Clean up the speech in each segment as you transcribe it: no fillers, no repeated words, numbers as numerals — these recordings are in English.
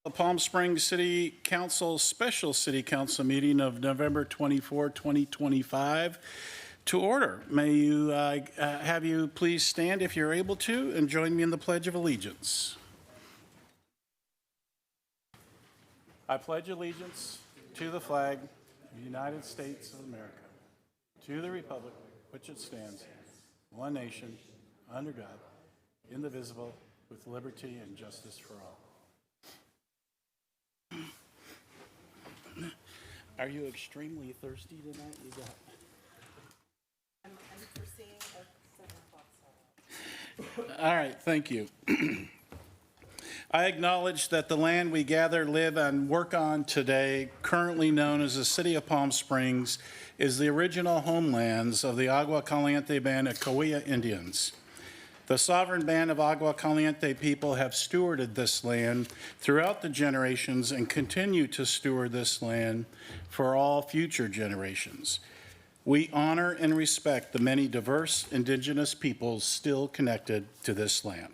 The Palm Springs City Council Special City Council meeting of November 24, 2025 to order. May you have you please stand if you're able to and join me in the Pledge of Allegiance. I pledge allegiance to the flag of the United States of America, to the republic which it stands, one nation, under God, indivisible, with liberty and justice for all. Are you extremely thirsty tonight? You got... I'm foreseeing a 7 o'clock start. All right, thank you. I acknowledge that the land we gather, live, and work on today, currently known as the City of Palm Springs, is the original homelands of the Agua Caliente Band of Cahuilla Indians. The sovereign band of Agua Caliente people have stewarded this land throughout the generations and continue to steward this land for all future generations. We honor and respect the many diverse indigenous peoples still connected to this land.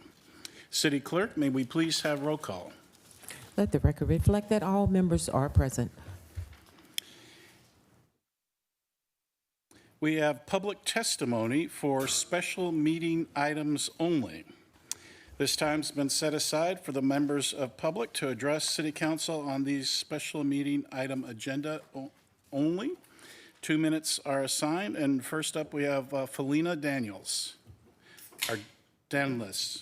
City Clerk, may we please have roll call? Let the record reflect that all members are present. We have public testimony for special meeting items only. This time's been set aside for the members of public to address City Council on these special meeting item agenda only. 2 minutes are assigned, and first up we have Felina Daniels, our Danless.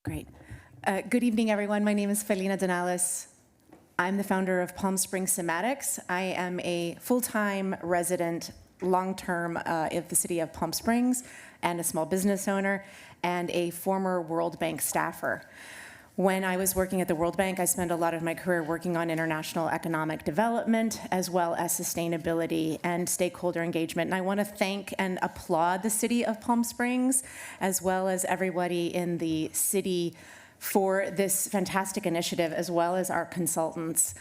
Great. Good evening, everyone. My name is Felina Donales. I'm the founder of Palm Springs Somatics. I am a full-time resident, long-term of the city of Palm Springs, and a small business owner, and a former World Bank staffer. When I was working at the World Bank, I spent a lot of my career working on international economic development, as well as sustainability and stakeholder engagement. And I want to thank and applaud the city of Palm Springs, as well as everybody in the city for this fantastic initiative, as well as our consultants.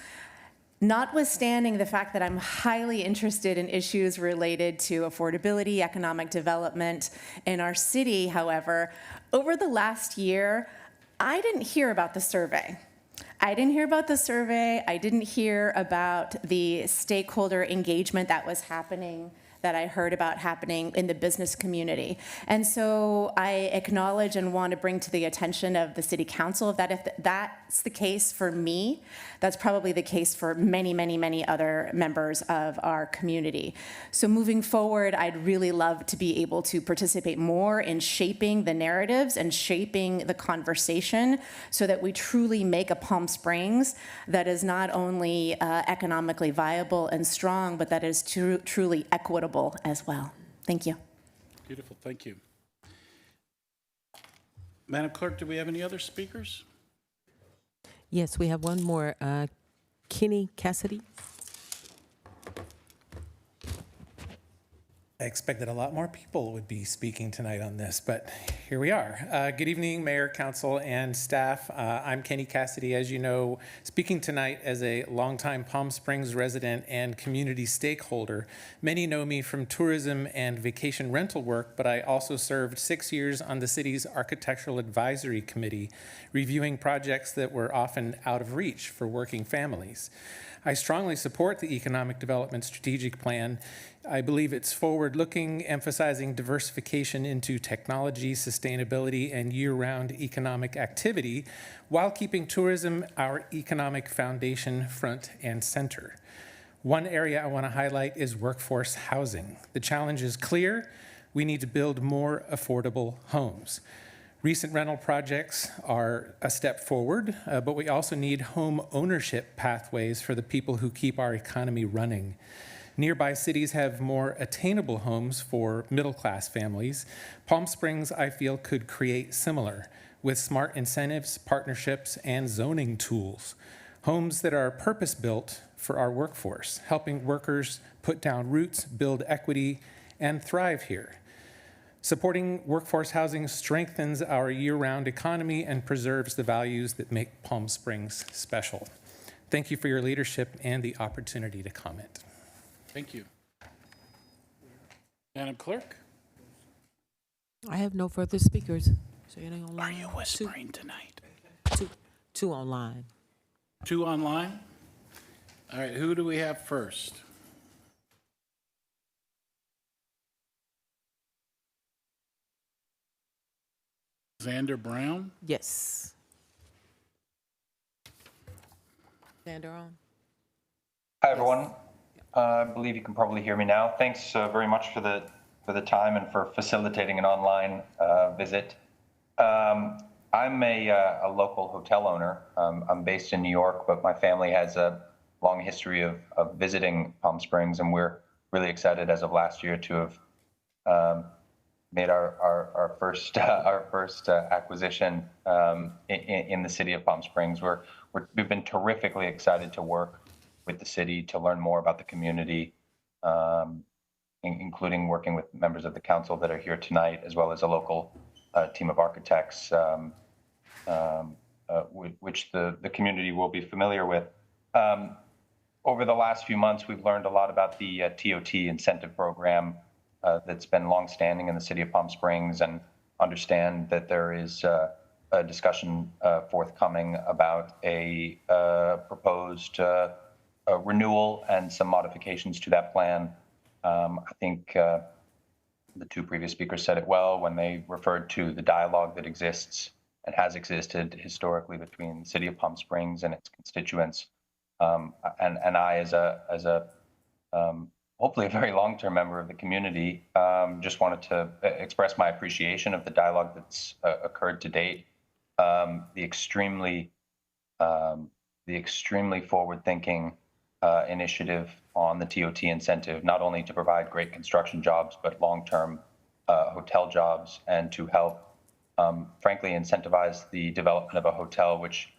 Notwithstanding the fact that I'm highly interested in issues related to affordability, economic development in our city, however, over the last year, I didn't hear about the survey. I didn't hear about the survey. I didn't hear about the stakeholder engagement that was happening, that I heard about happening in the business community. And so I acknowledge and want to bring to the attention of the City Council that if that's the case for me, that's probably the case for many, many, many other members of our community. So moving forward, I'd really love to be able to participate more in shaping the narratives and shaping the conversation so that we truly make a Palm Springs that is not only economically viable and strong, but that is truly equitable as well. Thank you. Beautiful, thank you. Madam Clerk, do we have any other speakers? Yes, we have one more. Kenny Cassidy. I expected a lot more people would be speaking tonight on this, but here we are. Good evening, Mayor, Council, and staff. I'm Kenny Cassidy, as you know, speaking tonight as a longtime Palm Springs resident and community stakeholder. Many know me from tourism and vacation rental work, but I also served 6 years on the city's Architectural Advisory Committee, reviewing projects that were often out of reach for working families. I strongly support the Economic Development Strategic Plan. I believe it's forward-looking, emphasizing diversification into technology, sustainability, and year-round economic activity, while keeping tourism, our economic foundation, front and center. One area I want to highlight is workforce housing. The challenge is clear. We need to build more affordable homes. Recent rental projects are a step forward, but we also need home ownership pathways for the people who keep our economy running. Nearby cities have more attainable homes for middle-class families. Palm Springs, I feel, could create similar with smart incentives, partnerships, and zoning tools. Homes that are purpose-built for our workforce, helping workers put down roots, build equity, and thrive here. Supporting workforce housing strengthens our year-round economy and preserves the values that make Palm Springs special. Thank you for your leadership and the opportunity to comment. Thank you. Madam Clerk? I have no further speakers. Is there anything Are online? you whispering tonight? Two online. 2 online? All right, who do we have first? Xander Brown? Yes. Xander on? Hi, everyone. I believe you can probably hear me now. Thanks very much for the time and for facilitating an online visit. I'm a local hotel owner. I'm based in New York, but my family has a long history of visiting Palm Springs, and we're really excited as of last year to have made our first acquisition in the city of Palm Springs. We've been terrifically excited to work with the city to learn more about the community, including working with members of the council that are here tonight, as well as a local team of architects, which the community will be familiar with. Over the last few months, we've learned a lot about the TOT incentive program that's been longstanding in the city of Palm Springs, and understand that there is a discussion forthcoming about a proposed renewal and some modifications to that plan. I think the 2 previous speakers said it well when they referred to the dialogue that exists and has existed historically between the city of Palm Springs and its constituents. And I, as a hopefully a very long-term member of the community, just wanted to express my appreciation of the dialogue that's occurred to date. The extremely forward-thinking initiative on the TOT incentive, not only to provide great construction jobs, but long-term hotel jobs, and to help, frankly, incentivize the development of a hotel which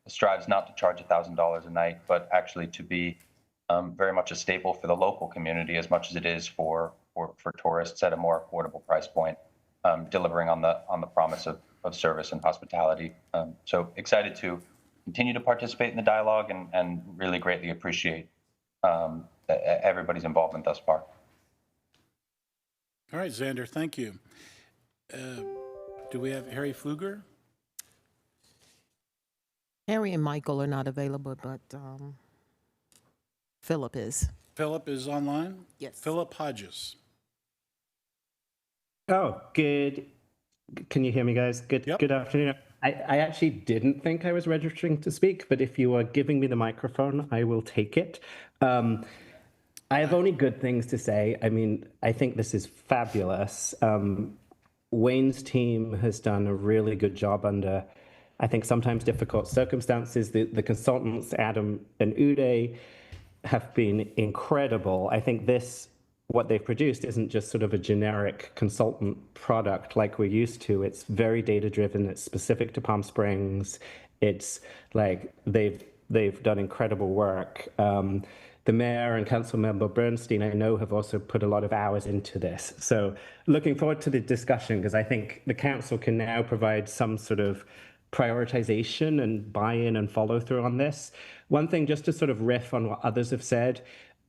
strives not to charge $1,000 a night, but actually to be very much a staple for the local community as much as it is for tourists at a more affordable price point, delivering on the promise of service and hospitality. So excited to continue to participate in the dialogue, and really greatly appreciate everybody's involvement thus far. All right, Xander, thank you. Do we have Harry Pfluger? Harry and Michael are not available, but Philip is. Philip is online? Yes. Philip Hodges. Oh, good. Can you hear me, guys? Good. Yep. Good afternoon. I actually didn't think I was registering to speak, but if you are giving me the microphone, I will take it. I have only good things to say. I mean, I think this is fabulous. Wayne's team has done a really good job under, I think, sometimes difficult circumstances. The consultants, Adam and Uday, have been incredible. I think what they've produced isn't just sort of a generic consultant product like we're used to. It's very data driven. It's specific to Palm Springs. It's like they've done incredible work. The mayor and council member Bernstein, I know, have also put a lot of hours into this. So looking forward to the discussion, because I think the council can now provide some sort of prioritization and buy-in and follow through on this. One thing, just to sort of riff on what others have said,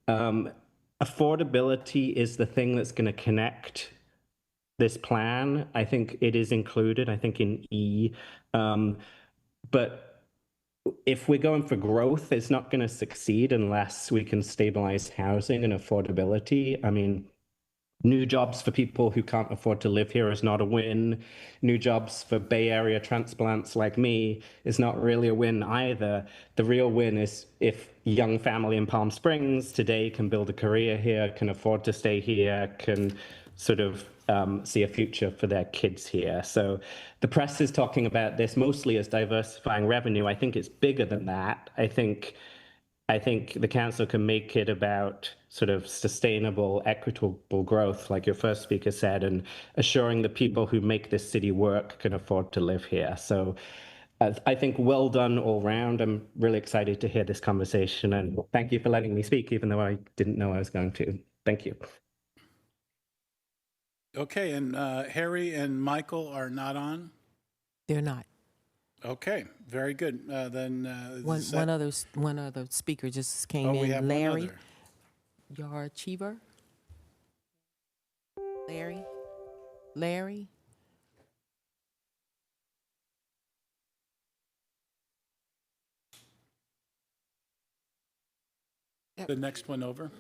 affordability is the thing that's going to connect this plan. I think it is included, I think, in E. But if we're going for growth, it's not going to succeed unless we can stabilize housing and affordability. I mean, new jobs for people who can't afford to live here is not a win. New jobs for Bay Area transplants like me is not really a win either. The real win is if young family in Palm Springs today can build a career here, can afford to stay here, can sort of see a future for their kids here. So the press is talking about this mostly as diversifying revenue. I think it's bigger than that. I think the council can make it about sort of sustainable, equitable growth, like your first speaker said, and assuring the people who make this city work can afford to live here. So I think well done all round. I'm really excited to hear this conversation, and thank you for letting me speak, even though I didn't know I was going to. Thank you. Okay, and Harry and Michael are not on? They're not. Okay, very good. Then One other speaker just came we in. have one Larry other. Yarcheever. Larry. The next one over?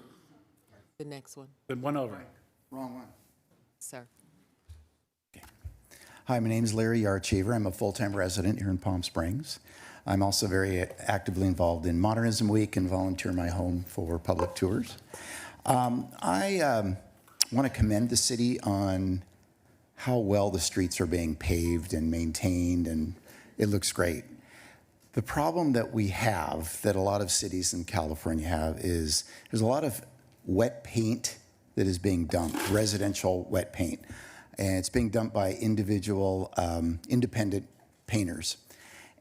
The next one, The one over. Wrong one. sir. Hi, my name is Larry Yarchever. I'm a full-time resident here in Palm Springs. I'm also very actively involved in Modernism Week and volunteer my home for public tours. I want to commend the city on how well the streets are being paved and maintained, and it looks great. The problem that we have, that a lot of cities in California have, is there's a lot of wet paint that is being dumped, residential wet paint. And it's being dumped by individual independent painters.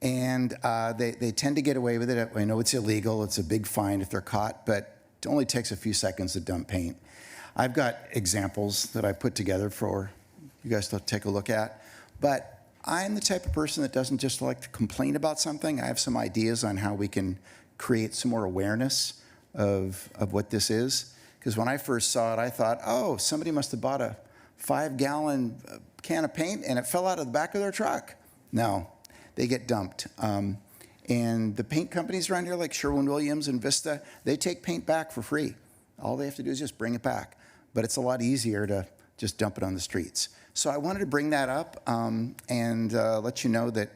And they tend to get away with it. I know it's illegal, it's a big fine if they're caught, but it only takes a few seconds to dump paint. I've got examples that I put together for you guys to take a look at, but I'm the type of person that doesn't just like to complain about something. I have some ideas on how we can create some more awareness of what this is. Because when I first saw it, I thought, oh, somebody must have bought a 5-gallon can of paint and it fell out of the back of their truck. No, they get dumped. And the paint companies around here like Sherwin-Williams and Vista, they take paint back for free. All they have to do is just bring it back. But it's a lot easier to just dump it on the streets. So I wanted to bring that up and let you know that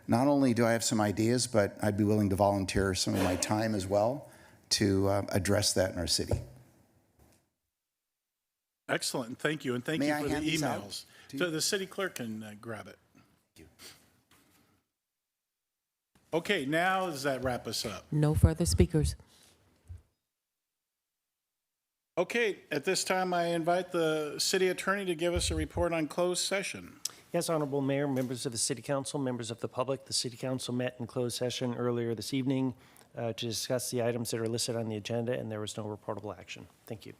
not only do I have some ideas, but I'd be willing to volunteer some of my time as well to address that in our city. Excellent, thank you, and thank May you I for the hand these out emails. to So you? the city clerk can grab it. Okay, now does that wrap us up? No further speakers. Okay, at this time, I invite the city attorney to give us a report on closed session. Yes, Honorable Mayor, members of the City Council, members of the public, the City Council met in closed session earlier this evening to discuss the items that are listed on the agenda, and there was no reportable action. Thank you.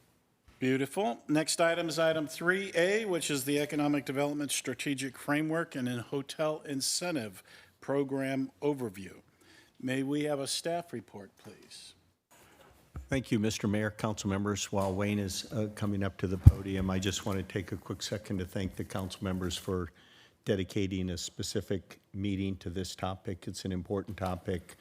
Beautiful. Next item is item 3A, which is the Economic Development Strategic Framework and a Hotel Incentive Program Overview. May we have a staff report, please? Thank you, Mr. Mayor, council members. While Wayne is coming up to the podium, I just want to take a quick second to thank the council members for dedicating a specific meeting to this topic. It's an important topic.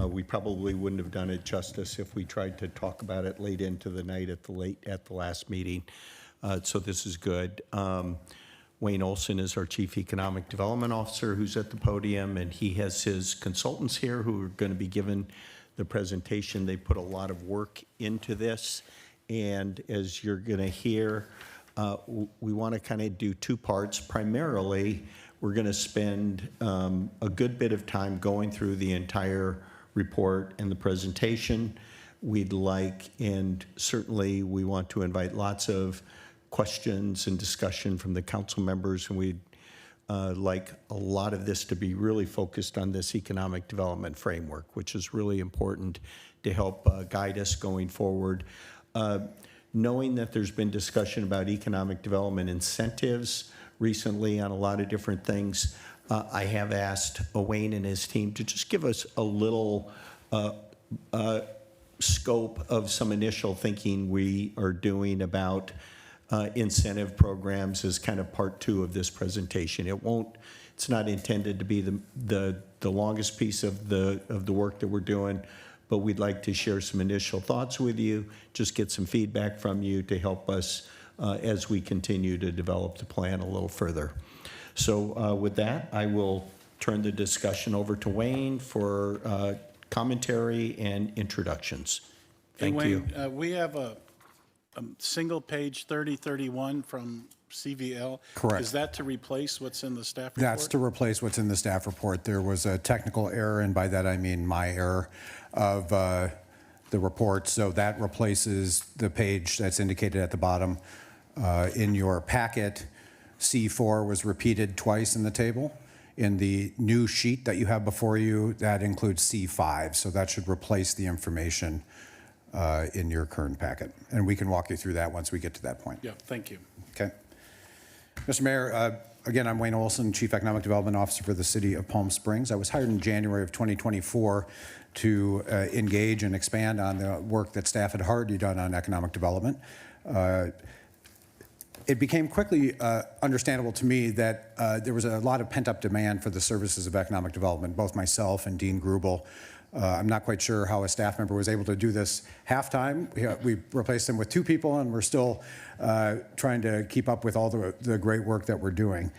We probably wouldn't have done it justice if we tried to talk about it late into the night at the last meeting. So this is good. Wayne Olson is our Chief Economic Development Officer who's at the podium, and he has his consultants here who are going to be given the presentation. They put a lot of work into this, and as you're going to hear, we want to kind of do two parts. Primarily, we're going to spend a good bit of time going through the entire report and the presentation. We'd like, and certainly we want to invite lots of questions and discussion from the council members, and we'd like a lot of this to be really focused on this economic development framework, which is really important to help guide us going forward. Knowing that there's been discussion about economic development incentives recently on a lot of different things, I have asked Wayne and his team to just give us a little scope of some initial thinking we are doing about incentive programs as kind of part two of this presentation. It's not intended to be the longest piece of the work that we're doing, but we'd like to share some initial thoughts with you, just get some feedback from you to help us as we continue to develop the plan a little further. So with that, I will turn the discussion over to Wayne for commentary and introductions. Thank you. Wayne, we have a single page 3031 from CVL. Correct. Is that to replace what's in the staff report? That's to replace what's in the staff report. There was a technical error, and by that I mean my error, of the report. So that replaces the page that's indicated at the bottom. In your packet, C4 was repeated twice in the table. In the new sheet that you have before you, that includes C5. So that should replace the information in your current packet. And we can walk you through that once we get to that point. Yeah, thank you. Okay. Mr. Mayor, again, I'm Wayne Olson, Chief Economic Development Officer for the City of Palm Springs. I was hired in January of 2024 to engage and expand on the work that staff had already done on economic development. It became quickly understandable to me that there was a lot of pent-up demand for the services of economic development. Both myself and Dean Grubel I'm not quite sure how a staff member was able to do this half-time. We replaced them with 2 people, and we're still trying to keep up with all the great work that we're doing.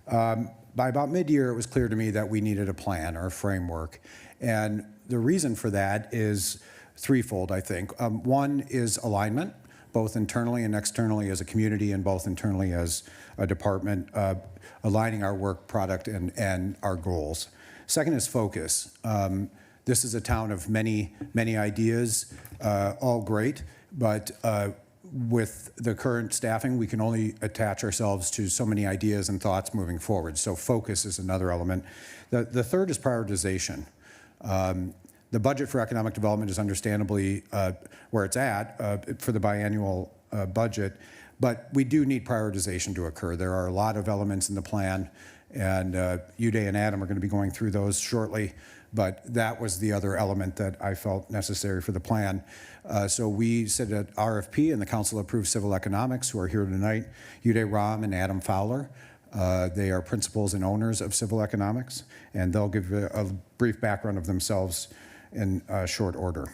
By about mid-year, it was clear to me that we needed a plan or a framework. And the reason for that is threefold, I think. One is alignment, both internally and externally as a community, and both internally as a department, aligning our work product and our goals. Second is focus. This is a town of many ideas, all great, but with the current staffing, we can only attach ourselves to so many ideas and thoughts moving forward. So focus is another element. The third is prioritization. The budget for economic development is understandably where it's at for the biannual budget, but we do need prioritization to occur. There are a lot of elements in the plan, and Uday and Adam are going to be going through those shortly, but that was the other element that I felt necessary for the plan. So we set an RFP, and the council approved Civil Economics, who are here tonight, Uday Ram and Adam Fowler. They are principals and owners of Civil Economics, and they'll give a brief background of themselves in short order.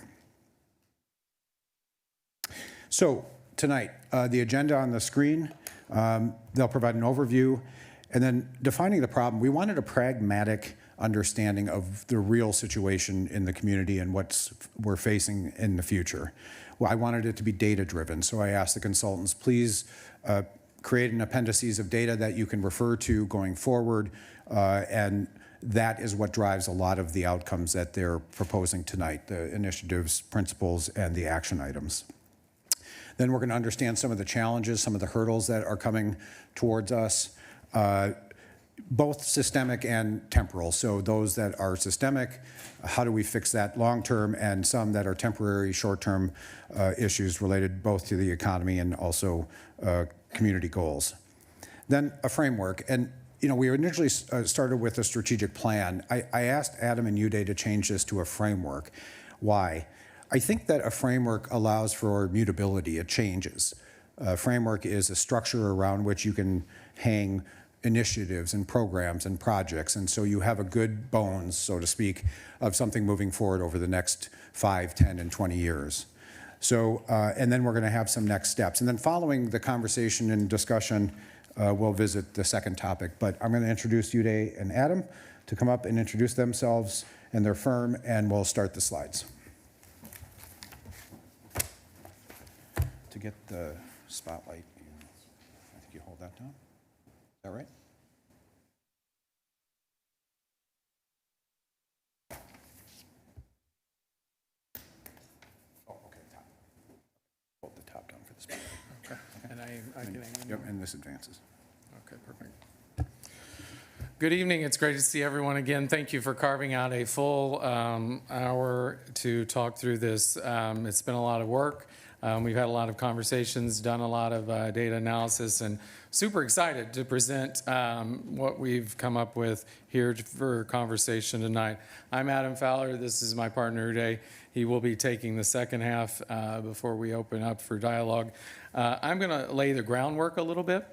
So tonight, the agenda on the screen, they'll provide an overview, and then defining the problem. We wanted a pragmatic understanding of the real situation in the community and what we're facing in the future. Well, I wanted it to be data-driven, so I asked the consultants, please create an appendices of data that you can refer to going forward, and that is what drives a lot of the outcomes that they're proposing tonight, the initiatives, principles, and the action items. Then we're going to understand some of the challenges, some of the hurdles that are coming towards us, both systemic and temporal. So those that are systemic, how do we fix that long-term, and some that are temporary, short-term issues related both to the economy and also community goals. Then a framework. And we initially started with a strategic plan. I asked Adam and Uday to change this to a framework. Why? I think that a framework allows for mutability. It changes. A framework is a structure around which you can hang initiatives and programs and projects, and so you have a good bones, so to speak, of something moving forward over the next 5, 10, and 20 years. So, and then we're going to have some next steps. And then following the conversation and discussion, we'll visit the second topic. But I'm going to introduce Uday and Adam to come up and introduce themselves and their firm, and we'll start the slides. To get the spotlight, I think you hold that down. Is that right? Oh, okay, top. Hold the top down for the spotlight. Okay. And I can aim. Yep, and this advances. Okay, perfect. Good evening. It's great to see everyone again. Thank you for carving out a full hour to talk through this. It's been a lot of work. We've had a lot of conversations, done a lot of data analysis, and super excited to present what we've come up with here for conversation tonight. I'm Adam Fowler. This is my partner Uday. He will be taking the second half before we open up for dialogue. I'm going to lay the groundwork a little bit.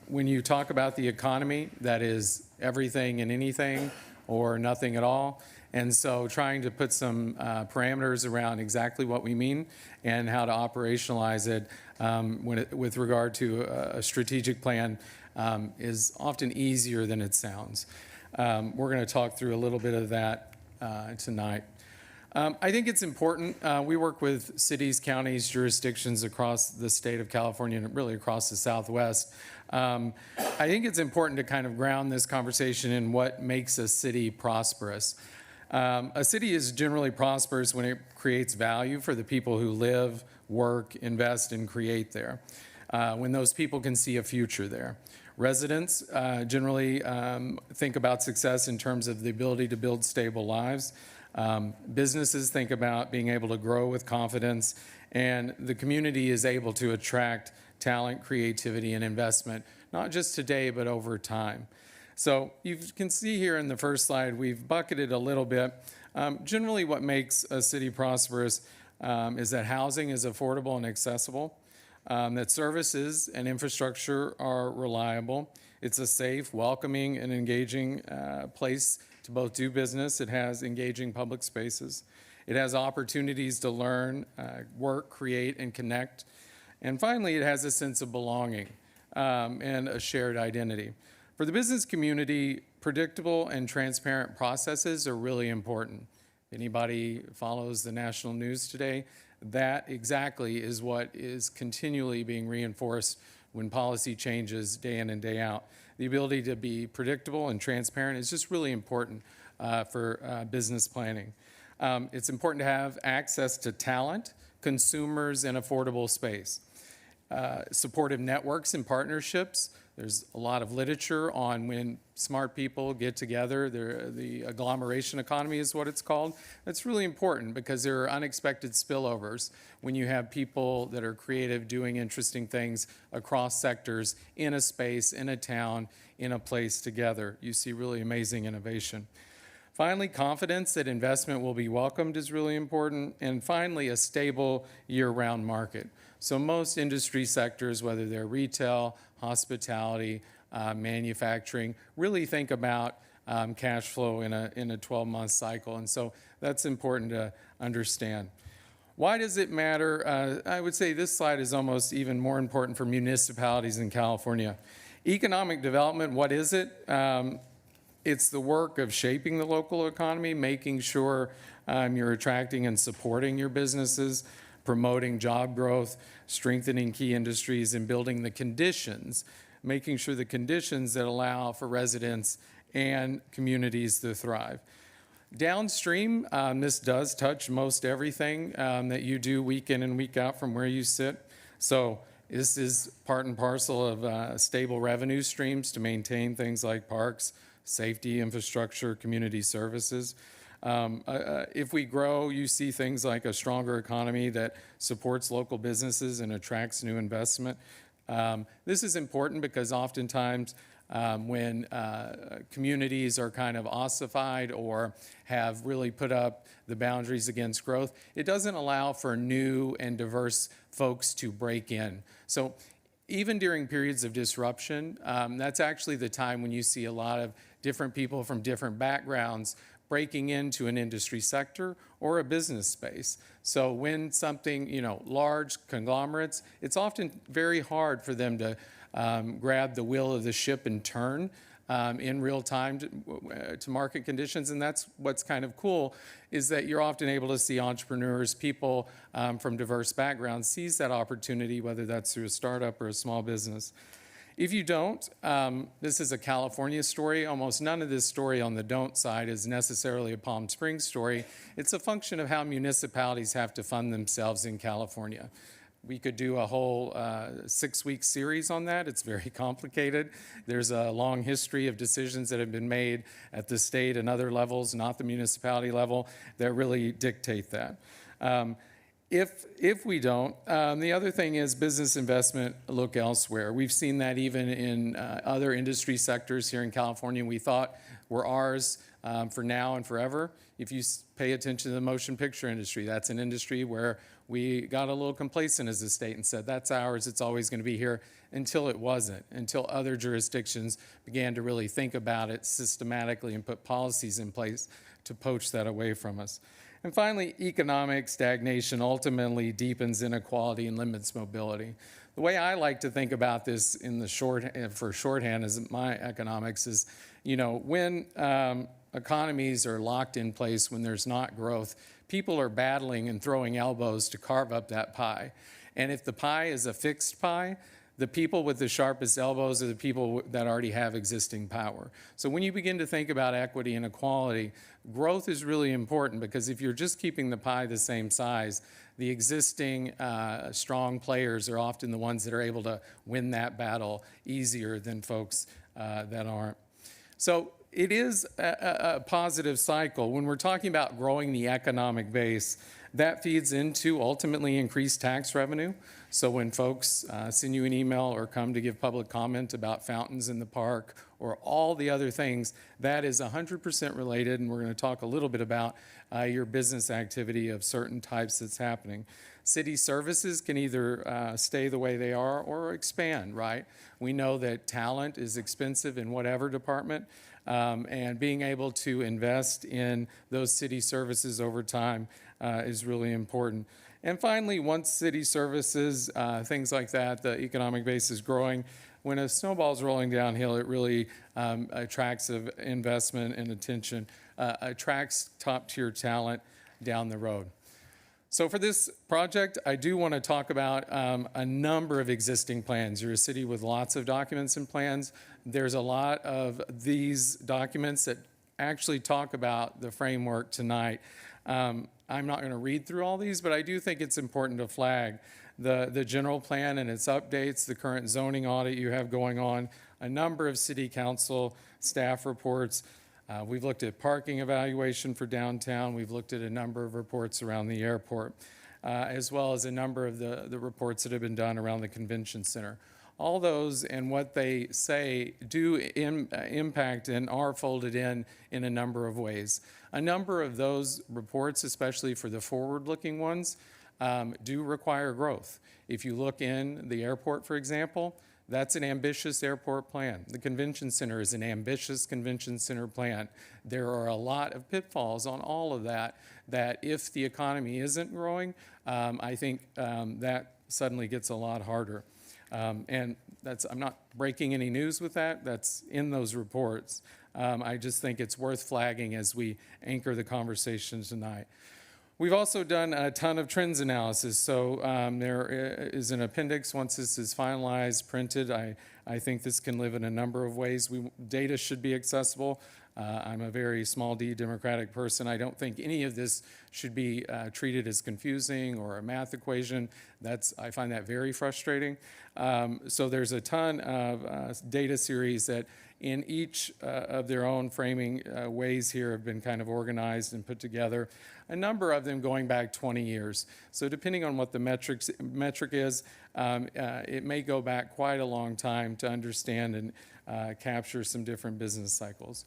When you talk about the economy, that is everything and anything or nothing at all. And so trying to put some parameters around exactly what we mean and how to operationalize it, with regard to a strategic plan is often easier than it sounds. We're going to talk through a little bit of that tonight. I think it's important. We work with cities, counties, jurisdictions across the state of California and really across the Southwest. I think it's important to kind of ground this conversation in what makes a city prosperous. A city is generally prosperous when it creates value for the people who live, work, invest, and create there. When those people can see a future there. Residents generally think about success in terms of the ability to build stable lives. Businesses think about being able to grow with confidence, and the community is able to attract talent, creativity, and investment, not just today, but over time. So you can see here in the first slide, we've bucketed a little bit. Generally, what makes a city prosperous is that housing is affordable and accessible. that services and infrastructure are reliable. It's a safe, welcoming, and engaging place to both do business. It has engaging public spaces. It has opportunities to learn, work, create, and connect. And finally, it has a sense of belonging and a shared identity. For the business community, predictable and transparent processes are really important. If anybody follows the national news today, that exactly is what is continually being reinforced when policy changes day in and day out. The ability to be predictable and transparent is just really important for business planning. It's important to have access to talent, consumers, and affordable space. Supportive networks and partnerships. There's a lot of literature on when smart people get together. The agglomeration economy is what it's called. That's really important because there are unexpected spillovers when you have people that are creative doing interesting things across sectors in a space, in a town, in a place together. You see really amazing innovation. Finally, confidence that investment will be welcomed is really important. And finally, a stable year-round market. So most industry sectors, whether they're retail, hospitality, manufacturing, really think about cash flow in a 12-month cycle. And so that's important to understand. Why does it matter? I would say this slide is almost even more important for municipalities in California. Economic development, what is it? It's the work of shaping the local economy, making sure you're attracting and supporting your businesses, promoting job growth, strengthening key industries, and building the conditions, making sure the conditions that allow for residents and communities to thrive. Downstream, this does touch most everything that you do week in and week out from where you sit. So this is part and parcel of stable revenue streams to maintain things like parks, safety, infrastructure, community services. If we grow, you see things like a stronger economy that supports local businesses and attracts new investment. This is important because oftentimes when communities are kind of ossified or have really put up the boundaries against growth, it doesn't allow for new and diverse folks to break in. So even during periods of disruption, that's actually the time when you see a lot of different people from different backgrounds breaking into an industry sector or a business space. So when something, large conglomerates, it's often very hard for them to grab the wheel of the ship and turn in real time to market conditions. And that's what's kind of cool, is that you're often able to see entrepreneurs, people from diverse backgrounds seize that opportunity, whether that's through a startup or a small business. If you don't, this is a California story. Almost none of this story on the don't side is necessarily a Palm Springs story. It's a function of how municipalities have to fund themselves in California. We could do a whole 6-week series on that. It's very complicated. There's a long history of decisions that have been made at the state and other levels, not the municipality level, that really dictate that. If we don't, the other thing is business investment look elsewhere. We've seen that even in other industry sectors here in California we thought were ours for now and forever. If you pay attention to the motion picture industry, that's an industry where we got a little complacent as a state and said, that's ours, it's always going to be here, until it wasn't, until other jurisdictions began to really think about it systematically and put policies in place to poach that away from us. And finally, economic stagnation ultimately deepens inequality and limits mobility. The way I like to think about this in the shorthand is my economics is, when economies are locked in place, when there's not growth, people are battling and throwing elbows to carve up that pie. And if the pie is a fixed pie, the people with the sharpest elbows are the people that already have existing power. So when you begin to think about equity and equality, growth is really important, because if you're just keeping the pie the same size, the existing strong players are often the ones that are able to win that battle easier than folks that aren't. So it is a positive cycle. When we're talking about growing the economic base, that feeds into ultimately increased tax revenue. So when folks send you an email or come to give public comment about fountains in the park or all the other things, that is 100% related, and we're going to talk a little bit about your business activity of certain types that's happening. City services can either stay the way they are or expand, right? We know that talent is expensive in whatever department, and being able to invest in those city services over time is really important. And finally, once city services, things like that, the economic base is growing, when a snowball's rolling downhill, it really attracts investment and attention, attracts top-tier talent down the road. So for this project, I do want to talk about a number of existing plans. You're a city with lots of documents and plans. There's a lot of these documents that actually talk about the framework tonight. I'm not going to read through all these, but I do think it's important to flag the general plan and its updates, the current zoning audit you have going on, a number of city council staff reports. We've looked at parking evaluation for downtown. We've looked at a number of reports around the airport, as well as a number of the reports that have been done around the convention center. All those and what they say do impact and are folded in a number of ways. A number of those reports, especially for the forward-looking ones, do require growth. If you look in the airport, for example, that's an ambitious airport plan. The convention center is an ambitious convention center plan. There are a lot of pitfalls on all of that, that if the economy isn't growing, I think that suddenly gets a lot harder. And I'm not breaking any news with that. That's in those reports. I just think it's worth flagging as we anchor the conversation tonight. We've also done a ton of trends analysis. So there is an appendix once this is finalized, printed. I think this can live in a number of ways. Data should be accessible. I'm a very small d democratic person. I don't think any of this should be treated as confusing or a math equation. I find that very frustrating. So there's a ton of data series that in each of their own framing ways here have been kind of organized and put together. A number of them going back 20 years. So depending on what the metric is, it may go back quite a long time to understand and capture some different business cycles.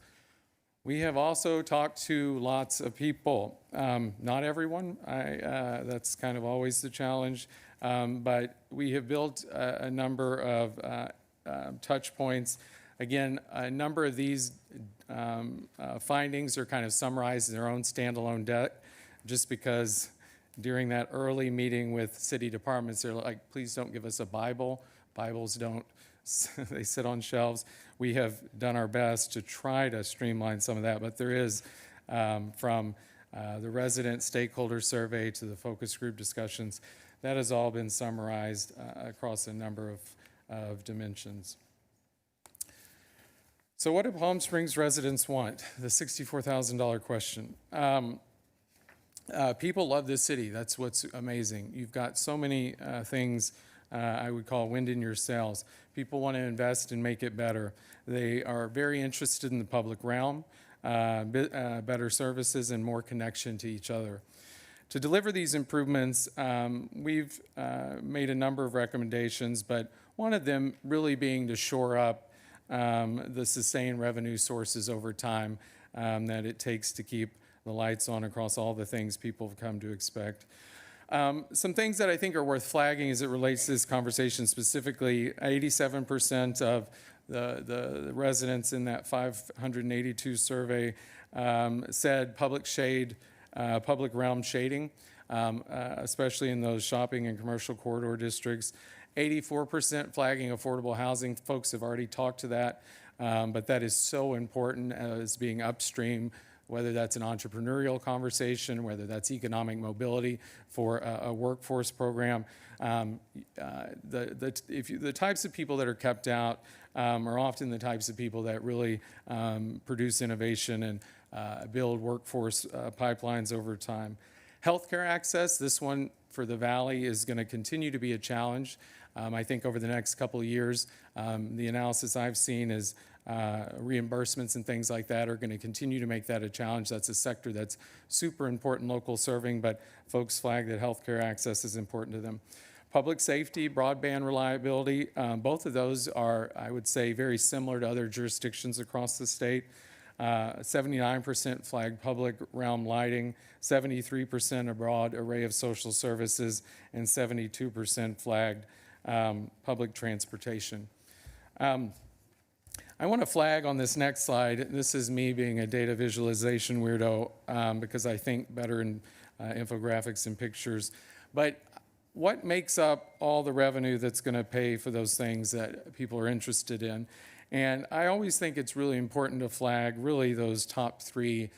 We have also talked to lots of people. Not everyone, that's kind of always the challenge, but we have built a number of touch points. Again, a number of these findings are kind of summarized in their own standalone deck, just because during that early meeting with city departments, they're like, please don't give us a Bible. Bibles don't, they sit on shelves. We have done our best to try to streamline some of that, but there is from the resident stakeholder survey to the focus group discussions, that has all been summarized across a number of dimensions. So what do Palm Springs residents want? The $64,000 question. People love this city. That's what's amazing. You've got so many things I would call wind in your sails. People want to invest and make it better. They are very interested in the public realm, better services, and more connection to each other. To deliver these improvements, we've made a number of recommendations, but one of them really being to shore up the sustained revenue sources over time that it takes to keep the lights on across all the things people have come to expect. Some things that I think are worth flagging as it relates to this conversation specifically, 87% of the residents in that 582 survey said public realm shading, especially in those shopping and commercial corridor districts. 84% flagging affordable housing. Folks have already talked to that, but that is so important as being upstream, whether that's an entrepreneurial conversation, whether that's economic mobility for a workforce program. The types of people that are kept out are often the types of people that really produce innovation and build workforce pipelines over time. Healthcare access, this one for the Valley is going to continue to be a challenge. I think over the next couple of years, the analysis I've seen is reimbursements and things like that are going to continue to make that a challenge. That's a sector that's super important local serving, but folks flag that healthcare access is important to them. Public safety, broadband reliability, both of those are, I would say, very similar to other jurisdictions across the state. 79% flagged public realm lighting, 73% a broad array of social services, and 72% flagged public transportation. I want to flag on this next slide, this is me being a data visualization weirdo because I think better in infographics and pictures. But what makes up all the revenue that's going to pay for those things that people are interested in? And I always think it's really important to flag really those top three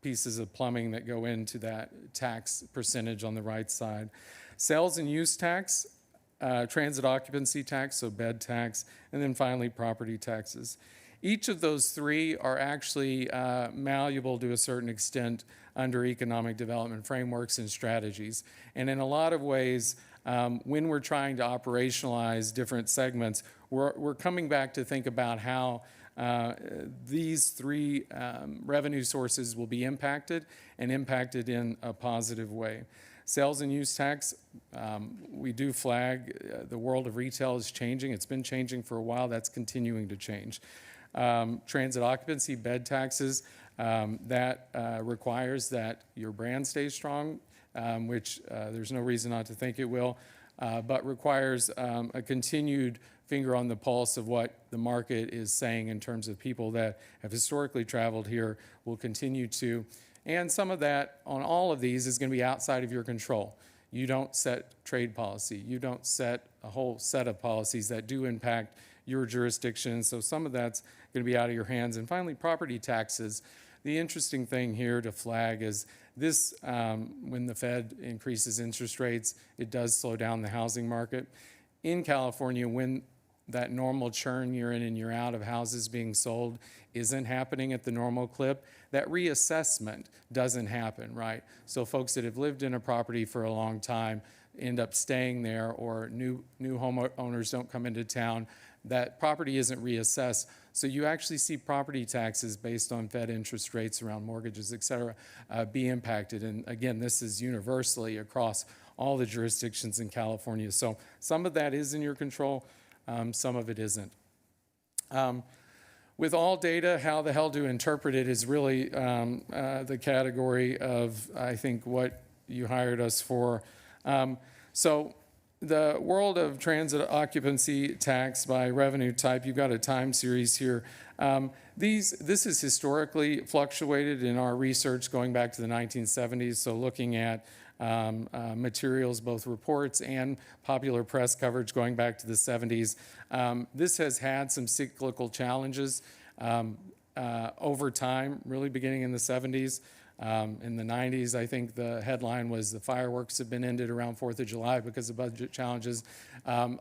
pieces of plumbing that go into that tax percentage on the right side. Sales and use tax, transit occupancy tax, so bed tax, and then finally property taxes. Each of those three are actually malleable to a certain extent under economic development frameworks and strategies. And in a lot of ways, when we're trying to operationalize different segments, we're coming back to think about how these three revenue sources will be impacted and impacted in a positive way. Sales and use tax, we do flag the world of retail is changing. It's been changing for a while. That's continuing to change. Transit occupancy, bed taxes, that requires that your brand stays strong, which there's no reason not to think it will, but requires a continued finger on the pulse of what the market is saying in terms of people that have historically traveled here will continue to. And some of that on all of these is going to be outside of your control. You don't set trade policy. You don't set a whole set of policies that do impact your jurisdiction. So some of that's going to be out of your hands. And finally, property taxes. The interesting thing here to flag is this, when the Fed increases interest rates, it does slow down the housing market. In California, when that normal churn year in and year out of houses being sold isn't happening at the normal clip, that reassessment doesn't happen, right? So folks that have lived in a property for a long time end up staying there, or new homeowners don't come into town, that property isn't reassessed. So you actually see property taxes based on Fed interest rates around mortgages, et cetera, be impacted. And again, this is universally across all the jurisdictions in California. So some of that is in your control, some of it isn't. With all data, how the hell to interpret it is really the category of, I think, what you hired us for. So the world of transit occupancy tax by revenue type, you've got a time series here. This is historically fluctuated in our research going back to the 1970s, so looking at materials, both reports and popular press coverage going back to the 70s. This has had some cyclical challenges over time, really beginning in the 70s. In the 90s, I think the headline was the fireworks have been ended around 4th of July because of budget challenges.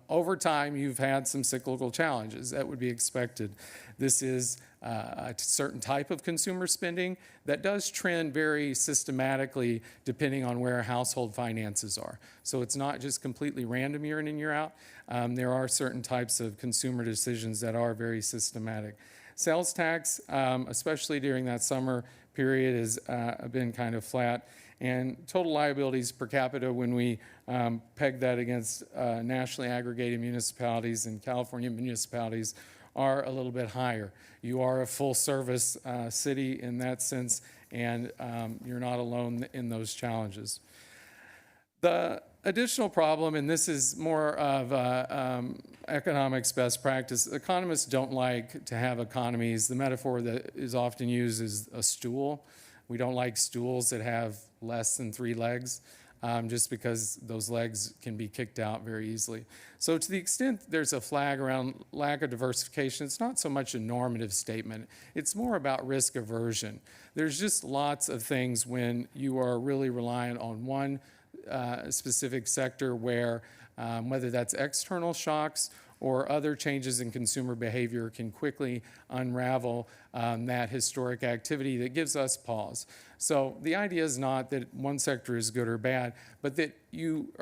Over time, you've had some cyclical challenges. That would be expected. This is a certain type of consumer spending that does trend very systematically depending on where household finances are. So it's not just completely random year in and year out. There are certain types of consumer decisions that are very systematic. Sales tax, especially during that summer period, has been kind of flat. And total liabilities per capita, when we peg that against nationally aggregated municipalities and California municipalities, are a little bit higher. You are a full-service city in that sense, and you're not alone in those challenges. The additional problem, and this is more of economics best practice, economists don't like to have economies. The metaphor that is often used is a stool. We don't like stools that have less than 3 legs, just because those legs can be kicked out very easily. So to the extent there's a flag around lack of diversification, it's not so much a normative statement. It's more about risk aversion. There's just lots of things when you are really reliant on one specific sector where whether that's external shocks or other changes in consumer behavior can quickly unravel that historic activity that gives us pause. So the idea is not that one sector is good or bad, but that you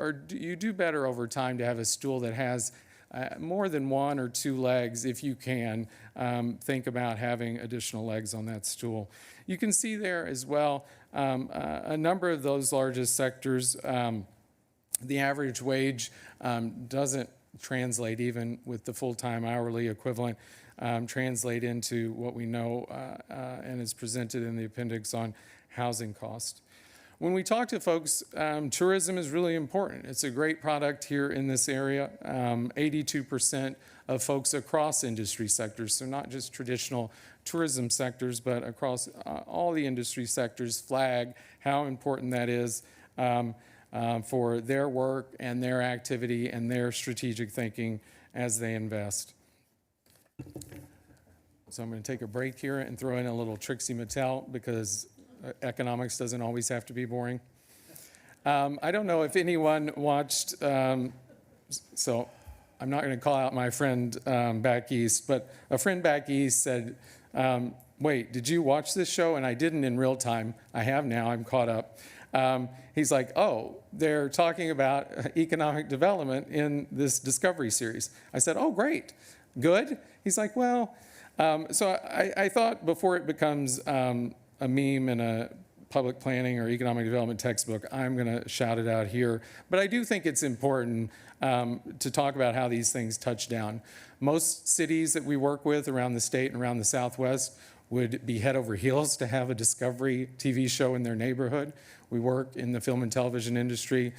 do better over time to have a stool that has more than 1 or 2 legs if you can think about having additional legs on that stool. You can see there as well a number of those largest sectors. The average wage doesn't translate even with the full-time hourly equivalent. translate into what we know and is presented in the appendix on housing cost. When we talk to folks, tourism is really important. It's a great product here in this area. 82% of folks across industry sectors, so not just traditional tourism sectors, but across all the industry sectors, flag how important that is for their work and their activity and their strategic thinking as they invest. So I'm going to take a break here and throw in a little Trixie Mattel because economics doesn't always have to be boring. I don't know if anyone watched, so I'm not going to call out my friend back east, but a friend back east said, wait, did you watch this show? And I didn't in real time. I have now, I'm caught up. He's like, oh, they're talking about economic development in this Discovery series. I said, oh, great, good. He's like, well, so I thought before it becomes a meme in a public planning or economic development textbook, I'm going to shout it out here. But I do think it's important to talk about how these things touch down. Most cities that we work with around the state and around the Southwest would be head over heels to have a Discovery TV show in their neighborhood. We work in the film and television industry.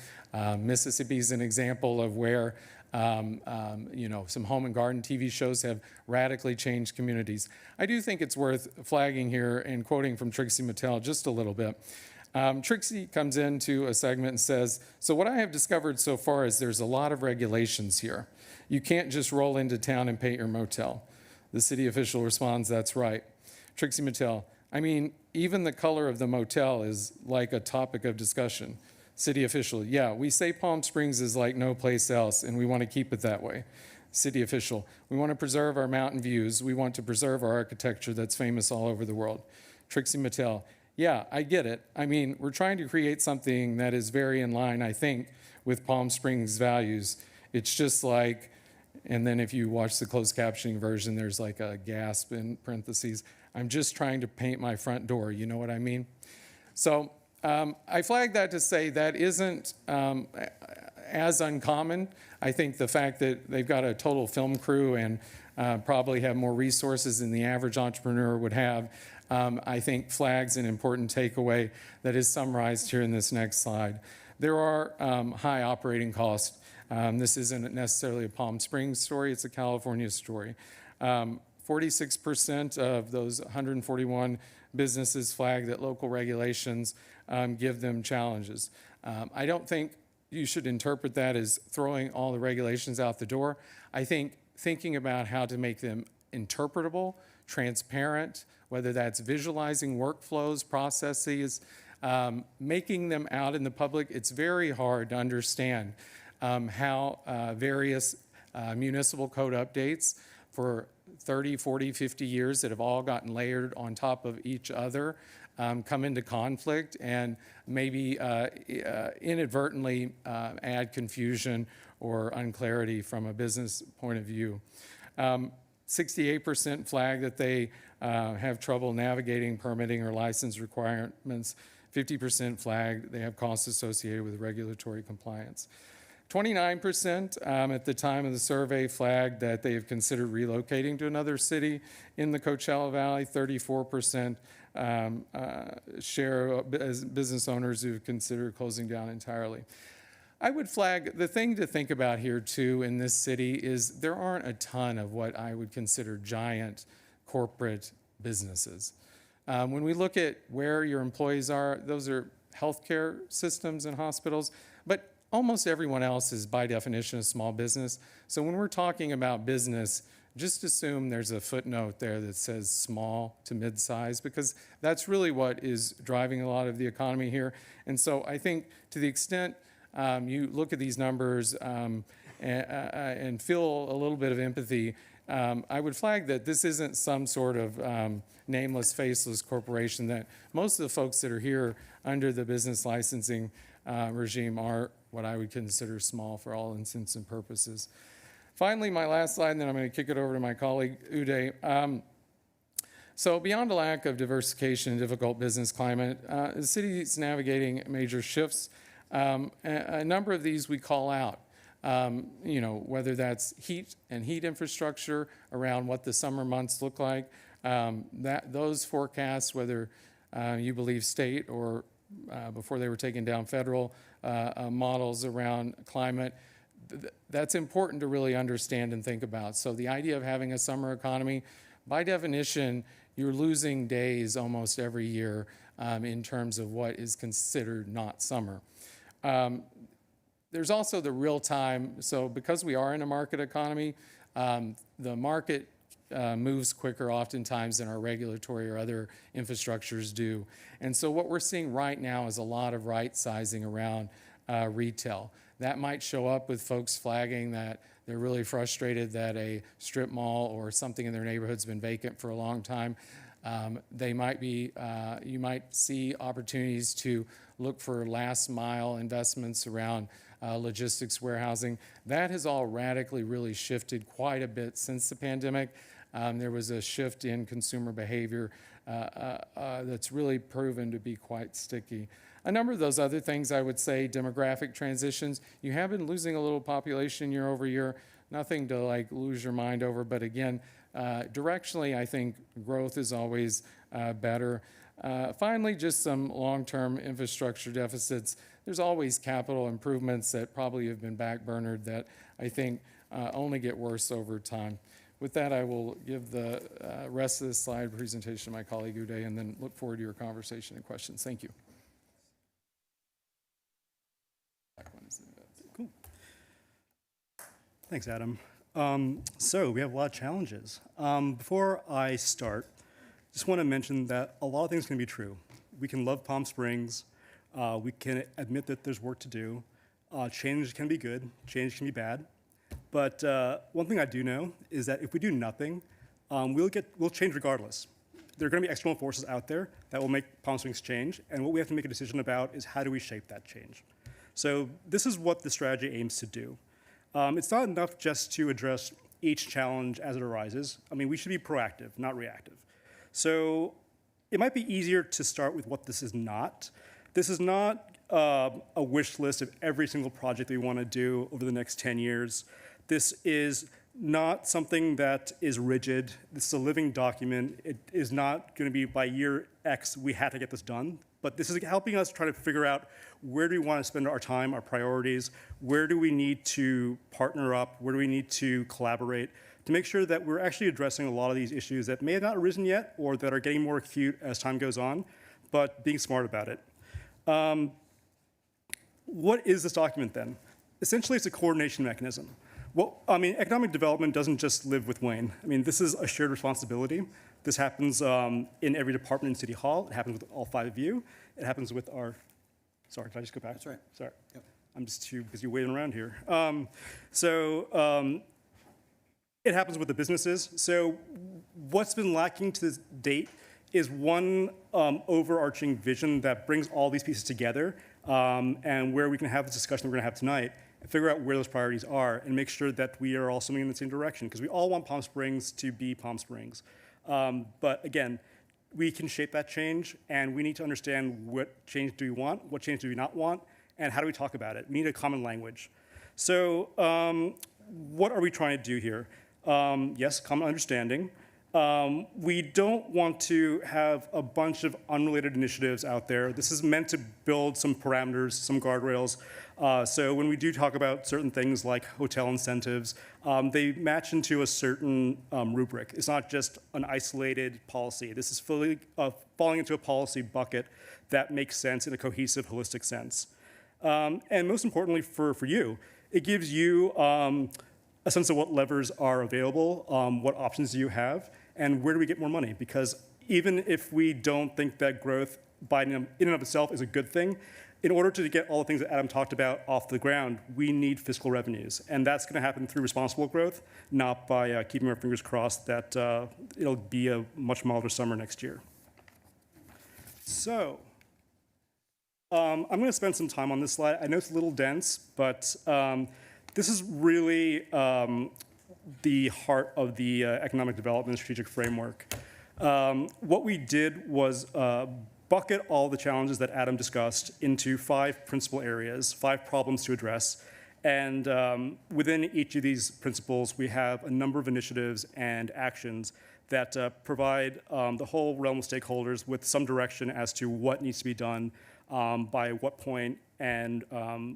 Mississippi is an example of where some home and garden TV shows have radically changed communities. I do think it's worth flagging here and quoting from Trixie Mattel just a little bit. Trixie comes into a segment and says, so what I have discovered so far is there's a lot of regulations here. You can't just roll into town and paint your motel. The city official responds, that's right. Trixie Mattel, I mean, even the color of the motel is like a topic of discussion. City official, yeah, we say Palm Springs is like no place else, and we want to keep it that way. City official, we want to preserve our mountain views. We want to preserve our architecture that's famous all over the world. Trixie Mattel, yeah, I get it. I mean, we're trying to create something that is very in line, I think, with Palm Springs values. It's just like, and then if you watch the closed captioning version, there's like a gasp in parentheses. I'm just trying to paint my front door, you know what I mean? So, I flag that to say that isn't as uncommon. I think the fact that they've got a total film crew and probably have more resources than the average entrepreneur would have, I think flags an important takeaway that is summarized here in this next slide. There are high operating costs. This isn't necessarily a Palm Springs story, it's a California story. 46% of those 141 businesses flag that local regulations give them challenges. I don't think you should interpret that as throwing all the regulations out the door. I think thinking about how to make them interpretable, transparent, whether that's visualizing workflows, processes, making them out in the public, it's very hard to understand how various municipal code updates for 30, 40, 50 years that have all gotten layered on top of each other come into conflict and maybe inadvertently add confusion or unclarity from a business point of view. 68% flag that they have trouble navigating permitting or license requirements. 50% flag they have costs associated with regulatory compliance. 29% at the time of the survey flagged that they have considered relocating to another city in the Coachella Valley. 34% share as business owners who have considered closing down entirely. I would flag the thing to think about here too in this city is there aren't a ton of what I would consider giant corporate businesses. When we look at where your employees are, those are healthcare systems and hospitals, but almost everyone else is by definition a small business. So when we're talking about business, just assume there's a footnote there that says small to mid-size, because that's really what is driving a lot of the economy here. And so I think to the extent you look at these numbers and feel a little bit of empathy, I would flag that this isn't some sort of nameless, faceless corporation, that most of the folks that are here under the business licensing regime are what I would consider small for all intents and purposes. Finally, my last slide, and then I'm going to kick it over to my colleague, Uday. So beyond a lack of diversification and difficult business climate, the city is navigating major shifts. A number of these we call out. whether that's heat and heat infrastructure around what the summer months look like. Those forecasts, whether you believe state or before they were taken down federal models around climate, that's important to really understand and think about. So the idea of having a summer economy, by definition, you're losing days almost every year in terms of what is considered not summer. There's also the real time. So because we are in a market economy, the market moves quicker oftentimes than our regulatory or other infrastructures do. And so what we're seeing right now is a lot of right sizing around retail. That might show up with folks flagging that they're really frustrated that a strip mall or something in their neighborhood's been vacant for a long time. You might see opportunities to look for last mile investments around logistics, warehousing. That has all radically really shifted quite a bit since the pandemic. There was a shift in consumer behavior that's really proven to be quite sticky. A number of those other things, I would say, demographic transitions. You have been losing a little population year over year. Nothing to like lose your mind over, but again, directionally, I think growth is always better. Finally, just some long-term infrastructure deficits. There's always capital improvements that probably have been backburnered that I think only get worse over time. With that, I will give the rest of this slide presentation to my colleague Uday, and then look forward to your conversation and questions. Thank you. Cool. Thanks, Adam. So we have a lot of challenges. Before I start, just want to mention that a lot of things can be true. We can love Palm Springs. We can admit that there's work to do. Change can be good. Change can be bad. But one thing I do know is that if we do nothing, we'll change regardless. There are going to be external forces out there that will make Palm Springs change, and what we have to make a decision about is how do we shape that change. So this is what the strategy aims to do. It's not enough just to address each challenge as it arises. I mean, we should be proactive, not reactive. So it might be easier to start with what this is not. This is not a wish list of every single project that we want to do over the next 10 years. This is not something that is rigid. This is a living document. It is not going to be by year X, we had to get this done. But this is helping us try to figure out where do we want to spend our time, our priorities, where do we need to partner up, where do we need to collaborate to make sure that we're actually addressing a lot of these issues that may have not arisen yet or that are getting more acute as time goes on, but being smart about it. What is this document then? Essentially, it's a coordination mechanism. Well, I mean, economic development doesn't just live with Wayne. I mean, this is a shared responsibility. This happens in every department in City Hall. It happens with all 5 of you. It happens with our, sorry, can I just go back? That's right. Sorry. Yep. I'm just too busy waiting around here. It happens with the businesses. So what's been lacking to this date is one overarching vision that brings all these pieces together and where we can have this discussion we're going to have tonight and figure out where those priorities are and make sure that we are all swimming in the same direction because we all want Palm Springs to be Palm Springs. But again, we can shape that change and we need to understand what change do we want, what change do we not want, and how do we talk about it. We need a common language. So what are we trying to do here? Yes, common understanding. We don't want to have a bunch of unrelated initiatives out there. This is meant to build some parameters, some guardrails. So when we do talk about certain things like hotel incentives, they match into a certain rubric. It's not just an isolated policy. This is fully falling into a policy bucket that makes sense in a cohesive, holistic sense. And most importantly for you, it gives you a sense of what levers are available, what options do you have, and where do we get more money? Because even if we don't think that growth in and of itself is a good thing, in order to get all the things that Adam talked about off the ground, we need fiscal revenues. And that's going to happen through responsible growth, not by keeping our fingers crossed that it'll be a much milder summer next year. So I'm going to spend some time on this slide. I know it's a little dense, but this is really the heart of the economic development strategic framework. What we did was bucket all the challenges that Adam discussed into 5 principal areas, 5 problems to address, And within each of these principles, we have a number of initiatives and actions that provide the whole realm of stakeholders with some direction as to what needs to be done by what point, and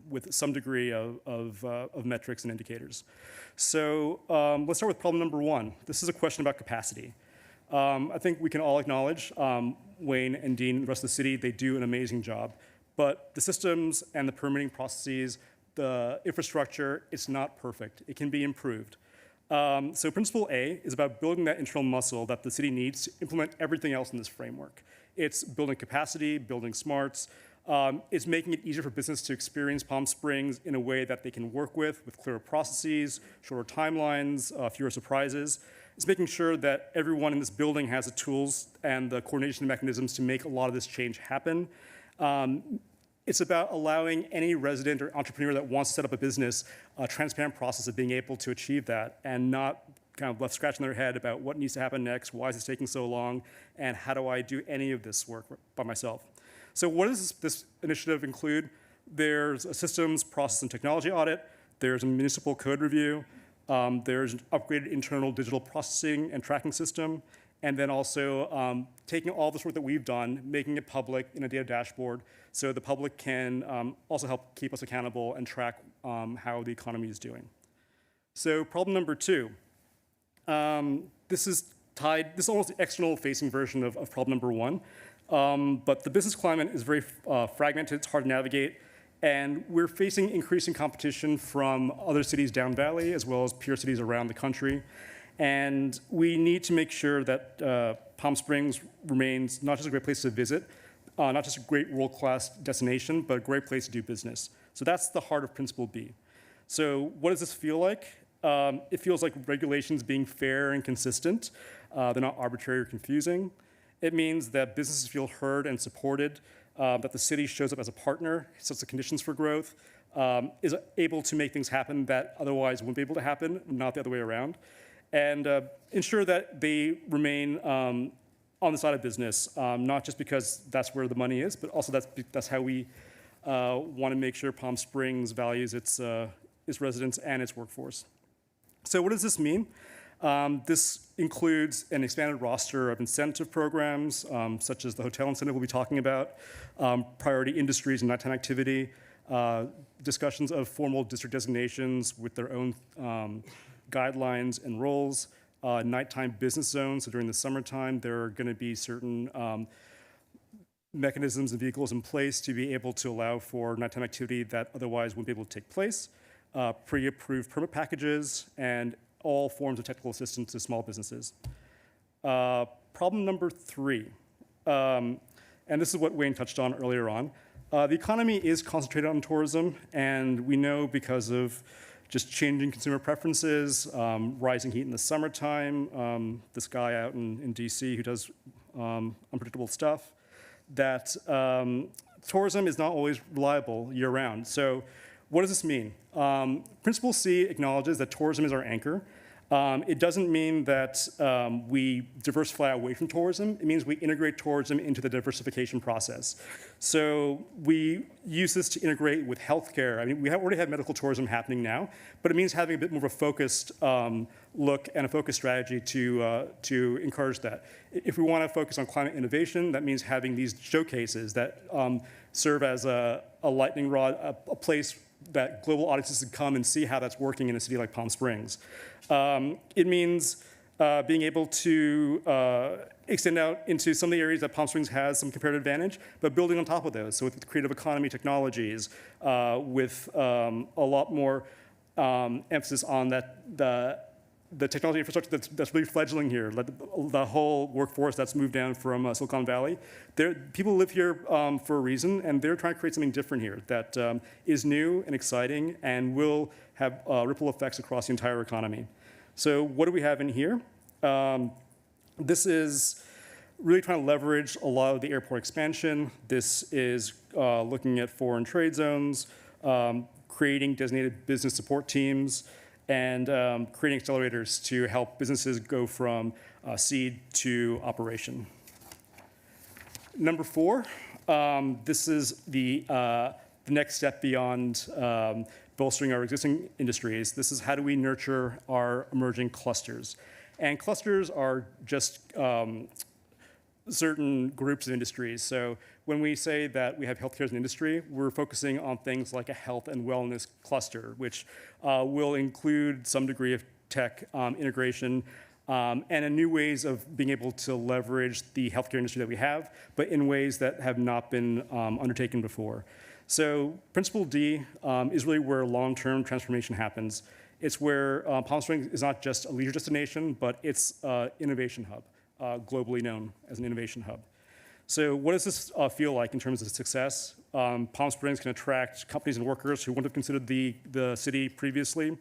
with some degree of metrics and indicators. So let's start with problem number one. This is a question about capacity. I think we can all acknowledge Wayne and Dean and the rest of the city, they do an amazing job. But the systems and the permitting processes, the infrastructure, it's not perfect. It can be improved. So principle A is about building that internal muscle that the city needs to implement everything else in this framework. It's building capacity, building smarts. It's making it easier for business to experience Palm Springs in a way that they can work with clearer processes, shorter timelines, fewer surprises. It's making sure that everyone in this building has the tools and the coordination mechanisms to make a lot of this change happen. It's about allowing any resident or entrepreneur that wants to set up a business a transparent process of being able to achieve that, and not kind of left scratching their head about what needs to happen next, why is this taking so long, and how do I do any of this work by myself. So what does this initiative include? There's a systems, process, and technology audit. There's a municipal code review. There's an upgraded internal digital processing and tracking system. And then also taking all this work that we've done, making it public in a data dashboard so the public can also help keep us accountable and track how the economy is doing. So problem number two. This is almost the external facing version of problem number one. But the business climate is very fragmented, it's hard to navigate, and we're facing increasing competition from other cities down valley as well as peer cities around the country. And we need to make sure that Palm Springs remains not just a great place to visit, not just a great world-class destination, but a great place to do business. So that's the heart of Principle B. So what does this feel like? It feels like regulations being fair and consistent. They're not arbitrary or confusing. It means that businesses feel heard and supported, that the city shows up as a partner, sets the conditions for growth, is able to make things happen that otherwise wouldn't be able to happen, not the other way around, and ensure that they remain on the side of business, not just because that's where the money is, but also that's how we want to make sure Palm Springs values its residents and its workforce. So what does this mean? This includes an expanded roster of incentive programs, such as the hotel incentive we'll be talking about, priority industries and nighttime activity, discussions of formal district designations with their own guidelines and roles, nighttime business zones. So during the summertime, there are going to be certain mechanisms and vehicles in place to be able to allow for nighttime activity that otherwise wouldn't be able to take place, pre-approved permit packages, and all forms of technical assistance to small businesses. Problem number three, and this is what Wayne touched on earlier on. The economy is concentrated on tourism, and we know because of just changing consumer preferences, rising heat in the summertime, this guy out in DC who does unpredictable stuff, that tourism is not always reliable year-round. So what does this mean? Principle C acknowledges that tourism is our anchor. It doesn't mean that we diversify away from tourism. It means we integrate tourism into the diversification process. So we use this to integrate with healthcare. I mean, we already have medical tourism happening now, but it means having a bit more of a focused look and a focused strategy to encourage that. If we want to focus on climate innovation, that means having these showcases that serve as a lightning rod, a place that global audiences can come and see how that's working in a city like Palm Springs. It means being able to extend out into some of the areas that Palm Springs has some comparative advantage, but building on top of those. So with creative economy technologies, with a lot more emphasis on the technology infrastructure that's really fledgling here, like the whole workforce that's moved down from Silicon Valley. People live here for a reason, and they're trying to create something different here that is new and exciting and will have ripple effects across the entire economy. So what do we have in here? This is really trying to leverage a lot of the airport expansion. This is looking at foreign trade zones, creating designated business support teams, and creating accelerators to help businesses go from seed to operation. Number four, this is the next step beyond bolstering our existing industries. This is how do we nurture our emerging clusters. And clusters are just certain groups of industries. So when we say that we have healthcare as an industry, we're focusing on things like a health and wellness cluster, which will include some degree of tech integration and a new ways of being able to leverage the healthcare industry that we have, but in ways that have not been undertaken before. So Principle D is really where long-term transformation happens. It's where Palm Springs is not just a leisure destination, but it's an innovation hub, globally known as an innovation hub. So what does this feel like in terms of success? Palm Springs can attract companies and workers who wouldn't have considered the city previously.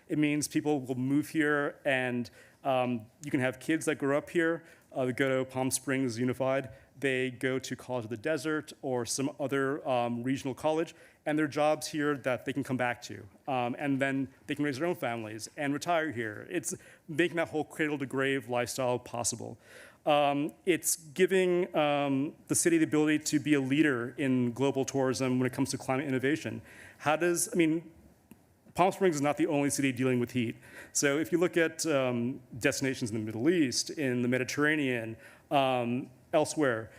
It means people will move here, and you can have kids that grow up here, they go to Palm Springs Unified, they go to College of the Desert or some other regional college, and there are jobs here that they can come back to. And then they can raise their own families and retire here. It's making that whole cradle-to-grave lifestyle possible. It's giving the city the ability to be a leader in global tourism when it comes to climate innovation. Palm Springs is not the only city dealing with heat. So if you look at destinations in the Middle East, in the Mediterranean, elsewhere,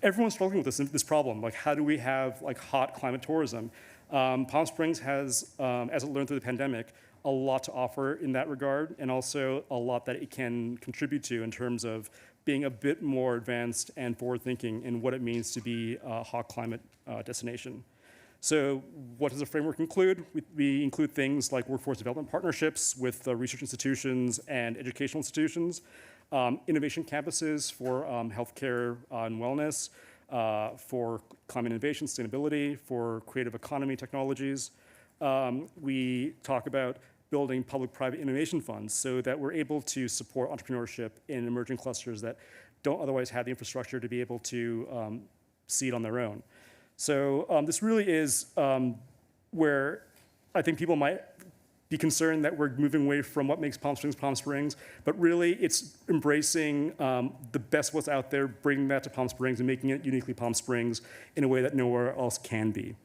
everyone's struggling with this problem. Like, how do we have hot climate tourism? Palm Springs has, as it learned through the pandemic, a lot to offer in that regard, and also a lot that it can contribute to in terms of being a bit more advanced and forward-thinking in what it means to be a hot climate destination. So what does the framework include? We include things like workforce development partnerships with research institutions and educational institutions, innovation campuses for healthcare and wellness, for climate innovation, sustainability, for creative economy technologies. We talk about building public-private innovation funds so that we're able to support entrepreneurship in emerging clusters that don't otherwise have the infrastructure to be able to seed on their own. So this really is where I think people might be concerned that we're moving away from what makes Palm Springs, but really it's embracing the best of what's out there, bringing that to Palm Springs and making it uniquely Palm Springs in a way that nowhere else can be.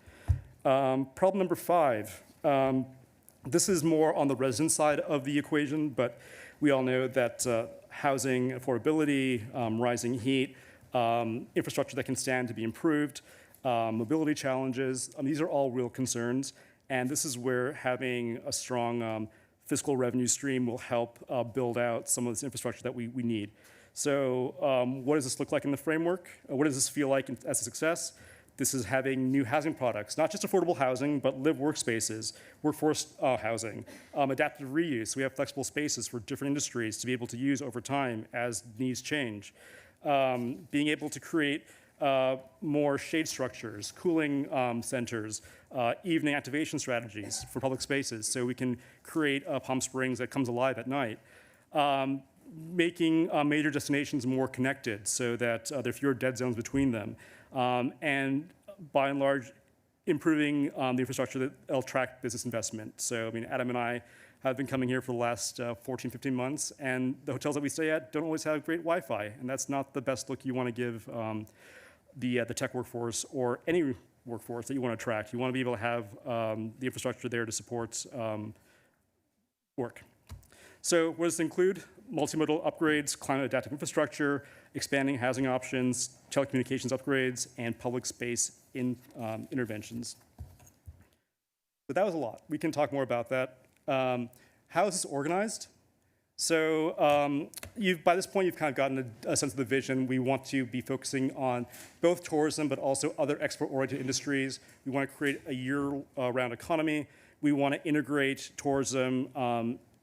Problem number 5, this is more on the resident side of the equation, but we all know that housing affordability, rising heat, infrastructure that can stand to be improved, mobility challenges, these are all real concerns. And this is where having a strong fiscal revenue stream will help build out some of this infrastructure that we need. So what does this look like in the framework? What does this feel like as a success? This is having new housing products, not just affordable housing, but live workspaces, workforce housing, adaptive reuse. We have flexible spaces for different industries to be able to use over time as needs change. Being able to create more shade structures, cooling centers, evening activation strategies for public spaces so we can create Palm Springs that comes alive at night. Making major destinations more connected so that there are fewer dead zones between them. And by and large, improving the infrastructure that will attract business investment. So, Adam and I have been coming here for the last 14, 15 months, and the hotels that we stay at don't always have great Wi-Fi, and that's not the best look you want to give the tech workforce or any workforce that you want to attract. You want to be able to have the infrastructure there to support work. So what does it include? Multimodal upgrades, climate adaptive infrastructure, expanding housing options, telecommunications upgrades, and public space interventions. So that was a lot. We can talk more about that. How is this organized? So by this point, you've kind of gotten a sense of the vision. We want to be focusing on both tourism, but also other export-oriented industries. We want to create a year-round economy. We want to integrate tourism,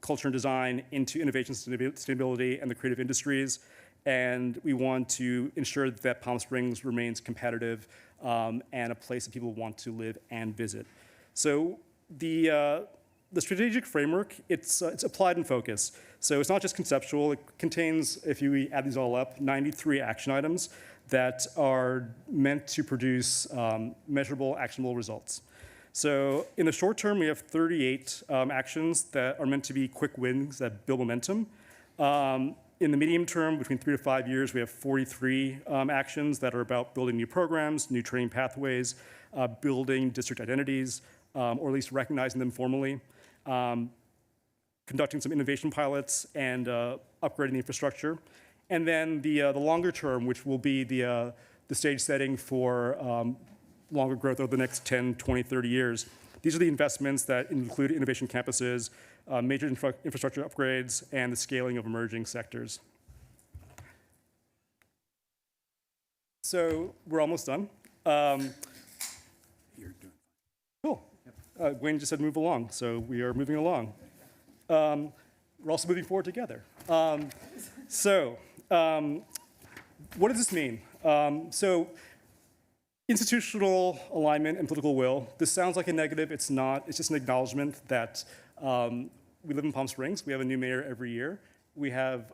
culture and design into innovation, sustainability, and the creative industries. And we want to ensure that Palm Springs remains competitive and a place that people want to live and visit. So the strategic framework, it's applied and focused. So it's not just conceptual. It contains, if you add these all up, 93 action items that are meant to produce measurable, actionable results. So in the short term, we have 38 actions that are meant to be quick wins that build momentum. In the medium term, between 3 to 5 years, we have 43 actions that are about building new programs, new training pathways, building district identities, or at least recognizing them formally, conducting some innovation pilots, and upgrading the infrastructure. And then the longer term, which will be the stage setting for longer growth over the next 10, 20, 30 years. These are the investments that include innovation campuses, major infrastructure upgrades, and the scaling of emerging sectors. So we're almost done. Cool. Wayne just said move along, so we are moving along. We're also moving forward together. What does this mean? Institutional alignment and political will. This sounds like a negative. It's not. It's just an acknowledgement that we live in Palm Springs. We have a new mayor every year. We have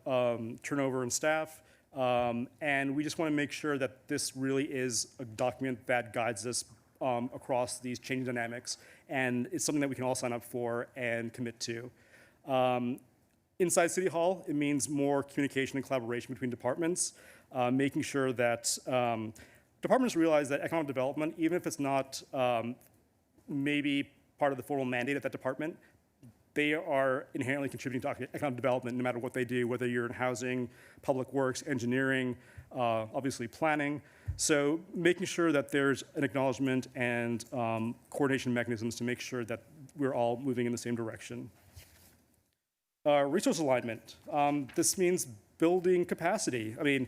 turnover in staff. And we just want to make sure that this really is a document that guides us across these changing dynamics. And it's something that we can all sign up for and commit to. Inside City Hall, it means more communication and collaboration between departments, making sure that departments realize that economic development, even if it's not maybe part of the formal mandate of that department, they are inherently contributing to economic development no matter what they do, whether you're in housing, public works, engineering, obviously planning. So making sure that there's an acknowledgement and coordination mechanisms to make sure that we're all moving in the same direction. Resource alignment. This means building capacity. I mean,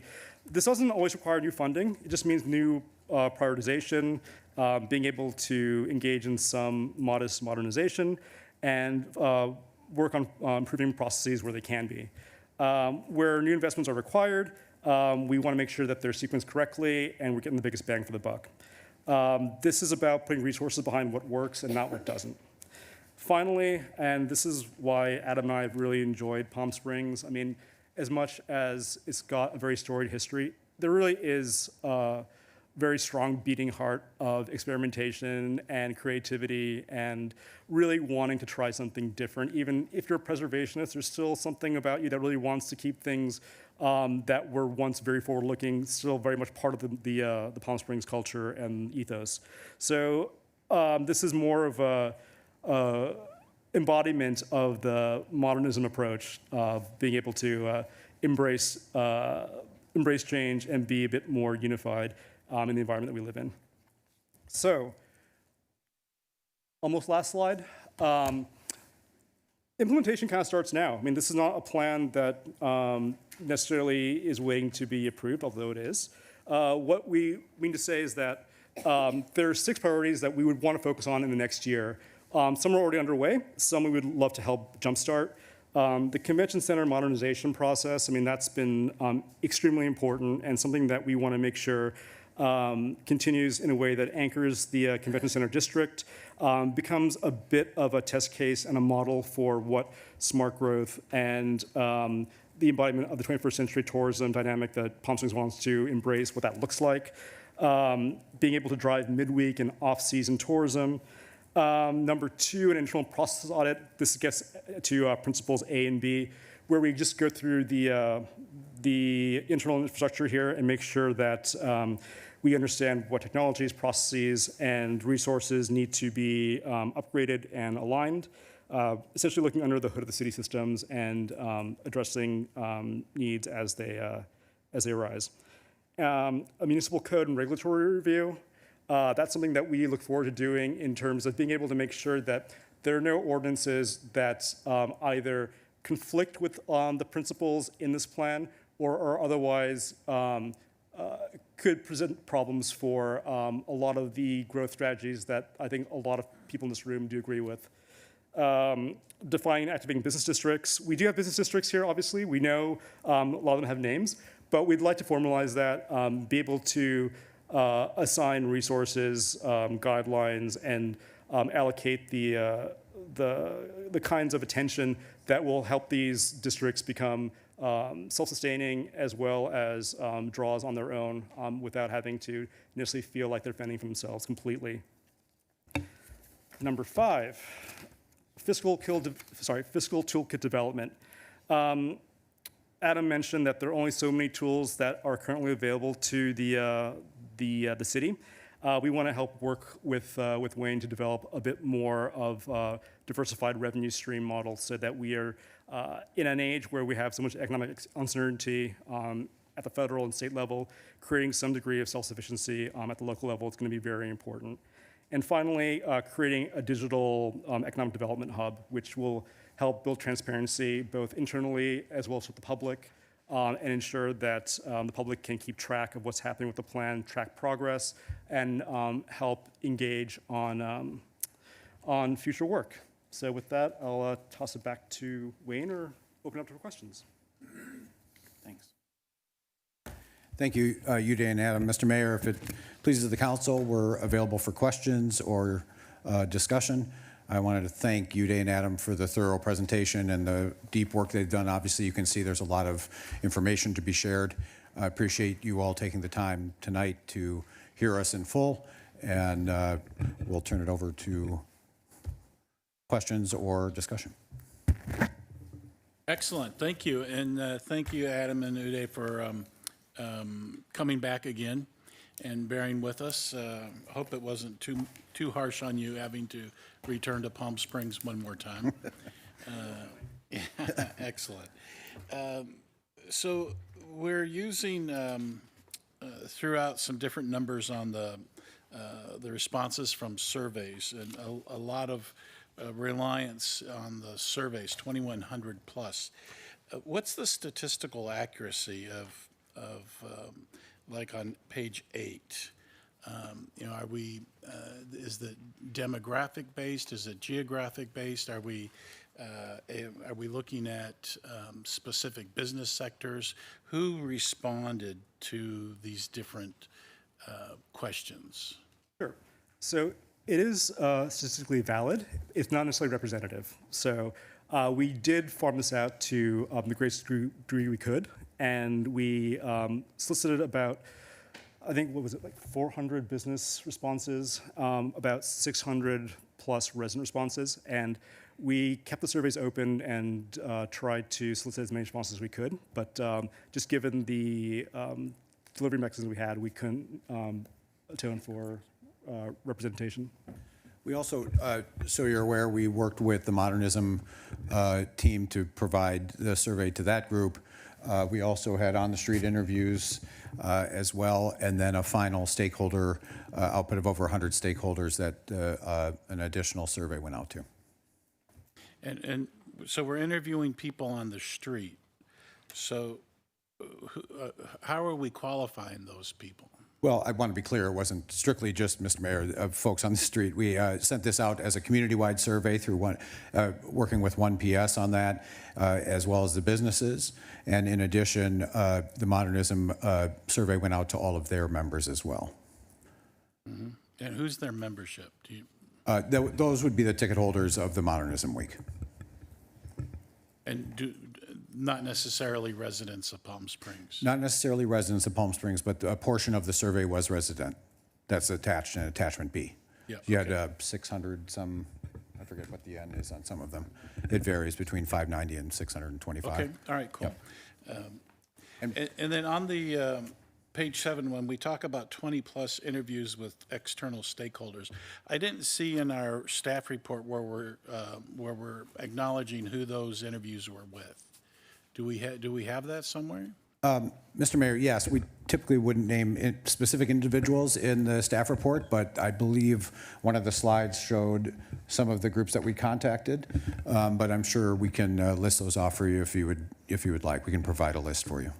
this doesn't always require new funding. It just means new prioritization, being able to engage in some modest modernization, and work on improving processes where they can be. Where new investments are required, we want to make sure that they're sequenced correctly and we're getting the biggest bang for the buck. This is about putting resources behind what works and not what doesn't. Finally, and this is why Adam and I have really enjoyed Palm Springs. I mean, as much as it's got a very storied history, there really is a very strong beating heart of experimentation and creativity and really wanting to try something different. Even if you're a preservationist, there's still something about you that really wants to keep things that were once very forward-looking, still very much part of the Palm Springs culture and ethos. So this is more of a embodiment of the modernism approach of being able to embrace change and be a bit more unified in the environment that we live in. So, almost last slide. Implementation kind of starts now. I mean, this is not a plan that necessarily is waiting to be approved, although it is. What we mean to say is that there are 6 priorities that we would want to focus on in the next year. Some are already underway. Some we would love to help jumpstart. The convention center modernization process, I mean, that's been extremely important and something that we want to make sure continues in a way that anchors the convention center district, becomes a bit of a test case and a model for what smart growth and the embodiment of the 21st century tourism dynamic that Palm Springs wants to embrace, what that looks like. Being able to drive midweek and off-season tourism. Number 2, an internal process audit. This gets to principles A and B, where we just go through the internal infrastructure here and make sure that we understand what technologies, processes, and resources need to be upgraded and aligned. Essentially looking under the hood of the city systems and addressing needs as they arise. A municipal code and regulatory review. That's something that we look forward to doing in terms of being able to make sure that there are no ordinances that either conflict with the principles in this plan or otherwise could present problems for a lot of the growth strategies that I think a lot of people in this room do agree with. Defining and activating business districts. We do have business districts here, obviously. We know a lot of them have names, but we'd like to formalize that, be able to assign resources, guidelines, and allocate the kinds of attention that will help these districts become self-sustaining as well as draws on their own without having to necessarily feel like they're fending for themselves completely. Number 5, fiscal toolkit development. Adam mentioned that there are only so many tools that are currently available to the city. we want to help work with Wayne to develop a bit more of diversified revenue stream model so that we are in an age where we have so much economic uncertainty at the federal and state level, creating some degree of self-sufficiency at the local level is going to be very important. And finally, creating a digital economic development hub, which will help build transparency both internally as well as with the public, and ensure that the public can keep track of what's happening with the plan, track progress, and help engage on future work. So with that, I'll toss it back to Wayne or open up to questions. Thanks. Thank you, Uday and Adam. Mr. Mayor, if it pleases the council, we're available for questions or discussion. I wanted to thank Uday and Adam for the thorough presentation and the deep work they've done. Obviously, you can see there's a lot of information to be shared. I appreciate you all taking the time tonight to hear us in full, and we'll turn it over to questions or discussion. Excellent, thank you. And thank you, Adam and Uday, for coming back again and bearing with us. Hope it wasn't too harsh on you having to return to Palm Springs one more time. Yeah, excellent. So we're using throughout some different numbers on the responses from surveys, and a lot of reliance on the surveys, 2,100 plus. What's the statistical accuracy of like on page 8? You know, are we, is the demographic based? Is it geographic based? Are we looking at specific business sectors? Who responded to these different questions? Sure. So it is statistically valid. It's not necessarily representative. So we did farm this out to the greatest degree we could, and we solicited about, I think, what was it, like 400 business responses, about 600 plus resident responses, and we kept the surveys open and tried to solicit as many responses as we could, but just given the delivery mechanisms we had, we couldn't atone for representation. We also, so you're aware, we worked with the Modernism team to provide the survey to that group. We also had on-the-street interviews as well, and then a final stakeholder output of over 100 stakeholders that an additional survey went out to. And so we're interviewing people on the street. So how are we qualifying those people? Well, I want to be clear, it wasn't strictly just, Mr. Mayor, folks on the street. We sent this out as a community-wide survey through working with 1PS on that, as well as the businesses. And in addition, the Modernism survey went out to all of their members as well. Mm-hmm. And who's their membership? Do you? Those would be the ticket holders of the Modernism Week. And not necessarily residents of Palm Springs? Not necessarily residents of Palm Springs, but a portion of the survey was resident. That's attached in attachment B. Yeah, you had 600 some, I forget what the N is on some of them. It varies between 590 and 625. Okay, all right, cool. Yep. And then on the page 7, when we talk about 20 plus interviews with external stakeholders, I didn't see in our staff report where we're acknowledging who those interviews were with. Do we have that somewhere? Mr. Mayor, yes, we typically wouldn't name specific individuals in the staff report, but I believe one of the slides showed some of the groups that we contacted. But I'm sure we can list those off for you if you would like. We can provide a list for you.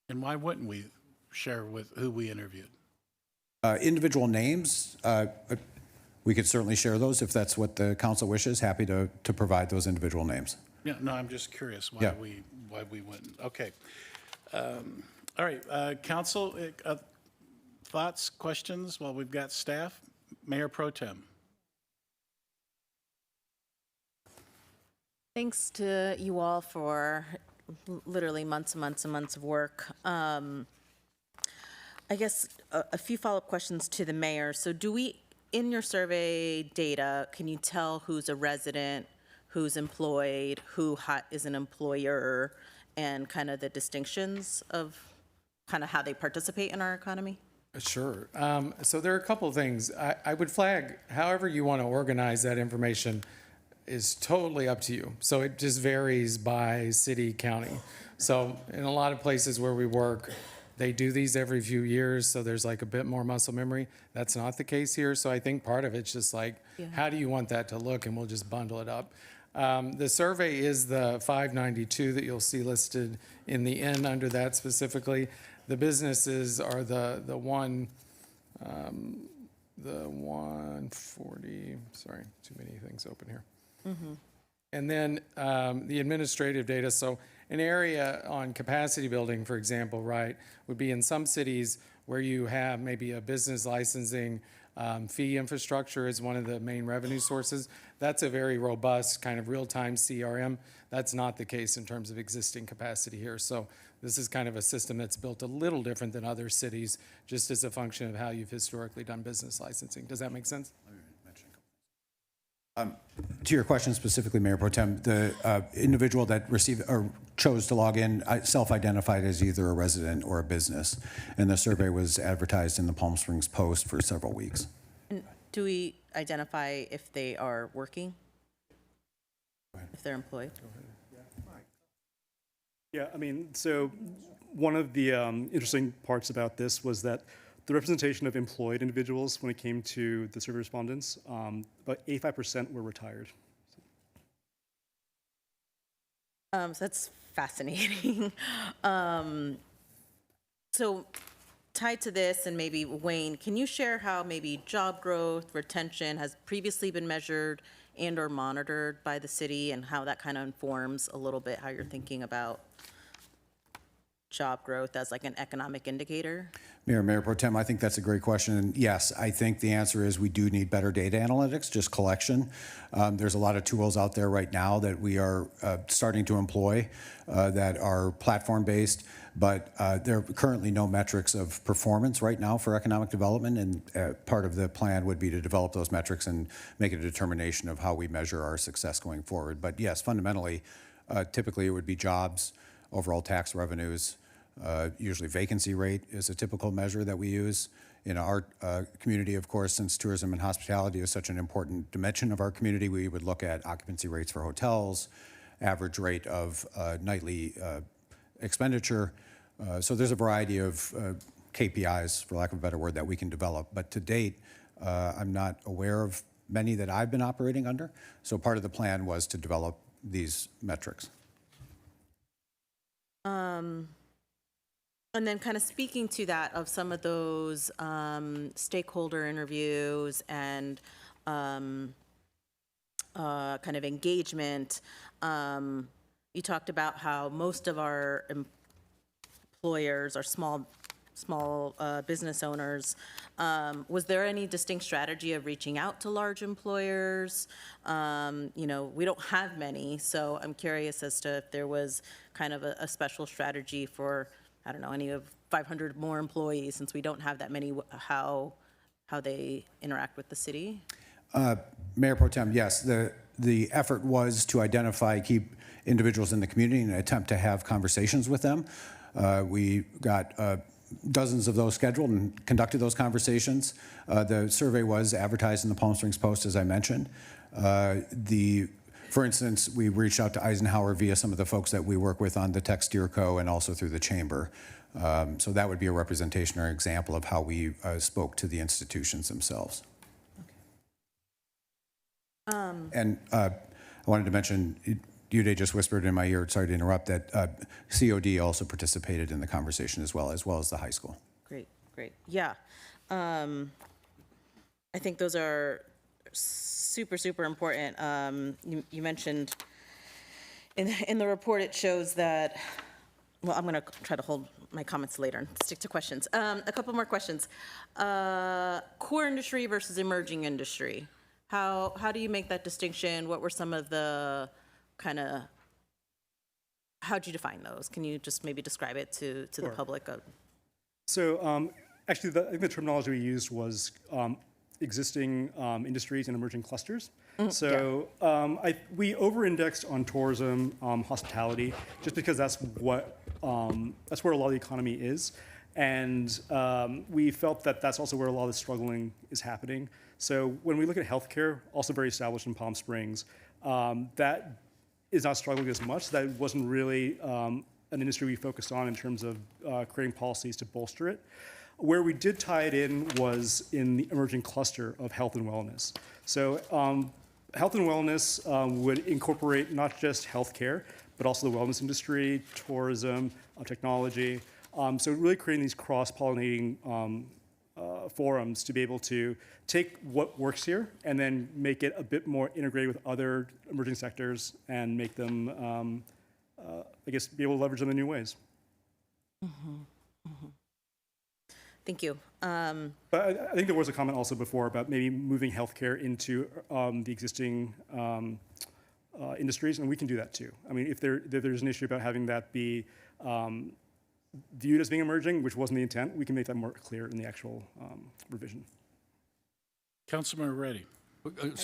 And why wouldn't we share with who we interviewed? Individual names, we could certainly share those if that's what the council wishes. Happy to provide those individual names. Yeah, no, I'm just curious why we wouldn't. Okay. All right, council, thoughts, questions? Well, we've got staff. Mayor Pro Tem. Thanks to you all for literally months and months and months of work. I guess a few follow-up questions to the mayor. So do we, in your survey data, can you tell who's a resident, who's employed, who is an employer, and kind of the distinctions of kind of how they participate in our economy? Sure. So there are a couple of things. I would flag, however you want to organize that information is totally up to you. So it just varies by city, county. So in a lot of places where we work, they do these every few years, so there's like a bit more muscle memory. That's not the case here. So I think part of it's just like, how do you want that to look? And we'll just bundle it up. The survey is the 592 that you'll see listed in the N under that specifically. The businesses are the 140, sorry, too many things open here. And then the administrative data, so an area on capacity building, for example, right, would be in some cities where you have maybe a business licensing fee infrastructure is one of the main revenue sources. That's a very robust kind of real-time CRM. That's not the case in terms of existing capacity here. So this is kind of a system that's built a little different than other cities, just as a function of how you've historically done business licensing. Does that make sense? To your question specifically, Mayor Pro Tem, the individual that received or chose to log in self-identified as either a resident or a business, and the survey was advertised in the Palm Springs Post for several weeks. And do we identify if they are working? If they're employed? Yeah, I mean, so one of the interesting parts about this was that the representation of employed individuals when it came to the survey respondents, about 85% were retired. So that's fascinating. So tied to this, and maybe Wayne, can you share how maybe job growth, retention has previously been measured and or monitored by the city, and how that kind of informs a little bit how you're thinking about job growth as like an economic indicator? Mayor Pro Tem, I think that's a great question. And yes, I think the answer is we do need better data analytics, just collection. There's a lot of tools out there right now that we are starting to employ that are platform-based, but there are currently no metrics of performance right now for economic development, and part of the plan would be to develop those metrics and make a determination of how we measure our success going forward. But yes, fundamentally, typically it would be jobs, overall tax revenues, usually vacancy rate is a typical measure that we use. In our community, of course, since tourism and hospitality is such an important dimension of our community, we would look at occupancy rates for hotels, average rate of nightly expenditure. So there's a variety of KPIs, for lack of a better word, that we can develop. But to date, I'm not aware of many that I've been operating under. So part of the plan was to develop these metrics. And then kind of speaking to that of some of those stakeholder interviews and kind of engagement, you talked about how most of our employers are small business owners. Was there any distinct strategy of reaching out to large employers? You know, we don't have many, so I'm curious as to if there was kind of a special strategy for, I don't know, any of 500 more employees, since we don't have that many, how they interact with the city? Mayor Pro Tem, yes, the effort was to identify key individuals in the community and attempt to have conversations with them. We got dozens of those scheduled and conducted those conversations. The survey was advertised in the Palm Springs Post, as I mentioned. For instance, we reached out to Eisenhower via some of the folks that we work with on the Tech Steer Co. and also through the Chamber. So that would be a representation or example of how we spoke to the institutions themselves. And I wanted to mention, Uday just whispered in my ear, sorry to interrupt, that COD also participated in the conversation as well as the high school. Great. Yeah. I think those are super important. You mentioned in the report, it shows that, well, I'm going to try to hold my comments later and stick to questions. A couple more questions. Core industry versus emerging industry. How do you make that distinction? What were some of the kind of, how'd you define those? Can you just maybe describe it to the public? So actually, I think the terminology we used was existing industries and emerging clusters. So we over-indexed on tourism, hospitality, just because that's where a lot of the economy is. And we felt that that's also where a lot of the struggling is happening. So when we look at healthcare, also very established in Palm Springs, that is not struggling as much. That wasn't really an industry we focused on in terms of creating policies to bolster it. Where we did tie it in was in the emerging cluster of health and wellness. So health and wellness would incorporate not just healthcare, but also the wellness industry, tourism, technology. So really creating these cross-pollinating forums to be able to take what works here and then make it a bit more integrated with other emerging sectors and make them, I guess, be able to leverage them in new ways. Thank you. But I think there was a comment also before about maybe moving healthcare into the existing industries, and we can do that too. I mean, if there's an issue about having that be viewed as being emerging, which wasn't the intent, we can make that more clear in the actual revision. Councilman Reddy. Go ahead.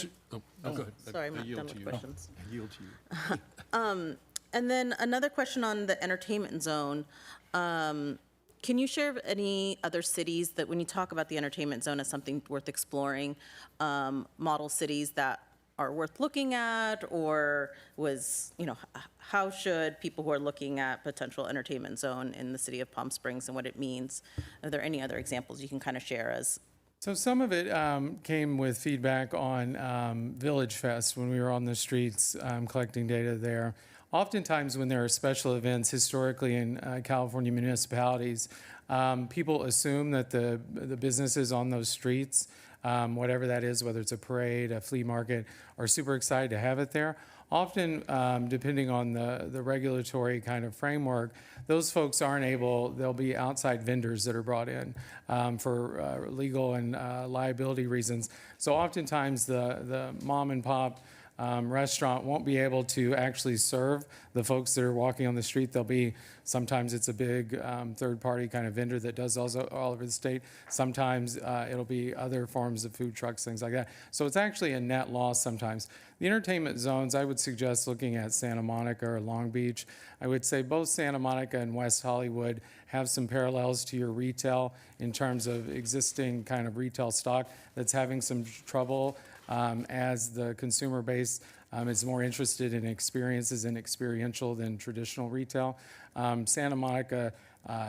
Sorry, I'm I not yield done to with you. questions. I yield to you. And then another question on the entertainment zone. Can you share any other cities that, when you talk about the entertainment zone as something worth exploring, model cities that are worth looking at, or how should people who are looking at potential entertainment zone in the city of Palm Springs and what it means? Are there any other examples you can kind of share as? So some of it came with feedback on Village Fest when we were on the streets collecting data there. Oftentimes when there are special events historically in California municipalities, people assume that the businesses on those streets, whatever that is, whether it's a parade, a flea market, are super excited to have it there. Often, depending on the regulatory kind of framework, those folks aren't able, there'll be outside vendors that are brought in for legal and liability reasons. So oftentimes the mom and pop restaurant won't be able to actually serve the folks that are walking on the street. There'll be, sometimes it's a big third-party kind of vendor that does also all over the state. Sometimes it'll be other forms of food trucks, things like that. So it's actually a net loss sometimes. The entertainment zones, I would suggest looking at Santa Monica or Long Beach. I would say both Santa Monica and West Hollywood have some parallels to your retail in terms of existing kind of retail stock that's having some trouble as the consumer base is more interested in experiences and experiential than traditional retail. Santa Monica,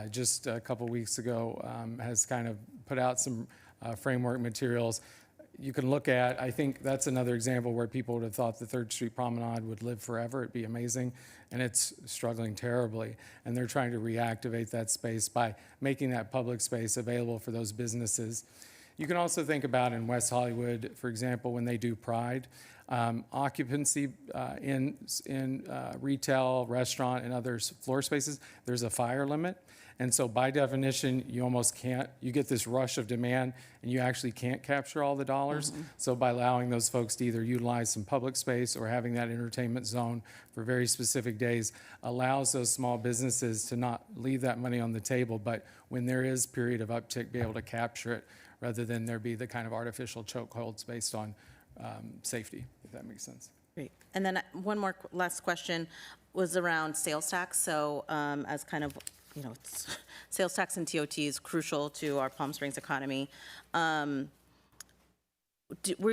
just a couple weeks ago, has kind of put out some framework materials you can look at. I think that's another example where people would have thought the 3rd Street Promenade would live forever. It'd be amazing, and it's struggling terribly. And they're trying to reactivate that space by making that public space available for those businesses. You can also think about in West Hollywood, for example, when they do Pride, occupancy in retail, restaurant, and other floor spaces, there's a fire limit. And so by definition, you almost can't, you get this rush of demand and you actually can't capture all the dollars. So by allowing those folks to either utilize some public space or having that entertainment zone for very specific days allows those small businesses to not leave that money on the table, but when there is period of uptick, be able to capture it rather than there be the kind of artificial chokeholds based on safety, if that makes sense. Great. And then one more last question was around sales tax. So as kind of, sales tax and TOT is crucial to our Palm Springs economy. Were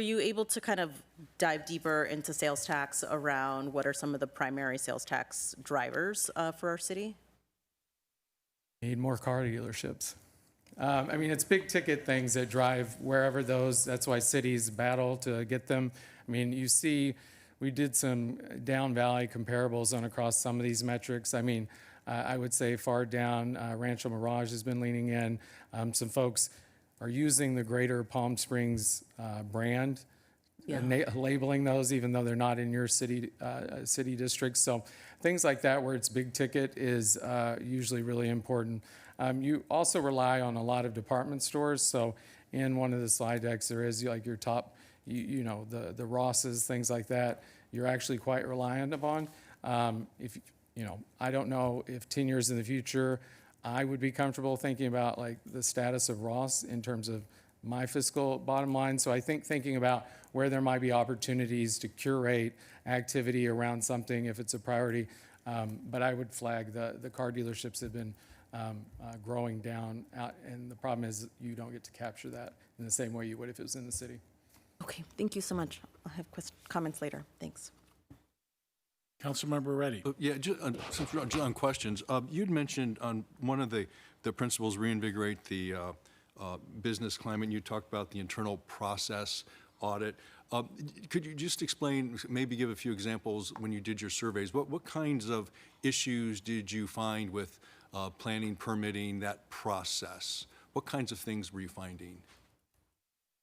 you able to kind of dive deeper into sales tax around what are some of the primary sales tax drivers for our city? Need more car dealerships. I mean, it's big ticket things that drive wherever that's why cities battle to get them. I mean, you see, we did some down valley comparables on across some of these metrics. I mean, I would say far down, Rancho Mirage has been leaning in. Some folks are using the greater Palm Springs brand, and labeling those even though they're not in your city districts. So things like that where it's big ticket is usually really important. You also rely on a lot of department stores. So in one of the slide decks, there is like your top, the Rosses, things like that, you're actually quite reliant upon. I don't know if 10 years in the future, I would be comfortable thinking about like the status of Ross in terms of my fiscal bottom line. So I think thinking about where there might be opportunities to curate activity around something if it's a priority. But I would flag the car dealerships have been growing down out, and the problem is you don't get to capture that in the same way you would if it was in the city. Okay, thank you so much. I'll have comments later. Thanks. Councilmember Reddy. Yeah, since we're on questions, you'd mentioned on one of the principles, reinvigorate the business climate, and you talked about the internal process audit. Could you just explain, maybe give a few examples when you did your surveys? What kinds of issues did you find with planning, permitting, that process? What kinds of things were you finding?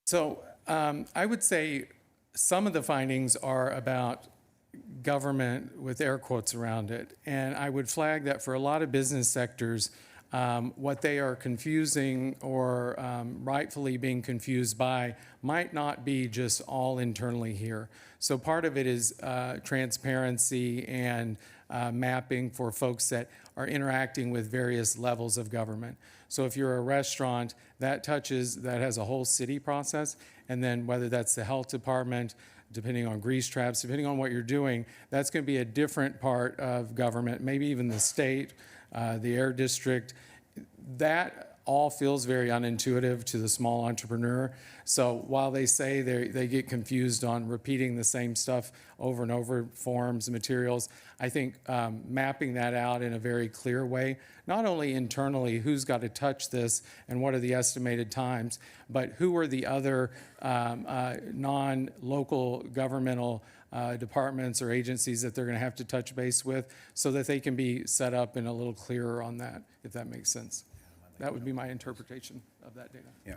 So I would say some of the findings are about government with air quotes around it. And I would flag that for a lot of business sectors, what they are confusing or rightfully being confused by might not be just all internally here. So part of it is transparency and mapping for folks that are interacting with various levels of government. So if you're a restaurant, that has a whole city process, and then whether that's the health department, depending on grease traps, depending on what you're doing, that's going to be a different part of government, maybe even the state, the air district. That all feels very unintuitive to the small entrepreneur. So while they say they get confused on repeating the same stuff over and over, forms, materials, I think mapping that out in a very clear way, not only internally, who's got to touch this and what are the estimated times, but who are the other non-local governmental departments or agencies that they're going to have to touch base with so that they can be set up and a little clearer on that, if that makes sense. That would be my interpretation of that data. Yeah.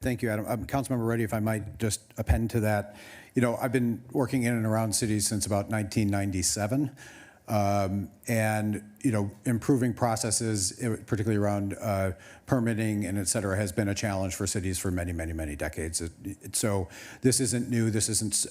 Thank you, Adam. Councilmember Reddy, if I might just append to that. You know, I've been working in and around cities since about 1997. And, you know, improving processes, particularly around permitting and et cetera, has been a challenge for cities for many, many, many decades. So this isn't new. This isn't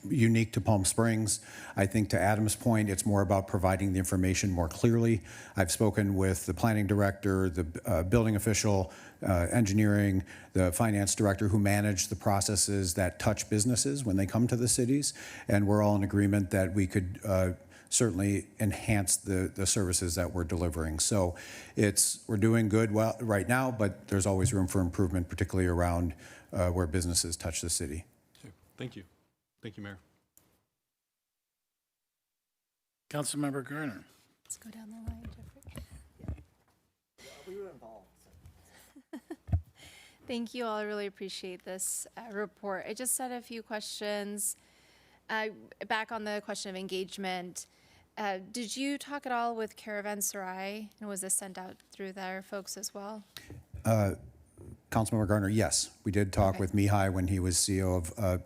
unique to Palm Springs. I think to Adam's point, it's more about providing the information more clearly. I've spoken with the planning director, the building official, engineering, the finance director who manage the processes that touch businesses when they come to the cities. And we're all in agreement that we could certainly enhance the services that we're delivering. So we're doing good right now, but there's always room for improvement, particularly around where businesses touch the city. Okay. Thank you. Thank you, Mayor. Councilmember Garner. Let's go down the line, Jeffrey. We were involved. Thank you all. I really appreciate this report. I just had a few questions. Back on the question of engagement, did you talk at all with Caravanserai? And was this sent out through their folks as well? Councilmember Garner, yes. We did talk with Mihai when he was CEO of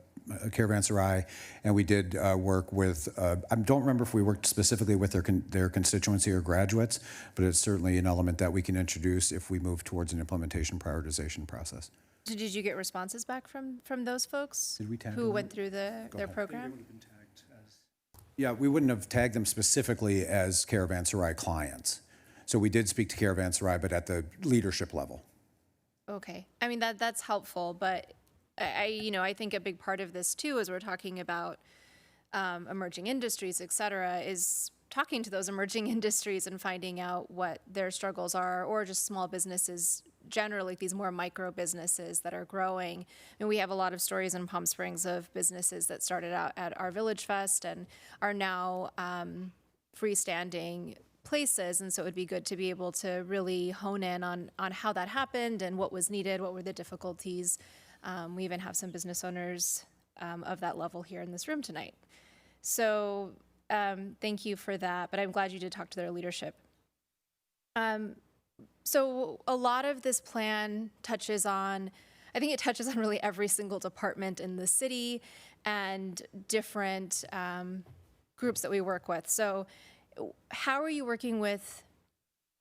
Caravanserai, and we did work with, I don't remember if we worked specifically with their constituency or graduates, but it's certainly an element that we can introduce if we move towards an implementation prioritization process. Did you get responses back from those folks? Did we tag who them? went through their program? Yeah, we wouldn't have tagged them specifically as Caravanserai clients. So we did speak to Caravanserai, but at the leadership level. Okay. I mean, that's helpful, but I think a big part of this too, as we're talking about emerging industries, et cetera, is talking to those emerging industries and finding out what their struggles are, or just small businesses generally, these more micro businesses that are growing. And we have a lot of stories in Palm Springs of businesses that started out at our Village Fest and are now freestanding places. And so it would be good to be able to really hone in on how that happened and what was needed, what were the difficulties. We even have some business owners of that level here in this room tonight. So thank you for that, but I'm glad you did talk to their leadership. So a lot of this plan touches on really every single department in the city and different groups that we work with. So how are you working with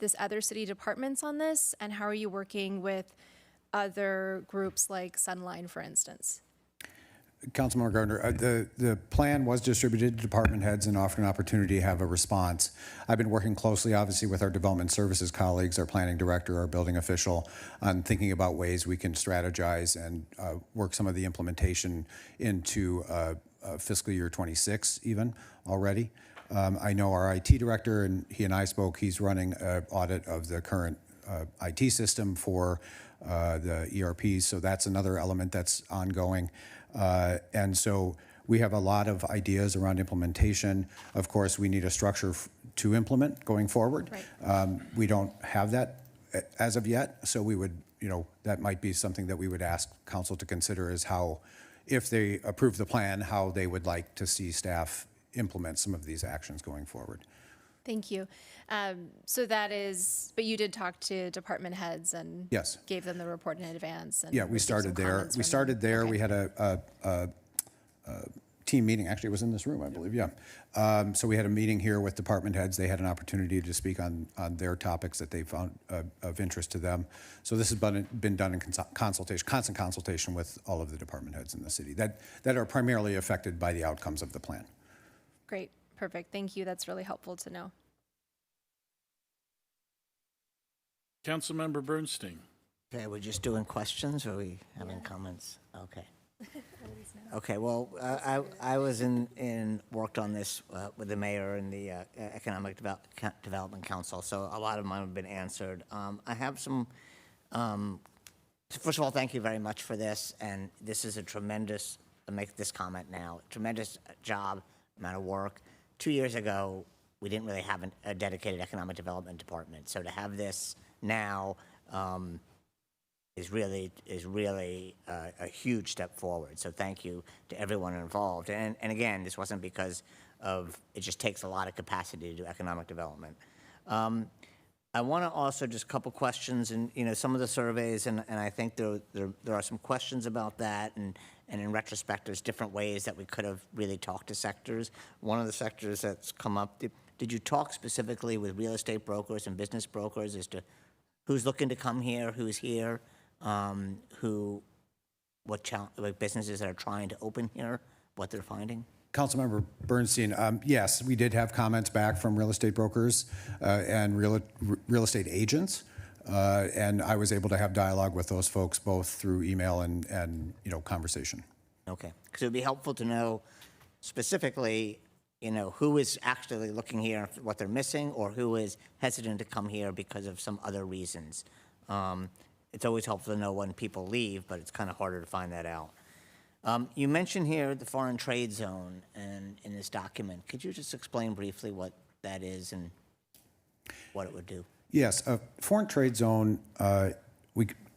this other city departments on this? And how are you working with other groups like Sunline, for instance? Councilmember Gardner, the plan was distributed to department heads and offered an opportunity to have a response. I've been working closely, obviously, with our development services colleagues, our planning director, our building official, on thinking about ways we can strategize and work some of the implementation into fiscal year 26 even already. I know our IT director, and he and I spoke. He's running an audit of the current IT system for the ERPs, so that's another element that's ongoing. And so we have a lot of ideas around implementation. Of course, we need a structure to implement going forward. Right. We don't have that as of yet, so we would, that might be something that we would ask council to consider, is how, if they approve the plan, how they would like to see staff implement some of these actions going forward. Thank you. So that is, but you did talk to department heads and Yes. gave them the report in advance. And Yeah, we received some started there. comments We from started them. there. Okay. We had a team meeting. Actually, it was in this room, I believe. Yeah. So we had a meeting here with department heads. They had an opportunity to speak on their topics that they found of interest to them. So this has been done in consultation, constant consultation with all of the department heads in the city that are primarily affected by the outcomes of the plan. Great. Perfect. Thank you. That's really helpful to know. Councilmember Bernstein. Okay, we're just doing questions, or are we having comments? Okay. Okay, well, I was worked on this with the mayor and the Economic Development Council, so a lot of mine have been answered. I have some, first of all, thank you very much for this, and this is a tremendous, I'll make this comment now, tremendous job, amount of work. 2 years ago, we didn't really have a dedicated economic development department, so to have this now is really a huge step forward. So thank you to everyone involved. And again, this wasn't because of, it just takes a lot of capacity to do economic development. I want to also just a couple questions, and some of the surveys, and I think there are some questions about that, and in retrospect, there's different ways that we could have really talked to sectors. One of the sectors that's come up, did you talk specifically with real estate brokers and business brokers as to who's looking to come here, who's here, what businesses that are trying to open here, what they're finding? Councilmember Bernstein, yes, we did have comments back from real estate brokers and real estate agents, and I was able to have dialogue with those folks both through email and conversation. Okay, because it would be helpful to know specifically, who is actually looking here, what they're missing, or who is hesitant to come here because of some other reasons. It's always helpful to know when people leave, but it's kind of harder to find that out. You mentioned here the foreign trade zone and in this document. Could you just explain briefly what that is and what it would do? Yes, a foreign trade zone,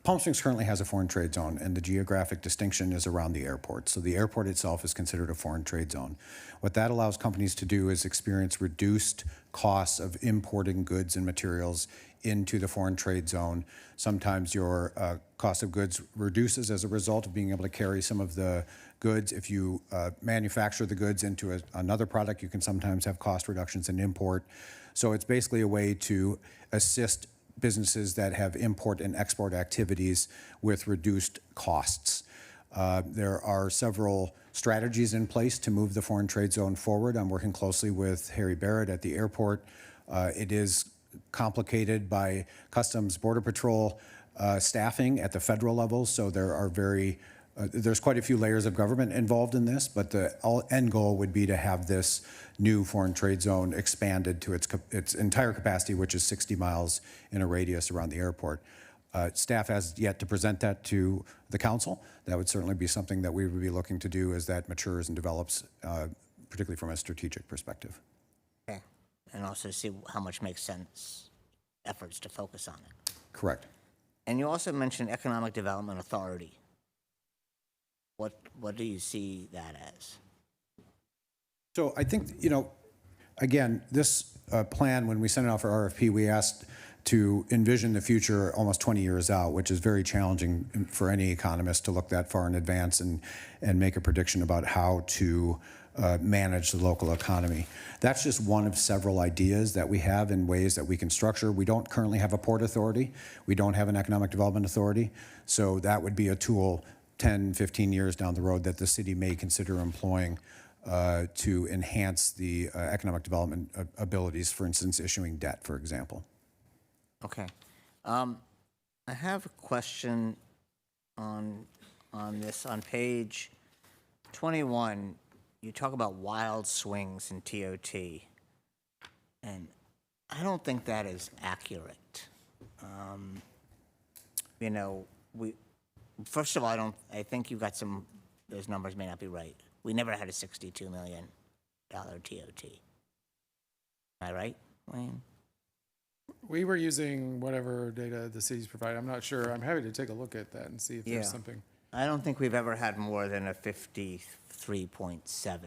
Palm Springs currently has a foreign trade zone, and the geographic distinction is around the airport. So the airport itself is considered a foreign trade zone. What that allows companies to do is experience reduced costs of importing goods and materials into the foreign trade zone. Sometimes your cost of goods reduces as a result of being able to carry some of the goods. If you manufacture the goods into another product, you can sometimes have cost reductions in import. So it's basically a way to assist businesses that have import and export activities with reduced costs. There are several strategies in place to move the foreign trade zone forward. I'm working closely with Harry Barrett at the airport. It is complicated by Customs Border Patrol staffing at the federal level, so there are there's quite a few layers of government involved in this, but the end goal would be to have this new foreign trade zone expanded to its entire capacity, which is 60 miles in a radius around the airport. Staff has yet to present that to the council. That would certainly be something that we would be looking to do as that matures and develops, particularly from a strategic perspective. Okay, and also see how much makes sense, efforts to focus on it. Correct. And you also mentioned Economic Development Authority. What do you see that as? So I think, again, this plan, when we sent it out for RFP, we asked to envision the future almost 20 years out, which is very challenging for any economist to look that far in advance and make a prediction about how to manage the local economy. That's just one of several ideas that we have in ways that we can structure. We don't currently have a port authority. We don't have an economic development authority. So that would be a tool 10, 15 years down the road that the city may consider employing to enhance the economic development abilities, for instance, issuing debt, for example. Okay. I have a question on this. On page 21, you talk about wild swings in TOT. And I don't think that is accurate. You know, first of all, I think you got those numbers may not be right. We never had a $62 million TOT. Am I right, Wayne? We were using whatever data the cities provide. I'm not sure. I'm happy to take a look at that and see if there's something. I don't think we've ever had more than a 53.7.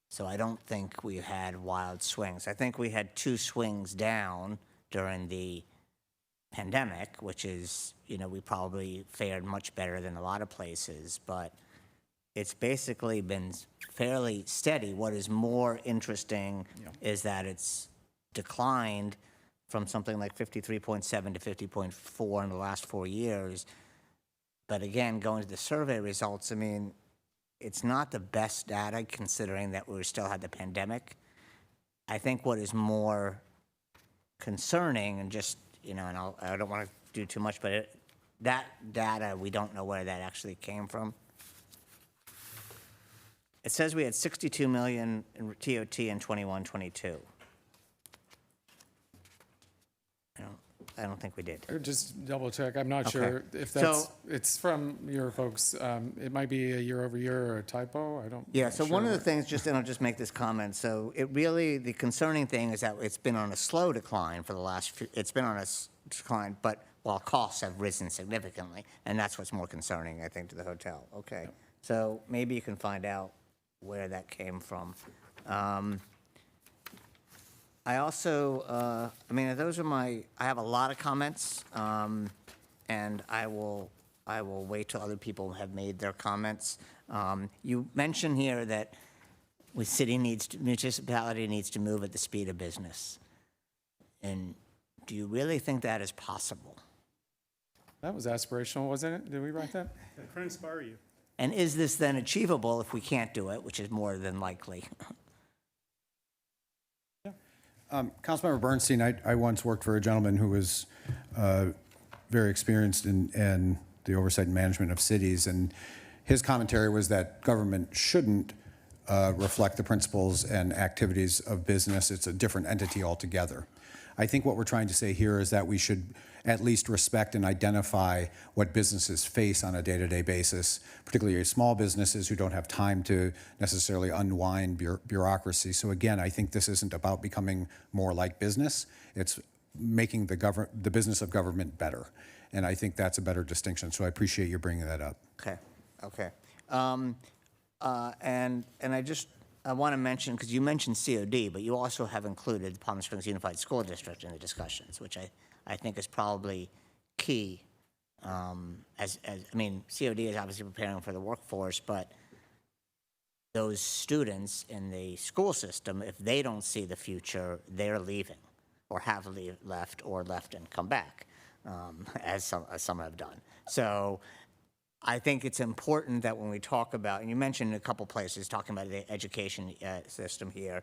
So I don't think we had wild swings. I think we had 2 swings down during the pandemic, which is, you know, we probably fared much better than a lot of places, but it's basically been fairly steady. What is more interesting is that it's declined from something like 53.7 to 50.4 in the last 4 years. But again, going to the survey results, I mean, it's not the best data considering that we still had the pandemic. I think what is more concerning, and just, you know, and I don't want to do too much, but that data, we don't know where that actually came from. It says we had 62 million in TOT in 21-22. I don't think we did. Just double check. I'm not Okay. sure if it's from your folks. It might be a year over year or a typo. I don't. Yeah, not so sure one of the what- things, and I'll just make this comment, so the concerning thing is that it's been on a slow decline for the last few, it's been on a decline, but while costs have risen significantly, and that's what's more concerning, I think, to the hotel. Okay, so maybe you can find out where that came from. I also, I mean, those are I have a lot of comments, and I will wait till other people have made their comments. You mentioned here that municipality needs to move at the speed of business. And do you really think that is possible? That was aspirational, wasn't it? Did we write that? That could inspire you. And is this then achievable if we can't do it, which is more than likely? Councilmember Bernstein, I once worked for a gentleman who was very experienced in the oversight and management of cities, and his commentary was that government shouldn't reflect the principles and activities of business. It's a different entity altogether. I think what we're trying to say here is that we should at least respect and identify what businesses face on a day-to-day basis, particularly small businesses who don't have time to necessarily unwind bureaucracy. So again, I think this isn't about becoming more like business. It's making the business of government better. And I think that's a better distinction. So I appreciate you bringing that up. Okay. And I want to mention, because you mentioned COD, but you also have included the Palm Springs Unified School District in the discussions, which I think is probably key. I mean, COD is obviously preparing for the workforce, but those students in the school system, if they don't see the future, they're leaving, or have left and come back, as some have done. So I think it's important that when we talk about, and you mentioned a couple places talking about the education system here,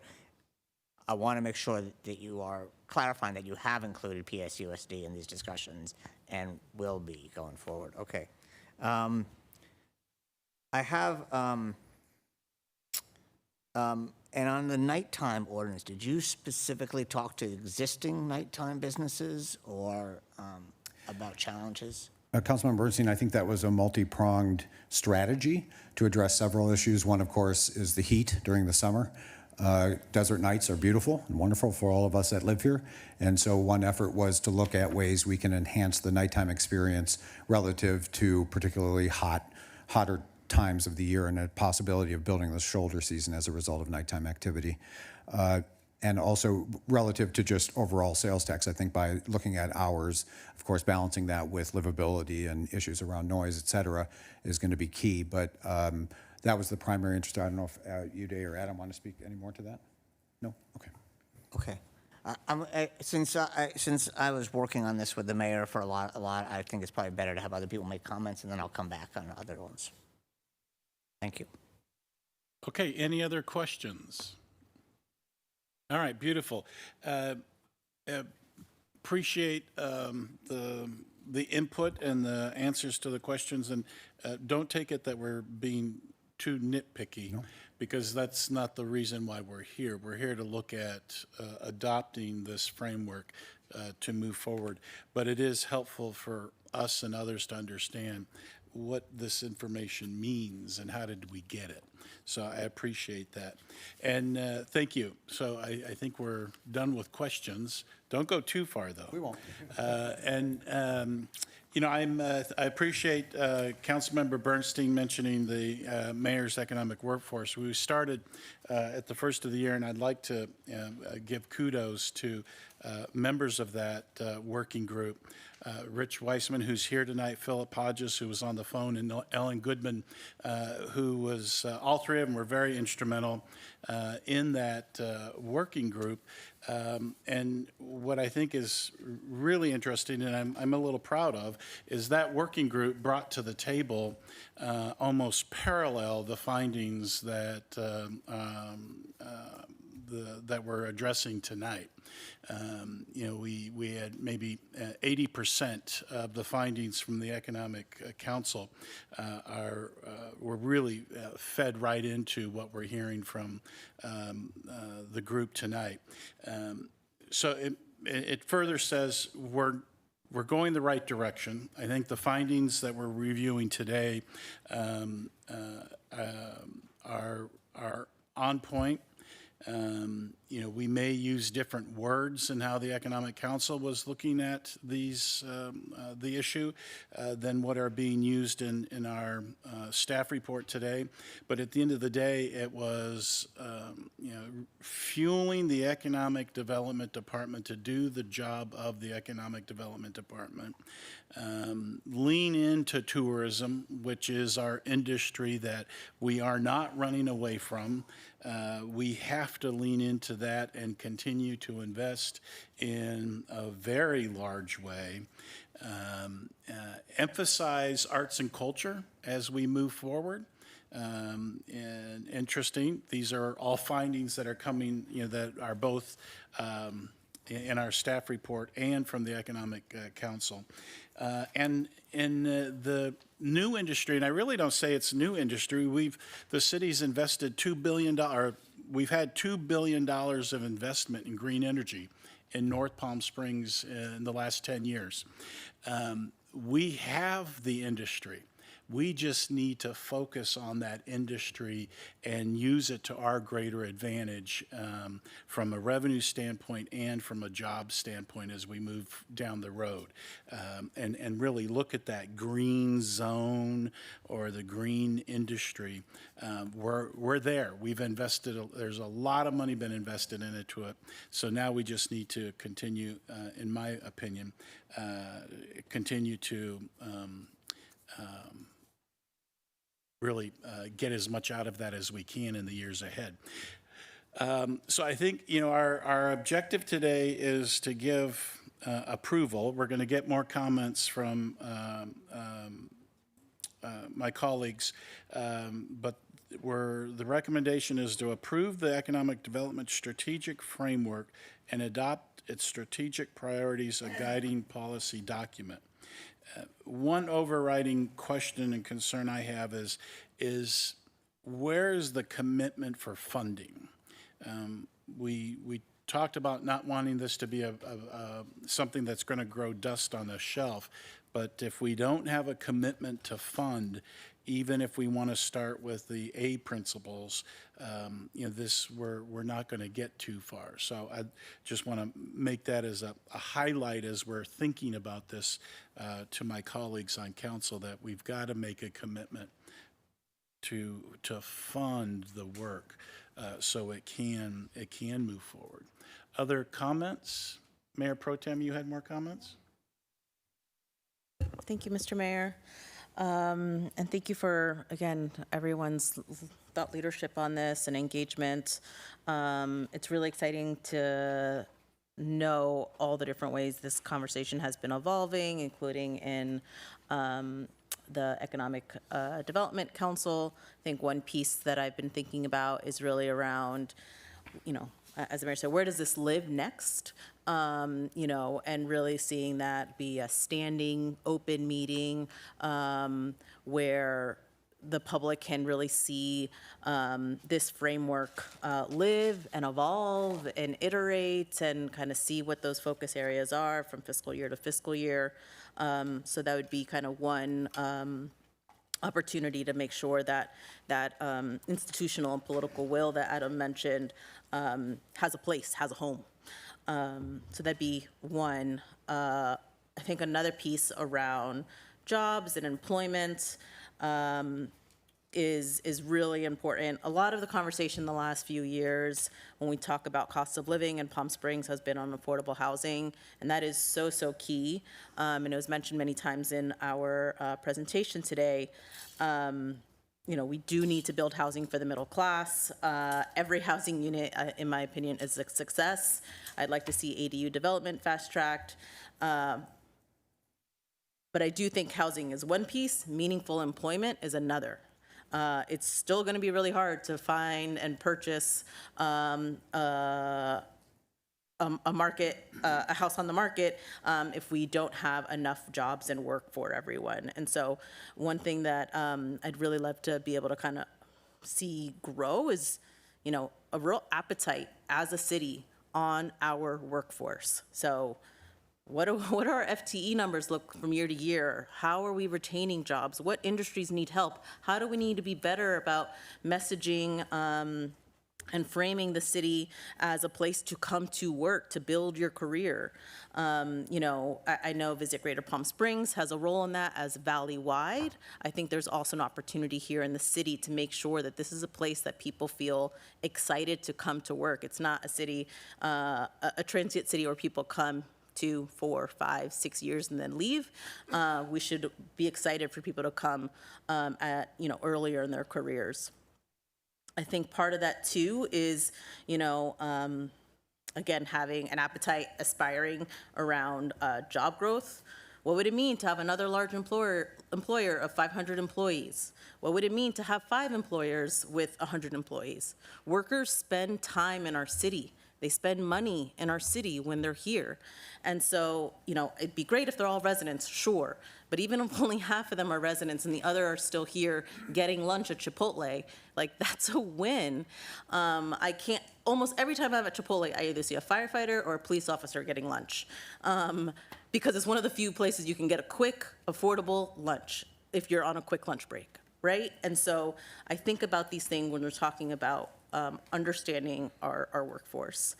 I want to make sure that you are clarifying that you have included PSUSD in these discussions and will be going forward. Okay. I have, and on the nighttime ordinance, did you specifically talk to existing nighttime businesses or about challenges? Councilmember Bernstein, I think that was a multi-pronged strategy to address several issues. One, of course, is the heat during the summer. Desert nights are beautiful and wonderful for all of us that live here. And so one effort was to look at ways we can enhance the nighttime experience relative to particularly hotter times of the year and a possibility of building the shoulder season as a result of nighttime activity. And also relative to just overall sales tax, I think by looking at hours, of course, balancing that with livability and issues around noise, et cetera, is going to be key. But that was the primary interest. I don't know if Uday or Adam want to speak any more to that? No? Okay. Okay. Since I was working on this with the mayor for a lot, I think it's probably better to have other people make comments, and then I'll come back on other ones. Thank you. Okay, any other questions? All right, beautiful. Appreciate the input and the answers to the questions, and don't take it that we're being too nitpicky. No. because that's not the reason why we're here. We're here to look at adopting this framework to move forward. But it is helpful for us and others to understand what this information means and how did we get it. So I appreciate that. And thank you. So I think we're done with questions. Don't go too far, though. We won't. You know, I appreciate Councilmember Bernstein mentioning the mayor's economic workforce. We started at the first of the year, and I'd like to give kudos to members of that working group. Rich Weissman, who's here tonight, Philip Hodges, who was on the phone, and Ellen Goodman, who was, all three of them were very instrumental in that working group. And what I think is really interesting, and I'm a little proud of, is that working group brought to the table almost parallel the findings that that we're addressing tonight. You know, we had maybe 80% of the findings from the Economic Council were really fed right into what we're hearing from the group tonight. So it further says we're going the right direction. I think the findings that we're reviewing today are on point. You know, we may use different words in how the Economic Council was looking at these, the issue than what are being used in our staff report today. But at the end of the day, it was, you know, fueling the Economic Development Department to do the job of the Economic Development Department. Lean into tourism, which is our industry that we are not running away from. We have to lean into that and continue to invest in a very large way. Emphasize arts and culture as we move forward. And interesting, these are all findings that are coming, you know, that are both in our staff report and from the Economic Council. And in the new industry, and I really don't say it's new industry, the city's invested $2 billion, we've had $2 billion of investment in green energy in North Palm Springs in the last 10 years. We have the industry. We just need to focus on that industry and use it to our greater advantage from a revenue standpoint and from a job standpoint as we move down the road. And really look at that green zone or the green industry. We're there. We've invested, there's a lot of money been invested into it. So now we just need to continue, in my opinion, continue to really get as much out of that as we can in the years ahead. So I think, you know, our objective today is to give approval. We're going to get more comments from my colleagues, but the recommendation is to approve the Economic Development Strategic Framework and adopt its strategic priorities, a guiding policy document. One overriding question and concern I have is where is the commitment for funding? We talked about not wanting this to be something that's going to grow dust on a shelf, but if we don't have a commitment to fund, even if we want to start with the A principles, you know, we're not going to get too far. So I just want to make that as a highlight as we're thinking about this to my colleagues on council, that we've got to make a commitment to fund the work so it can move forward. Other comments? Mayor Pro Tem, you had more comments? Thank you, Mr. Mayor. And thank you for, again, everyone's thought leadership on this and engagement. It's really exciting to know all the different ways this conversation has been evolving, including in the Economic Development Council. I think one piece that I've been thinking about is really around, you know, as the mayor said, where does this live next? You know, and really seeing that be a standing, open meeting where the public can really see this framework live and evolve and iterate and kind of see what those focus areas are from fiscal year to fiscal year. So that would be kind of one opportunity to make sure that institutional and political will that Adam mentioned has a place, has a home. So that'd be one. I think another piece around jobs and employment is really important. A lot of the conversation the last few years when we talk about cost of living in Palm Springs has been on affordable housing, and that is so key. And it was mentioned many times in our presentation today. We do need to build housing for the middle class. Every housing unit, in my opinion, is a success. I'd like to see ADU development fast-tracked. But I do think housing is one piece, meaningful employment is another. It's still going to be really hard to find and purchase a house on the market if we don't have enough jobs and work for everyone. And so one thing that I'd really love to be able to kind of see grow is, a real appetite as a city on our workforce. So what do our FTE numbers look from year to year? How are we retaining jobs? What industries need help? How do we need to be better about messaging and framing the city as a place to come to work, to build your career? I know Visit Greater Palm Springs has a role in that as valley-wide. I think there's also an opportunity here in the city to make sure that this is a place that people feel excited to come to work. It's not a city, a transient city where people come 2, 4, 5, 6 years and then leave. We should be excited for people to come earlier in their careers. I think part of that too is, again, having an appetite, aspiring around job growth. What would it mean to have another large employer of 500 employees? What would it mean to have 5 employers with 100 employees? Workers spend time in our city. They spend money in our city when they're here. And so, it'd be great if they're all residents, sure. But even if only half of them are residents and the other are still here getting lunch at Chipotle, that's a win. Almost every time I'm at Chipotle, I either see a firefighter or a police officer getting lunch. Because it's one of the few places you can get a quick, affordable lunch if you're on a quick lunch break, right? And so I think about these things when we're talking about understanding our workforce.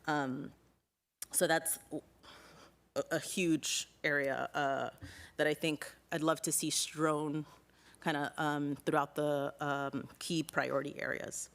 So that's a huge area that I think I'd love to see strewn kind of throughout the key priority areas.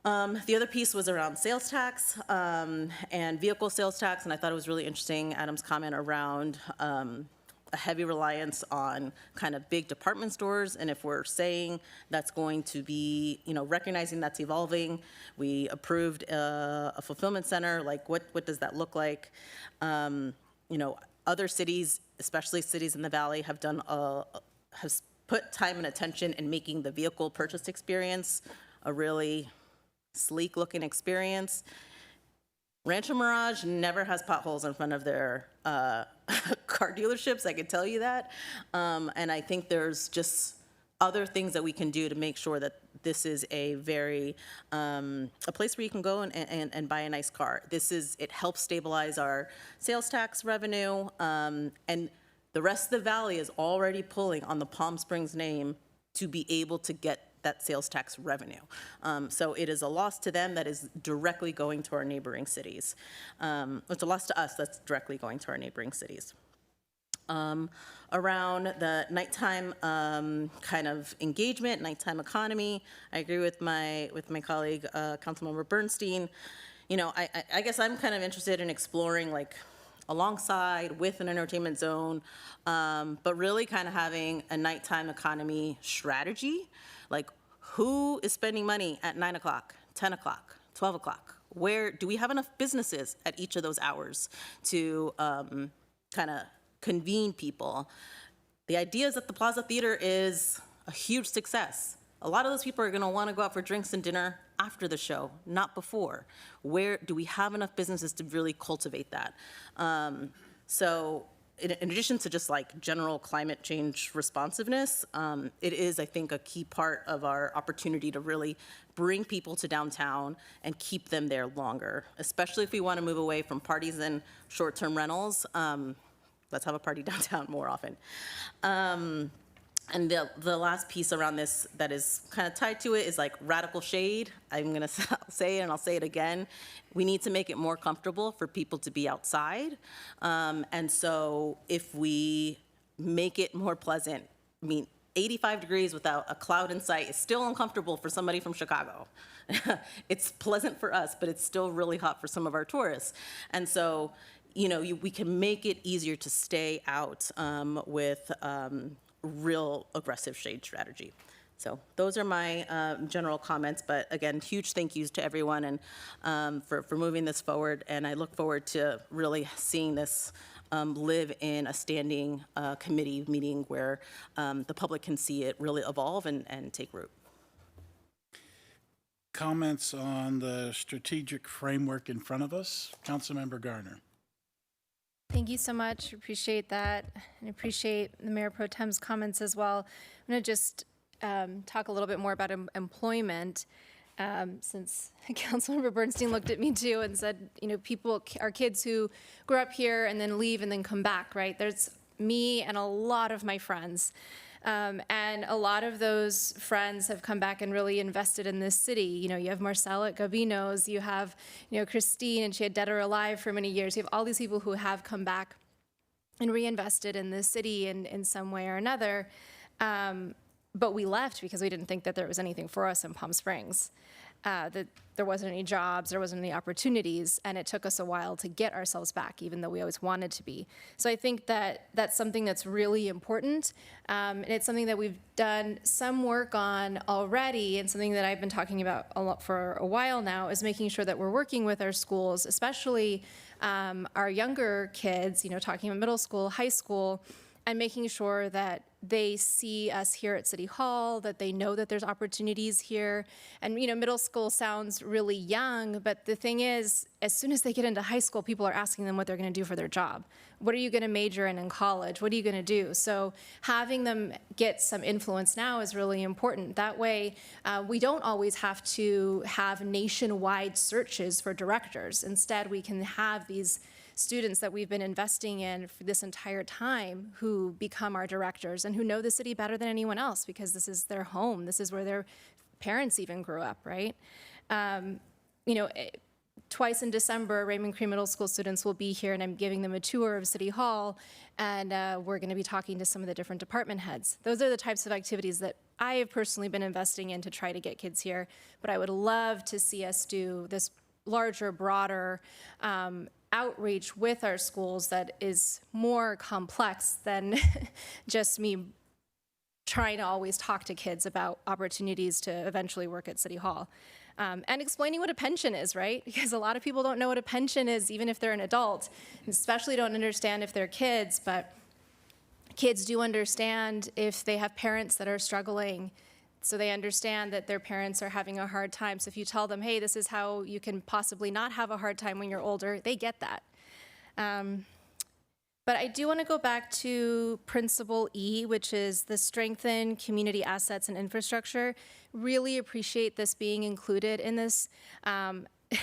The other piece was around sales tax and vehicle sales tax, and I thought it was really interesting, Adam's comment around a heavy reliance on kind of big department stores. And if we're saying that's going to be, recognizing that's evolving, we approved a fulfillment center, what does that look like? Other cities, especially cities in the Valley, have put time and attention in making the vehicle purchase experience a really sleek looking experience. Rancho Mirage never has potholes in front of their car dealerships, I can tell you that. And I think there's just other things that we can do to make sure that this is a very, a place where you can go and buy a nice car. It helps stabilize our sales tax revenue, and the rest of the Valley is already pulling on the Palm Springs name to be able to get that sales tax revenue. So it is a loss to them that is directly going to our neighboring cities. It's a loss to us that's directly going to our neighboring cities. Around the nighttime kind of engagement, nighttime economy, I agree with my colleague, Councilmember Bernstein. I guess I'm kind of interested in exploring alongside with an entertainment zone, but really kind of having a nighttime economy strategy. Who is spending money at 9 o'clock, 10 o'clock, 12 o'clock? Where do we have enough businesses at each of those hours to kind of convene people? The idea is that the Plaza Theater is a huge success. A lot of those people are going to want to go out for drinks and dinner after the show, not before. Where do we have enough businesses to really cultivate that? So in addition to just like general climate change responsiveness, it is, I think, a key part of our opportunity to really bring people to downtown and keep them there longer, especially if we want to move away from parties and short-term rentals. Let's have a party downtown more often. And the last piece around this that is kind of tied to it is like radical shade. I'm gonna say it and I'll say it again. We need to make it more comfortable for people to be outside. And so if we make it more pleasant, I mean, 85 degrees without a cloud in sight is still uncomfortable for somebody from Chicago. It's pleasant for us, but it's still really hot for some of our tourists. And so, you know, we can make it easier to stay out with real aggressive shade strategy. So those are my general comments, but again, huge thank yous to everyone and for moving this forward, and I look forward to really seeing this live in a standing committee meeting where the public can see it really evolve and take root. Comments on the strategic framework in front of us? Councilmember Garner. Thank you so much. Appreciate that, and appreciate the Mayor Pro Tem's comments as well. I'm going to just talk a little bit more about employment, since Councilmember Bernstein looked at me too and said, you know, our kids who grow up here and then leave and then come back, right? There's me and a lot of my friends. And a lot of those friends have come back and really invested in this city. You know, you have Marcella at Gavino's, you have, you know, Christine, and she had Dead or Alive for many years. You have all these people who have come back and reinvested in this city in some way or another. But we left because we didn't think that there was anything for us in Palm Springs. That there wasn't any jobs, there wasn't any opportunities, and it took us a while to get ourselves back, even though we always wanted to be. So I think that that's something that's really important, and it's something that we've done some work on already, and something that I've been talking about a lot for a while now is making sure that we're working with our schools, especially our younger kids, you know, talking about middle school, high school, and making sure that they see us here at City Hall, that they know that there's opportunities here. And, you know, middle school sounds really young, but the thing is, as soon as they get into high school, people are asking them what they're gonna do for their job. What are you gonna major in college? What are you gonna do? So having them get some influence now is really important. That way, we don't always have to have nationwide searches for directors. Instead, we can have these students that we've been investing in for this entire time who become our directors and who know the city better than anyone else because this is their home. This is where their parents even grew up, right? You know, twice in December, Raymond Cree Middle School students will be here and I'm giving them a tour of City Hall and we're gonna be talking to some of the different department heads. Those are the types of activities that I have personally been investing in to try to get kids here, but I would love to see us do this larger, broader outreach with our schools that is more complex than just me trying to always talk to kids about opportunities to eventually work at City Hall. And explaining what a pension is, right? Because a lot of people don't know what a pension is, even if they're an adult, and especially don't understand if they're kids, but kids do understand if they have parents that are struggling. So they understand that their parents are having a hard time. So if you tell them, hey, this is how you can possibly not have a hard time when you're older, they get that. But I do want to go back to Principle E, which is the strengthen community assets and infrastructure. Really appreciate this being included in this. This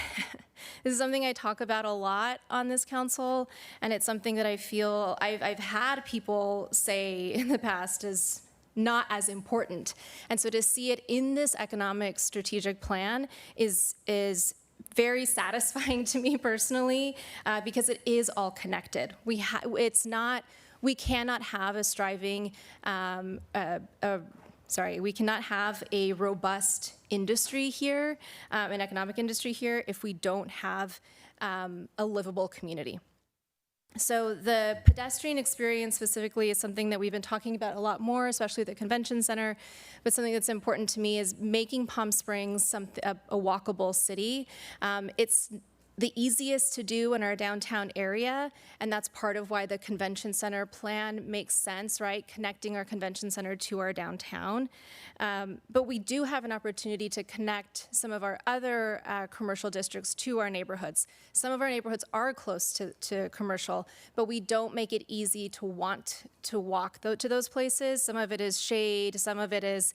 is something I talk about a lot on this council, and it's something that I feel I've had people say in the past is not as important. And so to see it in this economic strategic plan is very satisfying to me personally, because it is all connected. We cannot have a striving, we cannot have a robust industry here, an economic industry here, if we don't have a livable community. So the pedestrian experience specifically is something that we've been talking about a lot more, especially at the convention center, but something that's important to me is making Palm Springs a walkable city. the easiest to do in our downtown area, and that's part of why the convention center plan makes sense, right? Connecting our convention center to our downtown. But we do have an opportunity to connect some of our other commercial districts to our neighborhoods. Some of our neighborhoods are close to commercial, but we don't make it easy to want to walk to those places. Some of it is shade, some of it is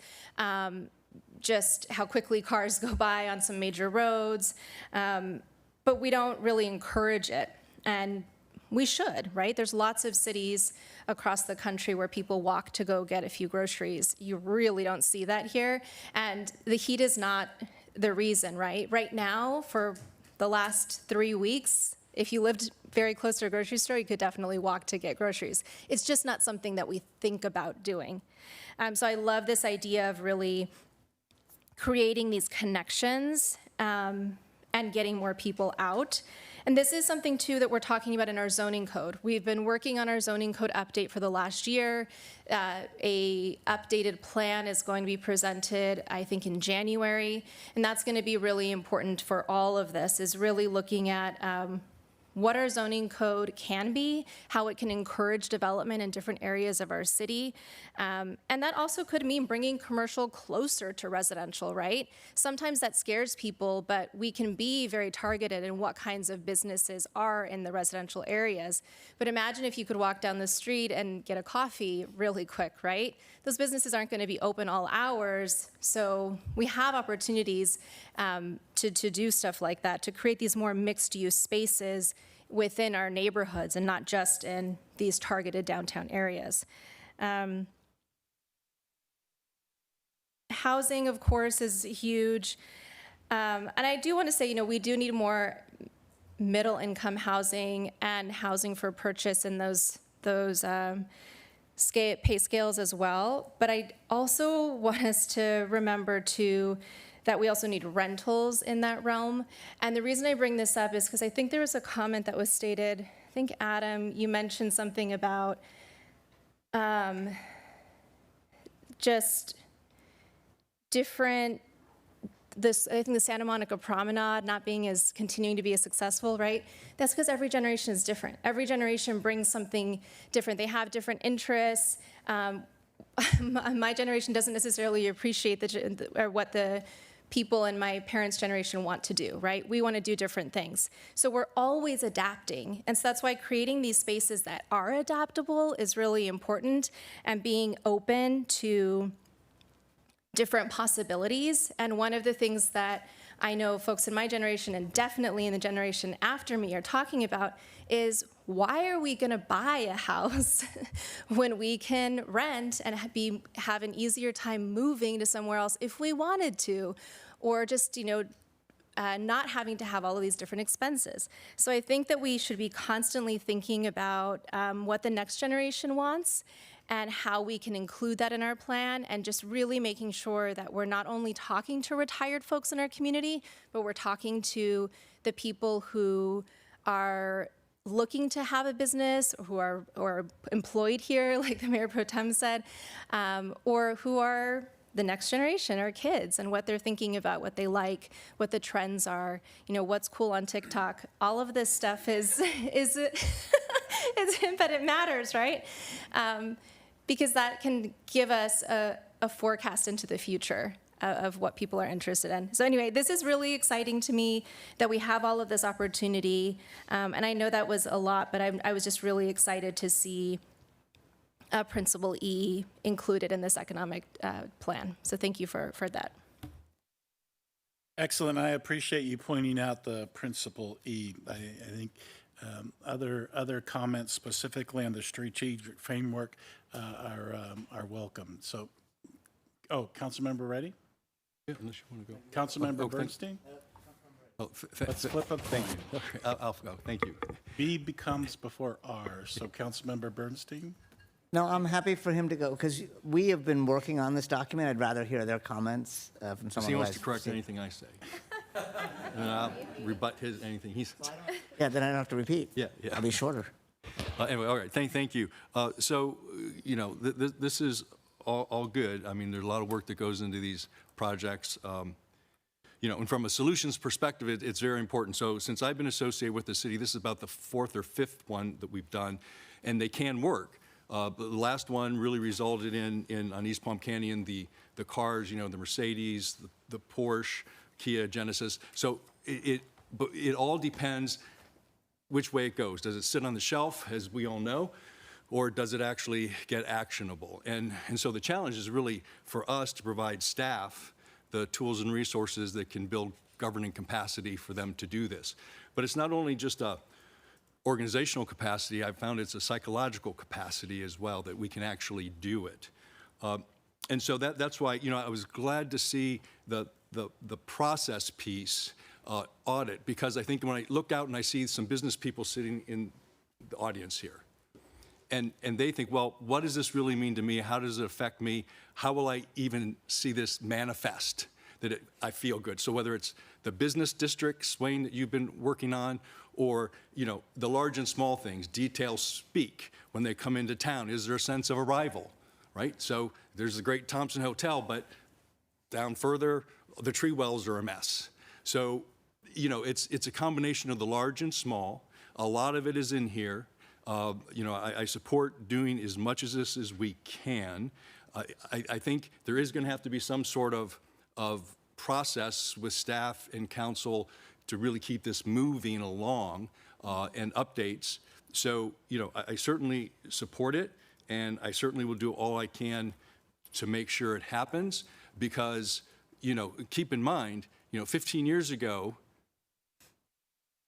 just how quickly cars go by on some major roads. But we don't really encourage it, and we should, right? There's lots of cities across the country where people walk to go get a few groceries. You really don't see that here, and the heat is not the reason, right? Right now, for the last 3 weeks, if you lived very close to a grocery store, you could definitely walk to get groceries. It's just not something that we think about doing. So I love this idea of really creating these connections and getting more people out. And this is something, too, that we're talking about in our zoning code. We've been working on our zoning code update for the last year. A updated plan is going to be presented, I think, in January. And that's going to be really important for all of this, is really looking at what our zoning code can be, how it can encourage development in different areas of our city. And that also could mean bringing commercial closer to residential, right? Sometimes that scares people, but we can be very targeted in what kinds of businesses are in the residential areas. But imagine if you could walk down the street and get a coffee really quick, right? Those businesses aren't going to be open all hours, so we have opportunities to do stuff like that, to create these more mixed-use spaces within our neighborhoods and not just in these targeted downtown areas. Housing, of course, is huge. And I do want to say, we do need more middle-income housing and housing for purchase in those pay scales as well. But I also want us to remember, too, that we also need rentals in that realm. And the reason I bring this up is because I think there was a comment that was stated, I think, Adam, you mentioned something about just different, I think the Santa Monica Promenade not being continuing to be as successful, right? That's because every generation is different. Every generation brings something different. They have different interests. My generation doesn't necessarily appreciate what the people in my parents' generation want to do, right? We want to do different things. So we're always adapting. And so that's why creating these spaces that are adaptable is really important, and being open to different possibilities. And one of the things that I know folks in my generation, and definitely in the generation after me, are talking about is, why are we going to buy a house when we can rent and have an easier time moving to somewhere else if we wanted to, or just, not having to have all of these different expenses? So I think that we should be constantly thinking about what the next generation wants and how we can include that in our plan, and just really making sure that we're not only talking to retired folks in our community, but we're talking to the people who are looking to have a business, or who are employed here, like the Mayor Pro Tem said, or who are the next generation, our kids, and what they're thinking about, what they like, what the trends are, what's cool on TikTok. All of this stuff is but it matters, right? Because that can give us a forecast into the future of what people are interested in. So anyway, this is really exciting to me that we have all of this opportunity. And I know that was a lot, but I was just really excited to see Principle E included in this economic plan. So thank you for that. Excellent. I appreciate you pointing out the Principle E. I think other comments specifically on the strategic framework are welcome. So, Councilmember Reddy? Yeah, unless you want to go. Councilmember Bernstein? Let's flip a coin. I'll go. Thank you. B becomes before R. So, Councilmember Bernstein? No, I'm happy for him to go, because we have been working on this document. I'd rather hear their comments from someone He who wants has to correct seen- anything I say. And I'll rebut anything he says. Yeah, then I don't have to repeat. Yeah. I'll be shorter. Anyway, all right, thank you. This is all good. I mean, there's a lot of work that goes into these projects. and from a solutions perspective, it's very important. So since I've been associated with the city, this is about the 4th or 5th one that we've done, and they can work. But the last one really resulted in on East Palm Canyon, the cars, the Mercedes, the Porsche, Kia, Genesis. So but it all depends which way it goes. Does it sit on the shelf, as we all know, or does it actually get actionable? And so the challenge is really for us to provide staff the tools and resources that can build governing capacity for them to do this. But it's not only just a organizational capacity, I've found it's a psychological capacity as well, that we can actually do it. And so that's why, I was glad to see the process piece audit, because I think when I look out and I see some business people sitting in the audience here, and they think, well, what does this really mean to me? How does it affect me? How will I even see this manifest, that I feel good? So whether it's the business districts, Wayne, that you've been working on, or, the large and small things, details speak when they come into town. Is there a sense of arrival, right? So there's the great Thompson Hotel, but down further, the tree wells are a mess. So, it's a combination of the large and small. A lot of it is in here. I support doing as much of this as we can. I think there is going to have to be some sort of process with staff and council to really keep this moving along, and updates. So, I certainly support it, and I certainly will do all I can to make sure it happens, because, keep in mind, 15 years ago,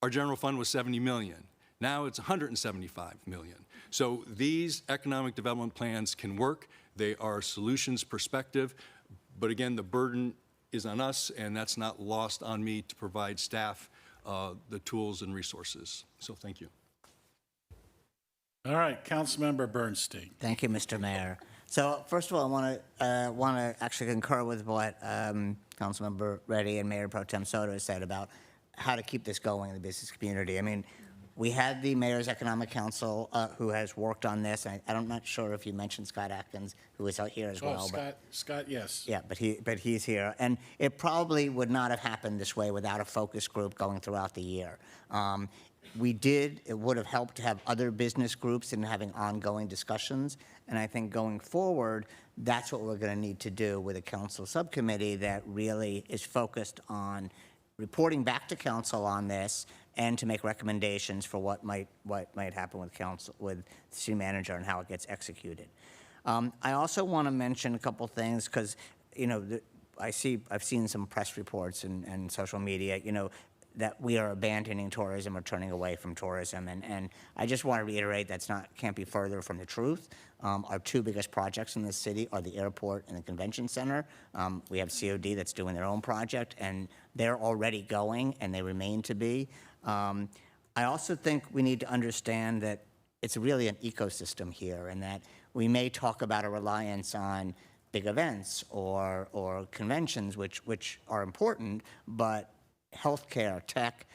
our general fund was 70 million. Now it's 175 million. So these economic development plans can work. They are solutions perspective, but again, the burden is on us, and that's not lost on me to provide staff the tools and resources. So thank you. All right, Councilmember Bernstein. Thank you, Mr. Mayor. So first of all, I want to actually concur with what Councilmember Reddy and Mayor Pro Tem Soto has said about how to keep this going in the business community. I mean, we had the Mayor's Economic Council who has worked on this. I'm not sure if you mentioned Scott Atkins, who is out here as well. Scott, yes. Yeah, but he's here. And it probably would not have happened this way without a focus group going throughout the year. It would have helped to have other business groups and having ongoing discussions. And I think going forward, that's what we're going to need to do with a council subcommittee that really is focused on reporting back to council on this and to make recommendations for what might happen with council, with the city manager, and how it gets executed. I also want to mention a couple things, because I've seen some press reports and social media, that we are abandoning tourism or turning away from tourism, and I just want to reiterate can't be further from the truth. Our two biggest projects in the city are the airport and the convention center. We have COD that's doing their own project, and they're already going, and they remain to be. I also think we need to understand that it's really an ecosystem here, and that we may talk about a reliance on big events or conventions, which are important, but healthcare, tech,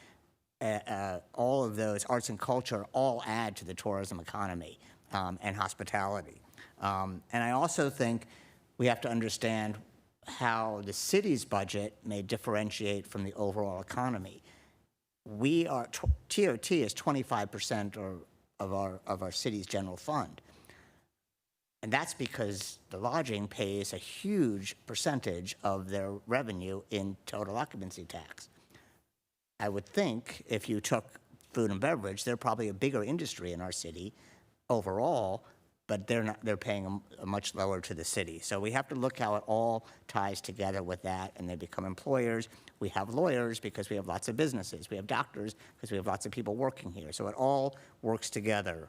all of those, arts and culture, all add to the tourism economy and hospitality. And I also think we have to understand how the city's budget may differentiate from the overall economy. TOT is 25% of our city's general fund. And that's because the lodging pays a huge percentage of their revenue in total occupancy tax. I would think if you took food and beverage, they're probably a bigger industry in our city overall, but they're paying a much lower to the city. So we have to look how it all ties together with that, and they become employers. We have lawyers because we have lots of businesses. We have doctors because we have lots of people working here. So it all works together.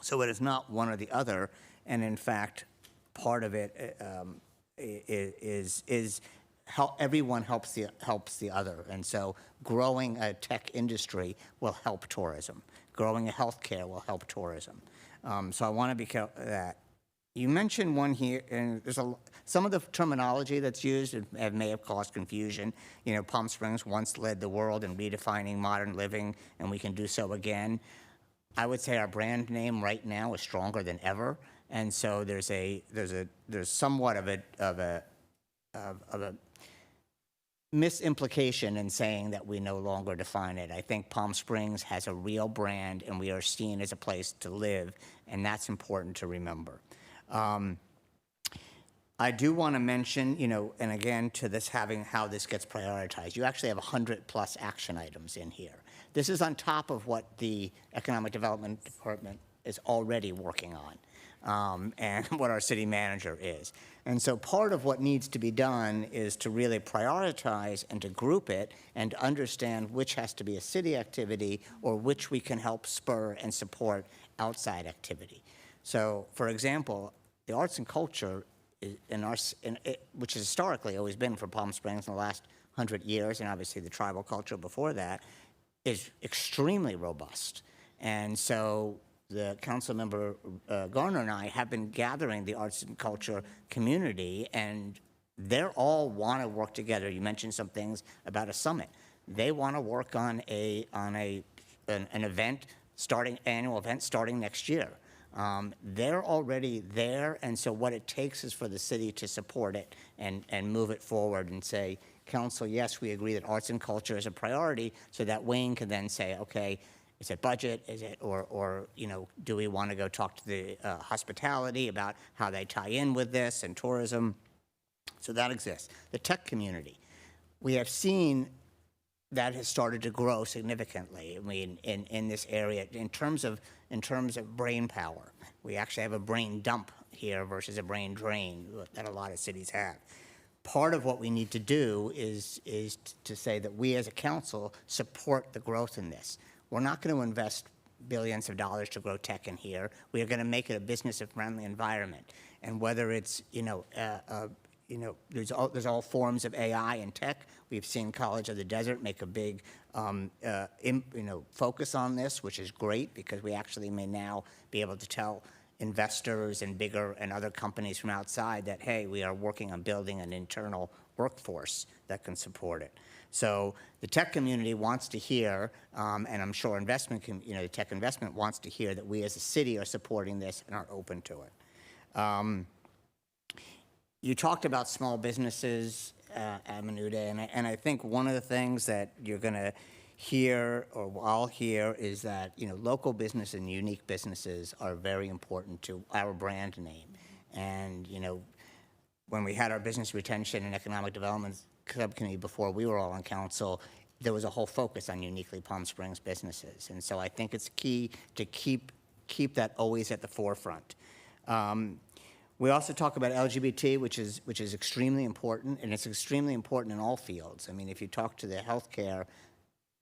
So it is not one or the other, and in fact, part of it is how everyone helps the other. And so growing a tech industry will help tourism. Growing a healthcare will help tourism. So I want to be careful that. You mentioned one here, and there's some of the terminology that's used may have caused confusion. Palm Springs once led the world in redefining modern living, and we can do so again. I would say our brand name right now is stronger than ever, and so there's somewhat of a misimplication in saying that we no longer define it. I think Palm Springs has a real brand, and we are seen as a place to live, and that's important to remember. I do want to mention, and again, to this having how this gets prioritized. You actually have 100+ action items in here. This is on top of what the Economic Development Department is already working on, and what our city manager is. And so part of what needs to be done is to really prioritize and to group it and to understand which has to be a city activity or which we can help spur and support outside activity. So, for example, the arts and culture, which has historically always been for Palm Springs in the last 100 years, and obviously the tribal culture before that, is extremely robust. And so the council member Garner and I have been gathering the arts and culture community, and they're all want to work together. You mentioned some things about a summit. They want to work on an event annual event starting next year. They're already there, and so what it takes is for the city to support it and move it forward and say, council, yes, we agree that arts and culture is a priority, so that Wayne can then say, okay, is it budget? Is it, or do we want to go talk to the hospitality about how they tie in with this and tourism? So that exists. The tech community, we have seen that has started to grow significantly. I mean, in this area, in terms of brain power, we actually have a brain dump here versus a brain drain that a lot of cities have. Part of what we need to do is to say that we as a council support the growth in this. We're not going to invest billions of dollars to grow tech in here. We are going to make it a business-friendly environment. And whether it's, there's all forms of AI and tech. We've seen College of the Desert make a big, focus on this, which is great because we actually may now be able to tell investors and bigger and other companies from outside that, hey, we are working on building an internal workforce that can support it. So the tech community wants to hear, and I'm sure the tech investment wants to hear that we as a city are supporting this and are open to it. You talked about small businesses, Amanuda, and I think one of the things that you're going to hear, or I'll hear, is that local business and unique businesses are very important to our brand name. And when we had our business retention and economic development subcommittee before we were all on council, there was a whole focus on uniquely Palm Springs businesses. And so I think it's key to keep that always at the forefront. We also talk about LGBT, which is extremely important, and it's extremely important in all fields. I mean, if you talk to the healthcare,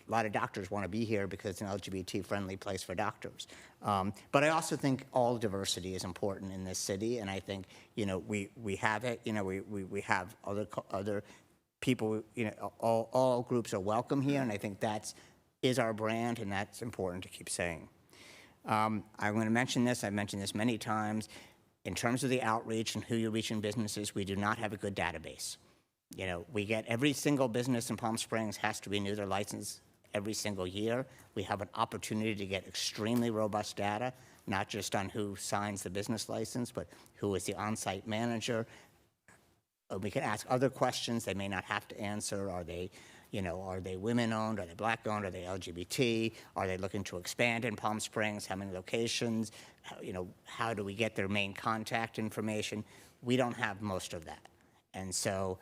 a lot of doctors want to be here because it's an LGBT-friendly place for doctors. But I also think all diversity is important in this city, and I think we have it. We have other people. All groups are welcome here, and I think that is our brand, and that's important to keep saying. I'm going to mention this. I've mentioned this many times. In terms of the outreach and who you're reaching businesses, we do not have a good database. We get every single business in Palm Springs has to renew their license every single year. We have an opportunity to get extremely robust data, not just on who signs the business license, but who is the on-site manager. We can ask other questions they may not have to answer. Are they women-owned? Are they Black-owned? Are they LGBT? Are they looking to expand in Palm Springs? How many locations? How do we get their main contact information? We don't have most of that. And so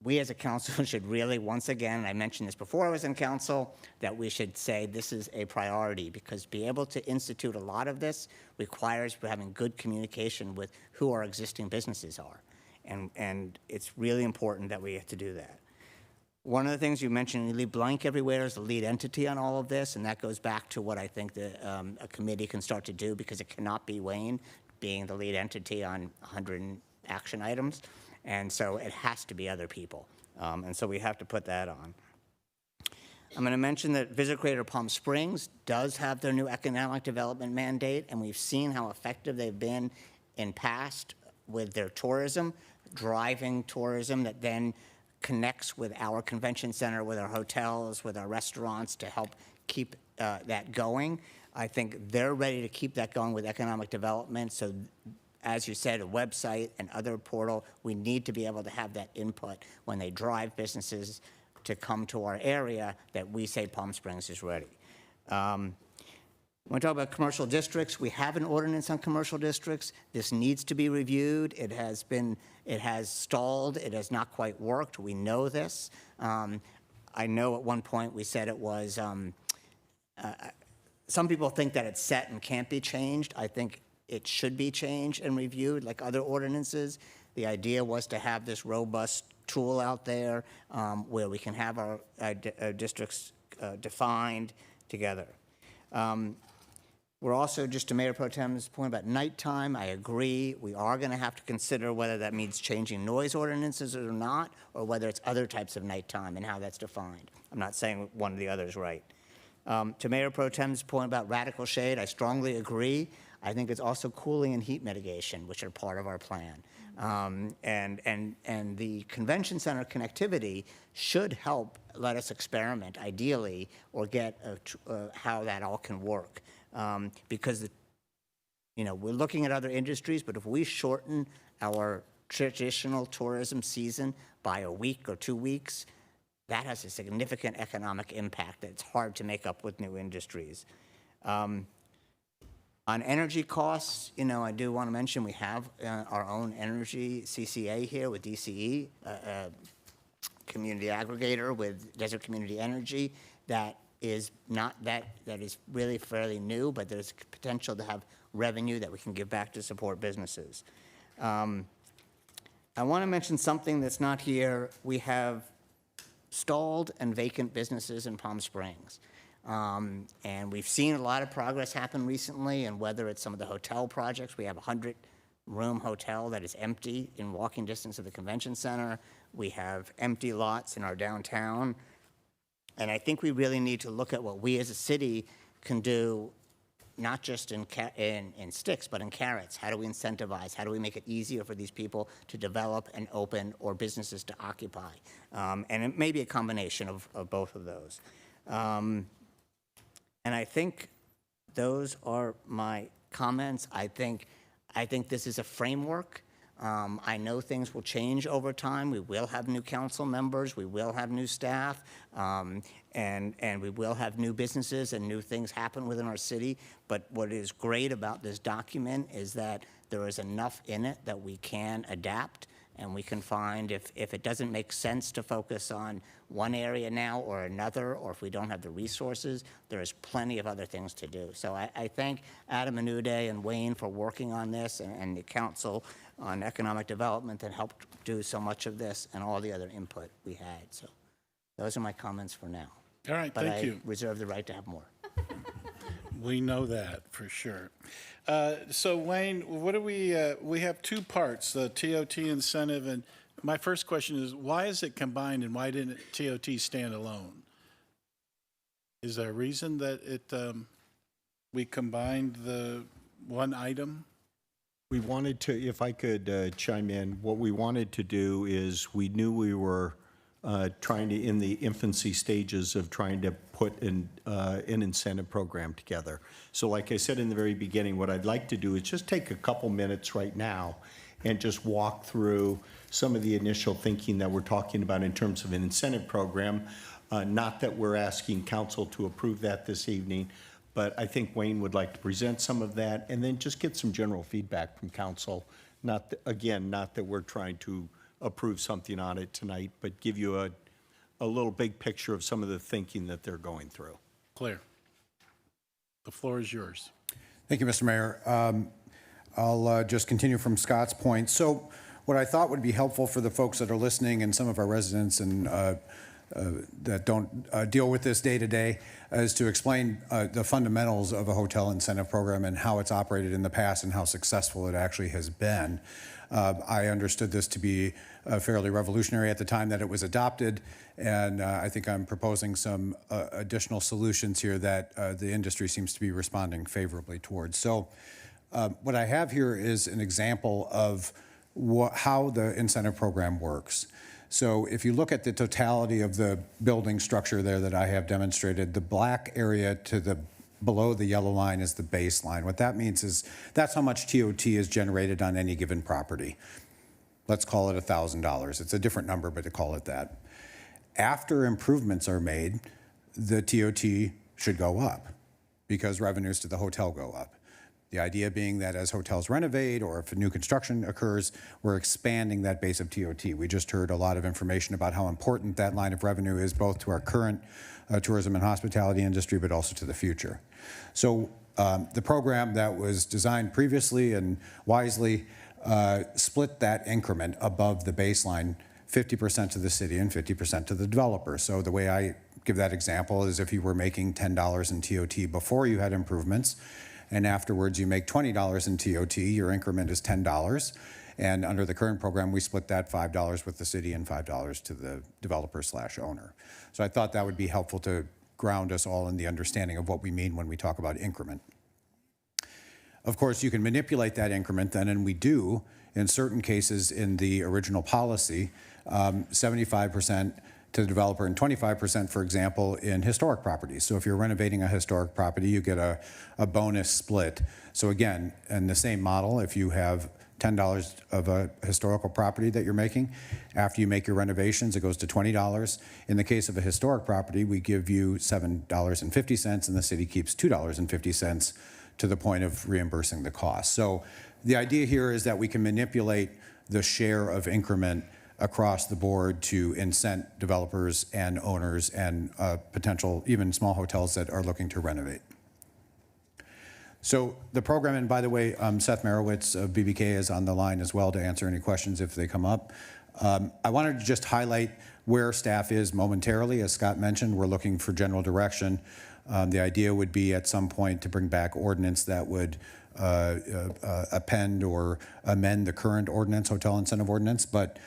we as a council should really, once again, and I mentioned this before I was in council, that we should say this is a priority, because be able to institute a lot of this requires having good communication with who our existing businesses are. And it's really important that we have to do that. One of the things you mentioned, you leave blank everywhere as the lead entity on all of this, and that goes back to what I think a committee can start to do, because it cannot be Wayne being the lead entity on 100 action items, and so it has to be other people, and so we have to put that on. I'm going to mention that Visit Greater Palm Springs does have their new economic development mandate, and we've seen how effective they've been in past with their tourism, driving tourism that then connects with our convention center, with our hotels, with our restaurants to help keep that going. I think they're ready to keep that going with economic development. So as you said, a website and other portal. We need to be able to have that input when they drive businesses to come to our area, that we say Palm Springs is ready. When we talk about commercial districts, we have an ordinance on commercial districts. This needs to be reviewed. It has stalled. It has not quite worked. We know this. I know at one point we said it was, some people think that it's set and can't be changed. I think it should be changed and reviewed like other ordinances. The idea was to have this robust tool out there where we can have our districts defined together. We're also, just to Mayor Pro Tem's point about nighttime, I agree. We are going to have to consider whether that means changing noise ordinances or not, or whether it's other types of nighttime and how that's defined. I'm not saying one or the other is right. To Mayor Pro Tem's point about radical shade, I strongly agree. I think it's also cooling and heat mitigation, which are part of our plan. And the convention center connectivity should help let us experiment, ideally, or get how that all can work. Because, we're looking at other industries, but if we shorten our traditional tourism season by a week or 2 weeks, that has a significant economic impact that it's hard to make up with new industries. On energy costs, I do want to mention we have our own energy CCA here with DCE, community aggregator with Desert Community Energy that is really fairly new, but there's potential to have revenue that we can give back to support businesses. I want to mention something that's not here. We have stalled and vacant businesses in Palm Springs. And we've seen a lot of progress happen recently, and whether it's some of the hotel projects, we have a 100-room hotel that is empty in walking distance of the convention center. We have empty lots in our downtown. And I think we really need to look at what we as a city can do, not just in sticks, but in carrots. How do we incentivize? How do we make it easier for these people to develop and open, or businesses to occupy? And it may be a combination of both of those. And I think those are my comments. I think this is a framework. I know things will change over time. We will have new council members. We will have new staff. And we will have new businesses and new things happen within our city. But what is great about this document is that there is enough in it that we can adapt, and we can find if it doesn't make sense to focus on one area now or another, or if we don't have the resources, there is plenty of other things to do. So I thank Adam Anude and Wayne for working on this, and the Council on Economic Development that helped do so much of this, and all the other input we had. So those are my comments for now. All right, but thank you. I reserve the right to have more. We know that for sure. So Wayne, what do we have two parts, the TOT incentive, and my first question is, why is it combined and why didn't TOT stand alone? Is there a reason that we combined the one item? We wanted to, if I could chime in, what we wanted to do is we knew we were trying to, in the infancy stages of trying to put an incentive program together. So like I said in the very beginning, what I'd like to do is just take a couple minutes right now and just walk through some of the initial thinking that we're talking about in terms of an incentive program. Not that we're asking council to approve that this evening, but I think Wayne would like to present some of that and then just get some general feedback from council. Not that we're trying to approve something on it tonight, but give you a little big picture of some of the thinking that they're going through. Claire, the floor is yours. Thank you, Mr. Mayor. I'll just continue from Scott's point. So what I thought would be helpful for the folks that are listening and some of our residents and that don't deal with this day to day is to explain the fundamentals of a hotel incentive program and how it's operated in the past and how successful it actually has been. I understood this to be fairly revolutionary at the time that it was adopted, and I think I'm proposing some additional solutions here that the industry seems to be responding favorably towards. So what I have here is an example of how the incentive program works. So if you look at the totality of the building structure there that I have demonstrated, the black area to the below the yellow line is the baseline. What that means is that's how much TOT is generated on any given property. Let's call it $1,000. It's a different number, but to call it that. After improvements are made, the TOT should go up because revenues to the hotel go up. The idea being that as hotels renovate or if new construction occurs, we're expanding that base of TOT. We just heard a lot of information about how important that line of revenue is both to our current tourism and hospitality industry, but also to the future. So the program that was designed previously and wisely split that increment above the baseline, 50% to the city and 50% to the developer. So the way I give that example is if you were making $10 in TOT before you had improvements, and afterwards you make $20 in TOT, your increment is $10. And under the current program, we split that $5 with the city and $5 to the developer/owner. So I thought that would be helpful to ground us all in the understanding of what we mean when we talk about increment. Of course, you can manipulate that increment then, and we do in certain cases in the original policy, 75% to the developer and 25%, for example, in historic properties. So if you're renovating a historic property, you get a bonus split. So again, in the same model, if you have $10 of a historical property that you're making, after you make your renovations, it goes to $20. In the case of a historic property, we give you $7.50, and the city keeps $2.50 to the point of reimbursing the cost. So the idea here is that we can manipulate the share of increment across the board to incent developers and owners and potential, even small hotels that are looking to renovate. So the program, and by the way, Seth Merowitz of BBK is on the line as well to answer any questions if they come up. I wanted to just highlight where staff is momentarily. As Scott mentioned, we're looking for general direction. The idea would be at some point to bring back ordinance that would append or amend the current ordinance, hotel incentive ordinance. But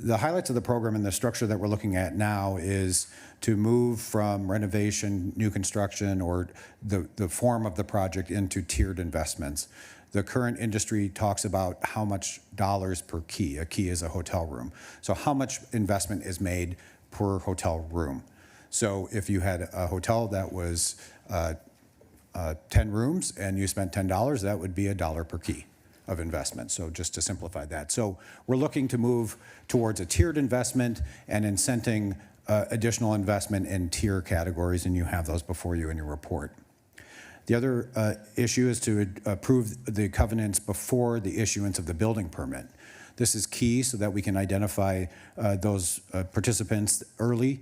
the highlights of the program and the structure that we're looking at now is to move from renovation, new construction, or the form of the project into tiered investments. The current industry talks about how much dollars per key. A key is a hotel room. So how much investment is made per hotel room. So if you had a hotel that was 10 rooms and you spent $10, that would be $1 per key of investment. So just to simplify that. So we're looking to move towards a tiered investment and incenting additional investment in tier categories, and you have those before you in your report. The other issue is to approve the covenants before the issuance of the building permit. This is key so that we can identify those participants early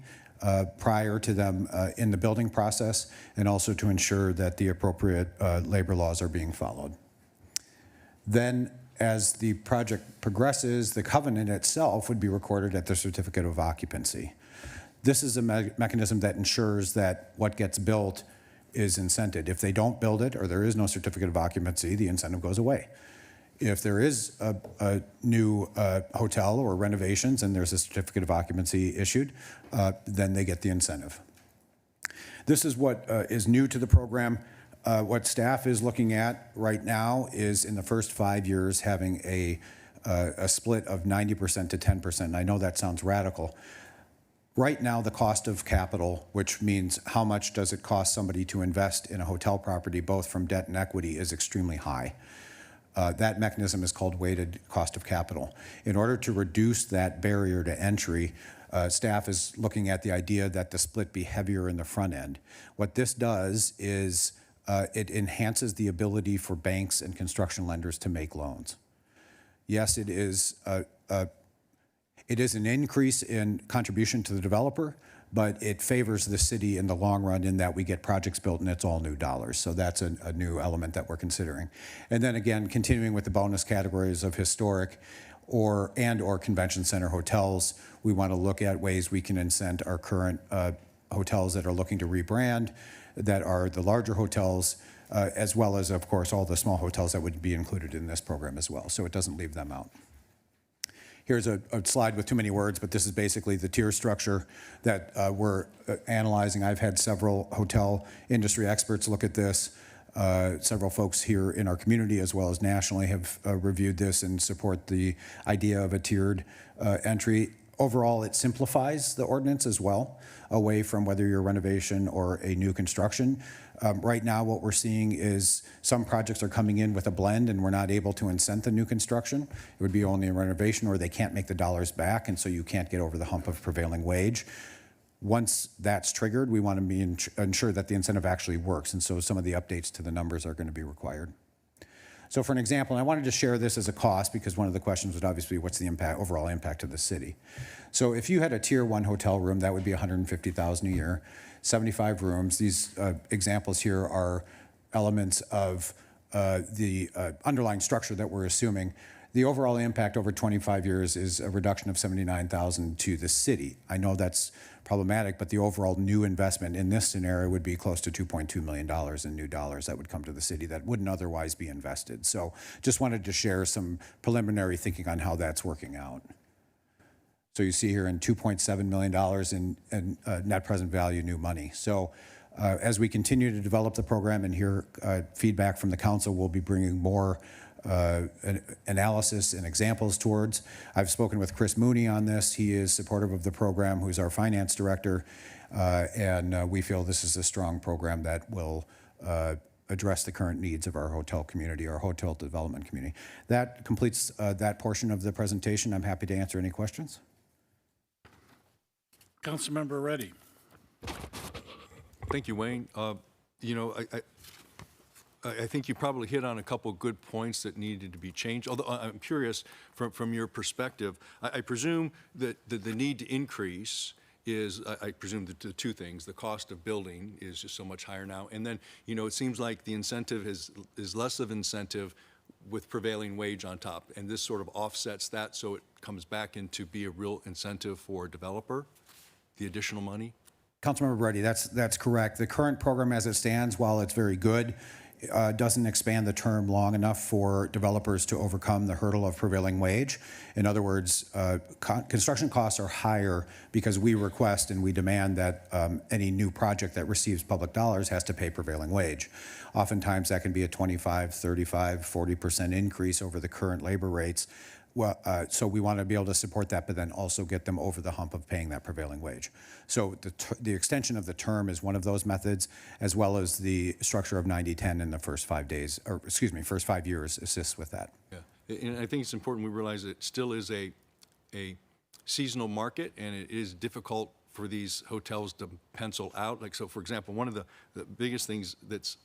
prior to them in the building process, and also to ensure that the appropriate labor laws are being followed. Then, as the project progresses, the covenant itself would be recorded at the certificate of occupancy. This is a mechanism that ensures that what gets built is incented. If they don't build it or there is no certificate of occupancy, the incentive goes away. If there is a new hotel or renovations and there's a certificate of occupancy issued, then they get the incentive. This is what is new to the program. What staff is looking at right now is in the first 5 years having a split of 90% to 10%. And I know that sounds radical. Right now, the cost of capital, which means how much does it cost somebody to invest in a hotel property, both from debt and equity, is extremely high. That mechanism is called weighted cost of capital. In order to reduce that barrier to entry, staff is looking at the idea that the split be heavier in the front end. What this does is it enhances the ability for banks and construction lenders to make loans. Yes, it is an increase in contribution to the developer, but it favors the city in the long run in that we get projects built and it's all new dollars. So that's a new element that we're considering. And then again, continuing with the bonus categories of historic or convention center hotels, we want to look at ways we can incent our current hotels that are looking to rebrand, that are the larger hotels, as well as, of course, all the small hotels that would be included in this program as well. So it doesn't leave them out. Here's a slide with too many words, but this is basically the tier structure that we're analyzing. I've had several hotel industry experts look at this. Several folks here in our community as well as nationally have reviewed this and support the idea of a tiered entry. Overall, it simplifies the ordinance as well, away from whether you're renovation or a new construction. Right now, what we're seeing is some projects are coming in with a blend, and we're not able to incent the new construction. It would be only a renovation, or they can't make the dollars back, and so you can't get over the hump of prevailing wage. Once that's triggered, we want to ensure that the incentive actually works, and so some of the updates to the numbers are going to be required. So for an example, and I wanted to share this as a cost because one of the questions would obviously be what's the overall impact to the city. So if you had a tier 1 hotel room, that would be $150,000 a year, 75 rooms. These examples here are elements of the underlying structure that we're assuming. The overall impact over 25 years is a reduction of $79,000 to the city. I know that's problematic, but the overall new investment in this scenario would be close to $2.2 million in new dollars that would come to the city that wouldn't otherwise be invested. So just wanted to share some preliminary thinking on how that's working out. So you see here in $2.7 million in net present value new money. So as we continue to develop the program and hear feedback from the council, we'll be bringing more analysis and examples towards. I've spoken with Chris Mooney on this. He is supportive of the program, who's our finance director, and we feel this is a strong program that will address the current needs of our hotel community, our hotel development community. That completes that portion of the presentation. I'm happy to answer any questions. Councilmember Reddy. Thank you, Wayne. You know, I think you probably hit on a couple good points that needed to be changed. Although I'm curious, from your perspective, I presume that the need to increase is, I presume, the two things. The cost of building is just so much higher now. And then, you know, it seems like the incentive is less of incentive with prevailing wage on top. And this sort of offsets that, so it comes back into be a real incentive for a developer, the additional money. Councilmember Brady, that's correct. The current program as it stands, while it's very good, doesn't expand the term long enough for developers to overcome the hurdle of prevailing wage. In other words, construction costs are higher because we request and we demand that any new project that receives public dollars has to pay prevailing wage. Oftentimes that can be a 25, 35, 40% increase over the current labor rates. Well, so we want to be able to support that, but then also get them over the hump of paying that prevailing wage. So the extension of the term is one of those methods, as well as the structure of 90-10 in the first 5 days, or excuse me, first 5 years assists with that. Yeah, and I think it's important we realize it still is a seasonal market, and it is difficult for these hotels to pencil out. Like, so for example, one of the biggest things that's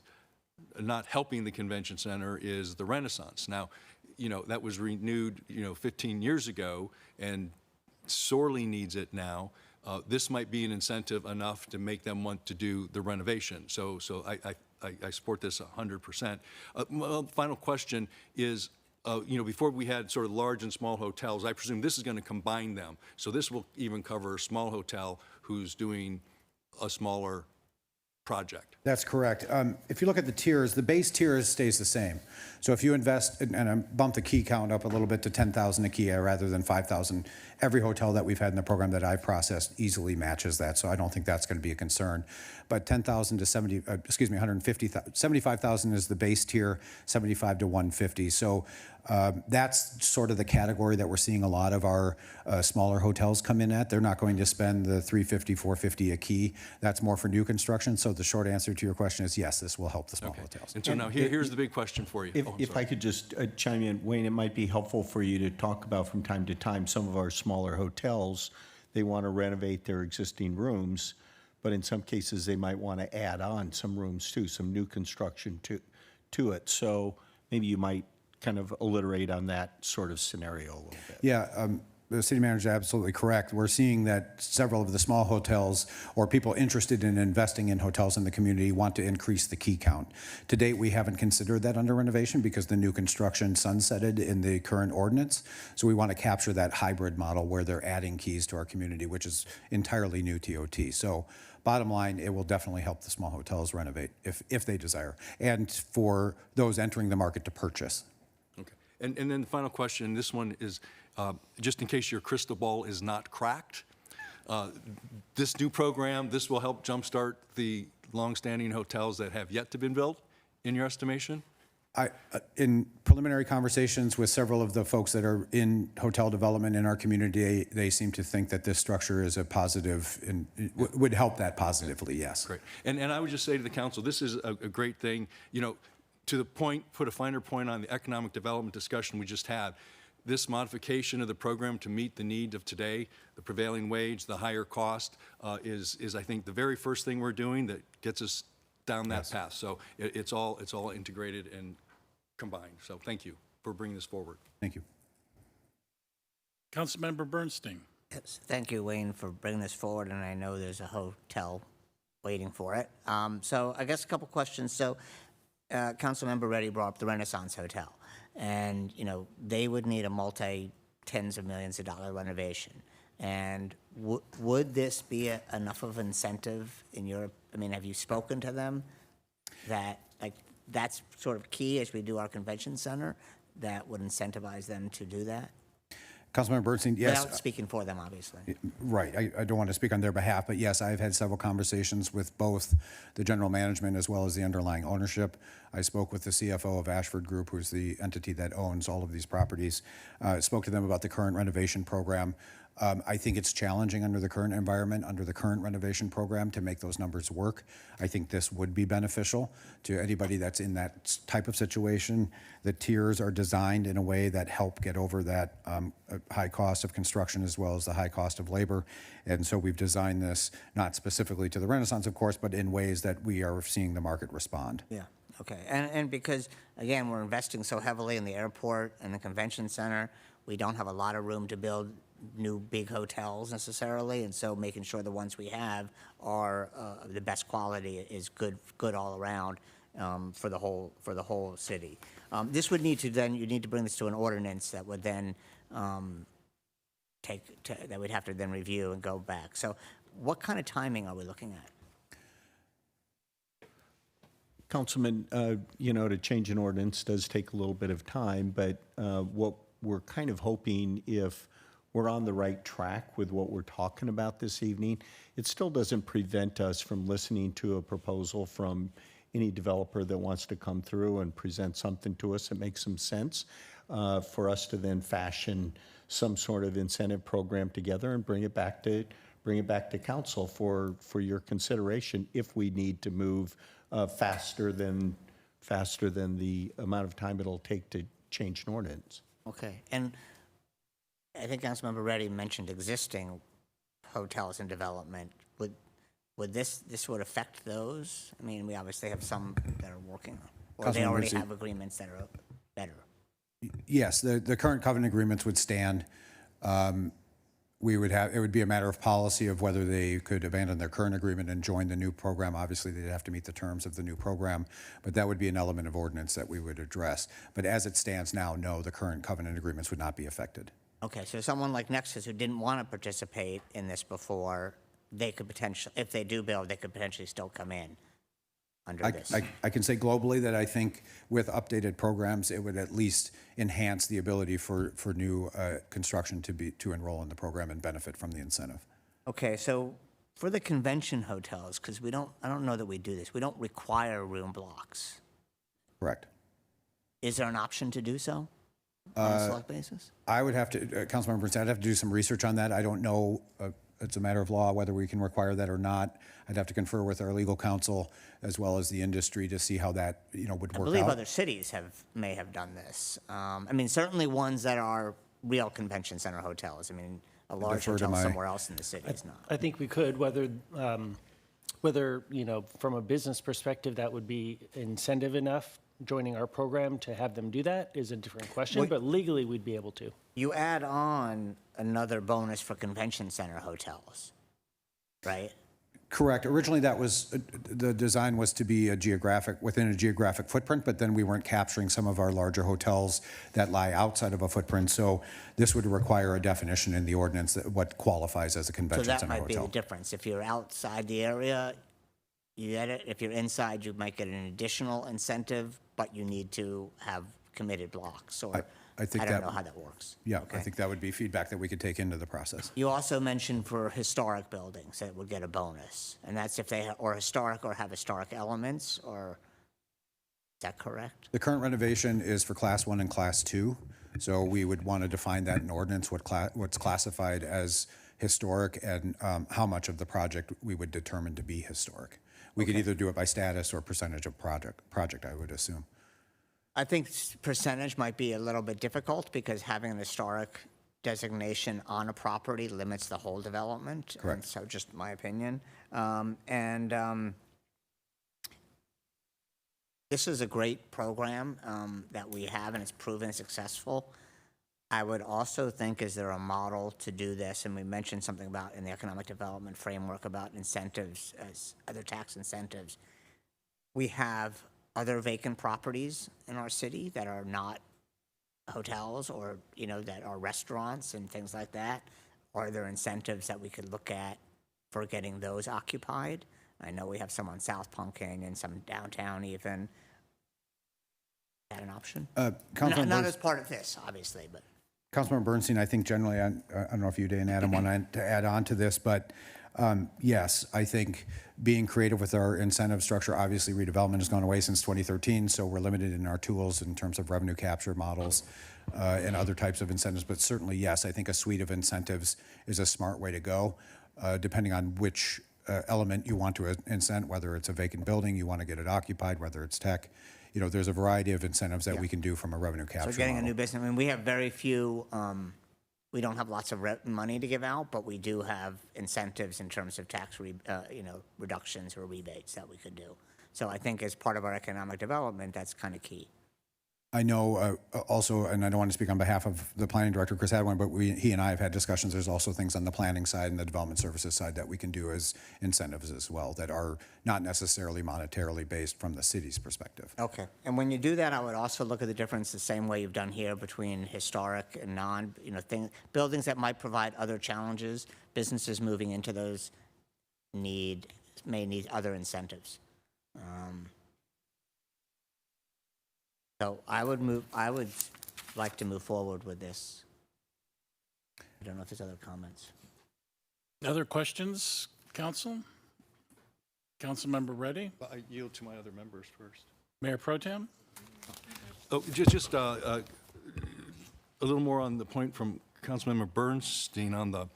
not helping the convention center is the Renaissance. Now, you know, that was renewed, 15 years ago and sorely needs it now. This might be an incentive enough to make them want to do the renovation. So I support this 100%. Well, final question is, before we had sort of large and small hotels, I presume this is going to combine them. So this will even cover a small hotel who's doing a smaller project. That's correct. If you look at the tiers, the base tier stays the same. So if you invest, and I bumped the key count up a little bit to 10,000 a key rather than 5,000, every hotel that we've had in the program that I've processed easily matches that, so I don't think that's going to be a concern. But 10,000 to 75,000 is the base tier, 75 to 150. So that's sort of the category that we're seeing a lot of our smaller hotels come in at. They're not going to spend the 350, 450 a key. That's more for new construction. So the short answer to your question is yes, this will help the small hotels. And so now here's the big question for you. If I could just chime in, Wayne, it might be helpful for you to talk about from time to time some of our smaller hotels. They want to renovate their existing rooms, but in some cases they might want to add on some rooms too, some new construction to it. So maybe you might kind of alliterate on that sort of scenario a little bit. Yeah, the city manager is absolutely correct. We're seeing that several of the small hotels or people interested in investing in hotels in the community want to increase the key count. To date, we haven't considered that under renovation because the new construction sunsetted in the current ordinance. So we want to capture that hybrid model where they're adding keys to our community, which is entirely new TOT. So bottom line, it will definitely help the small hotels renovate if they desire, and for those entering the market to purchase. Okay. And then the final question, this one is, just in case your crystal ball is not cracked, this new program, this will help jumpstart the longstanding hotels that have yet to been built, in your estimation? In preliminary conversations with several of the folks that are in hotel development in our community, they seem to think that this structure is a positive and would help that positively, yes. Great. And I would just say to the council, this is a great thing. You know, to the point, put a finer point on the economic development discussion we just had. This modification of the program to meet the need of today, the prevailing wage, the higher cost, is I think the very first thing we're doing that gets us down that path. So it's all integrated and combined. So thank you for bringing this forward. Thank you. Councilmember Bernstein. Yes, thank you, Wayne, for bringing this forward, and I know there's a hotel waiting for it. So I guess a couple questions. So Councilmember Reddy brought up the Renaissance Hotel, and they would need a multi-tens of millions of dollar renovation. And would this be enough of incentive in your, have you spoken to them that, that's sort of key as we do our convention center, that would incentivize them to do that? Councilmember Bernstein, yes. Without speaking for them, obviously. Right. I don't want to speak on their behalf, but yes, I've had several conversations with both the general management as well as the underlying ownership. I spoke with the CFO of Ashford Group, who's the entity that owns all of these properties. Spoke to them about the current renovation program. I think it's challenging under the current environment, under the current renovation program, to make those numbers work. I think this would be beneficial to anybody that's in that type of situation. The tiers are designed in a way that help get over that high cost of construction as well as the high cost of labor. And so we've designed this not specifically to the Renaissance, of course, but in ways that we are seeing the market respond. Yeah. Okay. And because, again, we're investing so heavily in the airport and the convention center, we don't have a lot of room to build new big hotels necessarily, and so making sure the ones we have are the best quality is good all around for the whole city. This would need to then, you need to bring this to an ordinance that would then that we'd have to then review and go back. So what kind of timing are we looking at? Councilman, to change an ordinance does take a little bit of time, but what we're kind of hoping, if we're on the right track with what we're talking about this evening, it still doesn't prevent us from listening to a proposal from any developer that wants to come through and present something to us that makes some sense, for us to then fashion some sort of incentive program together and bring it back to council for your consideration if we need to move faster than the amount of time it'll take to change an ordinance. Okay. And I think Councilmember Reddy mentioned existing hotels in development. Would this would affect those? We obviously have some that are working, or they already have agreements that are better. Yes, the current covenant agreements would stand. It would be a matter of policy of whether they could abandon their current agreement and join the new program. Obviously, they'd have to meet the terms of the new program, but that would be an element of ordinance that we would address. But as it stands now, no, the current covenant agreements would not be affected. Okay, so someone like Nexus who didn't want to participate in this before, they could potentially, if they do build, they could potentially still come in under this. I can say globally that I think with updated programs, it would at least enhance the ability for new construction to enroll in the program and benefit from the incentive. Okay, so for the convention hotels, because I don't know that we do this, we don't require room blocks. Correct. Is there an option to do so on a select basis? I would have to, Councilmember Bernstein, I'd have to do some research on that. I don't know. It's a matter of law whether we can require that or not. I'd have to confer with our legal counsel as well as the industry to see how that would work out. I believe other cities may have done this. Certainly ones that are real convention center hotels. A large hotel somewhere else in the city is not. I think we could, whether from a business perspective that would be incentive enough joining our program to have them do that is a different question, but legally we'd be able to. You add on another bonus for convention center hotels, right? Correct. Originally, that was the design was to be within a geographic footprint, but then we weren't capturing some of our larger hotels that lie outside of a footprint. So this would require a definition in the ordinance that what qualifies as a convention center hotel. So that might be the difference. If you're outside the area, you get it. If you're inside, you might get an additional incentive, but you need to have committed blocks. Or I don't know how that works. Yeah, okay. I think that would be feedback that we could take into the process. You also mentioned for historic buildings that would get a bonus, and that's if they or have historic elements, or that correct? The current renovation is for Class 1 and Class 2, so we would want to define that in ordinance, what's classified as historic and how much of the project we would determine to be historic. We could either do it by status or percentage of project, I would assume. I think percentage might be a little bit difficult because having an historic designation on a property limits the whole development. Correct. And so just my opinion. This is a great program that we have, and it's proven successful. I would also think, is there a model to do this? And we mentioned something about in the economic development framework about incentives, as other tax incentives. We have other vacant properties in our city that are not hotels or, you know, that are restaurants and things like that. Are there incentives that we could look at for getting those occupied? I know we have some on South Punking and some downtown even. Is that an option? Not as part of this, obviously, but. Councilmember Bernstein, I think generally, I don't know if you and Adam want to add on to this, but yes, I think being creative with our incentive structure, obviously redevelopment has gone away since 2013, so we're limited in our tools in terms of revenue capture models and other types of incentives, but certainly, yes, I think a suite of incentives is a smart way to go, depending on which element you want to incent, whether it's a vacant building, you want to get it occupied, whether it's tech. You know, there's a variety of incentives that we can do from a revenue capture So getting model. a new business, I mean, we have very few, we don't have lots of money to give out, but we do have incentives in terms of tax, reductions or rebates that we could do. So I think as part of our economic development, that's kind of key. I know also, and I don't want to speak on behalf of the planning director, Chris Hadwin, but he and I have had discussions. There's also things on the planning side and the development services side that we can do as incentives as well that are not necessarily monetarily based from the city's perspective. Okay. And when you do that, I would also look at the difference the same way you've done here between historic and non, buildings that might provide other challenges. Businesses moving into those may need other incentives. So I would like to move forward with this. I don't know if there's other comments. Other questions, council? Councilmember Reddy? I yield to my other members first. Mayor Pro Tem? Oh, just a little more on the point from Councilmember Bernstein on the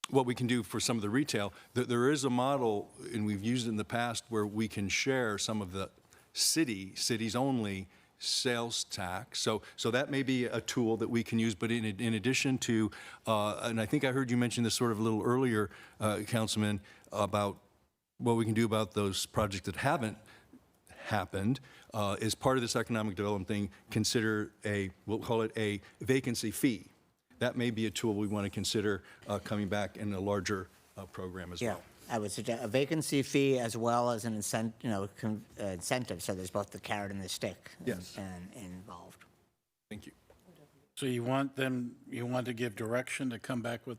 what we can do for some of the retail. There is a model, and we've used it in the past, where we can share some of the cities only sales tax. So that may be a tool that we can use, but in addition to, and I think I heard you mention this sort of a little earlier, Councilman, about what we can do about those projects that haven't happened. As part of this economic development thing, consider we'll call it a vacancy fee. That may be a tool we want to consider coming back in a larger program as well. I would suggest a vacancy fee as well as an incentive, so there's both the carrot and the stick involved. Thank you. So you want to give direction to come back with,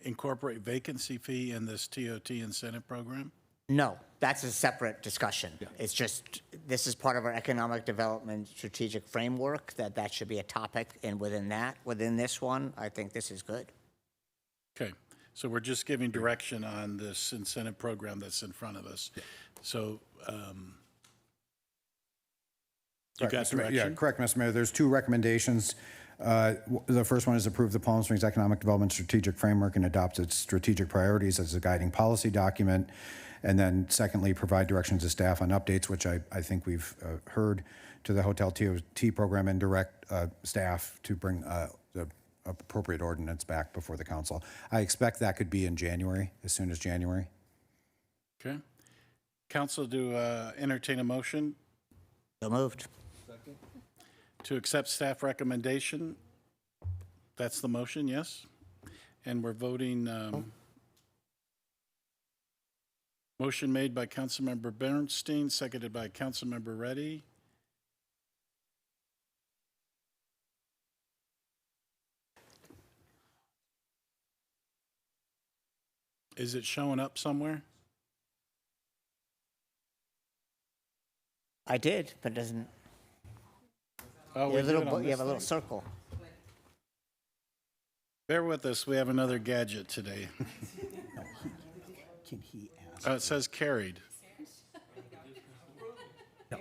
incorporate vacancy fee in this TOT incentive program? No, that's a separate discussion. Yeah. It's just, this is part of our economic development strategic framework, that should be a topic, and within this one, I think this is good. Okay. So we're just giving direction on this incentive program that's in front of us. Yeah. So you got direction? Yeah, correct, Mr. Mayor. There's two recommendations. The first one is approve the Palm Springs Economic Development Strategic Framework and adopt its strategic priorities as a guiding policy document. And then secondly, provide directions to staff on updates, which I think we've heard, to the Hotel TOT program, and direct staff to bring the appropriate ordinance back before the council. I expect that could be in January, as soon as January. Okay. Council, to entertain a motion? So moved. Second. To accept staff recommendation? That's the motion, yes? And we're voting, motion made by Councilmember Bernstein, seconded by Councilmember Reddy. Is it showing up somewhere? I did, but it doesn't. Oh, you have a little circle. Bear with us, we have another gadget today. Can he ask? It says carried. No,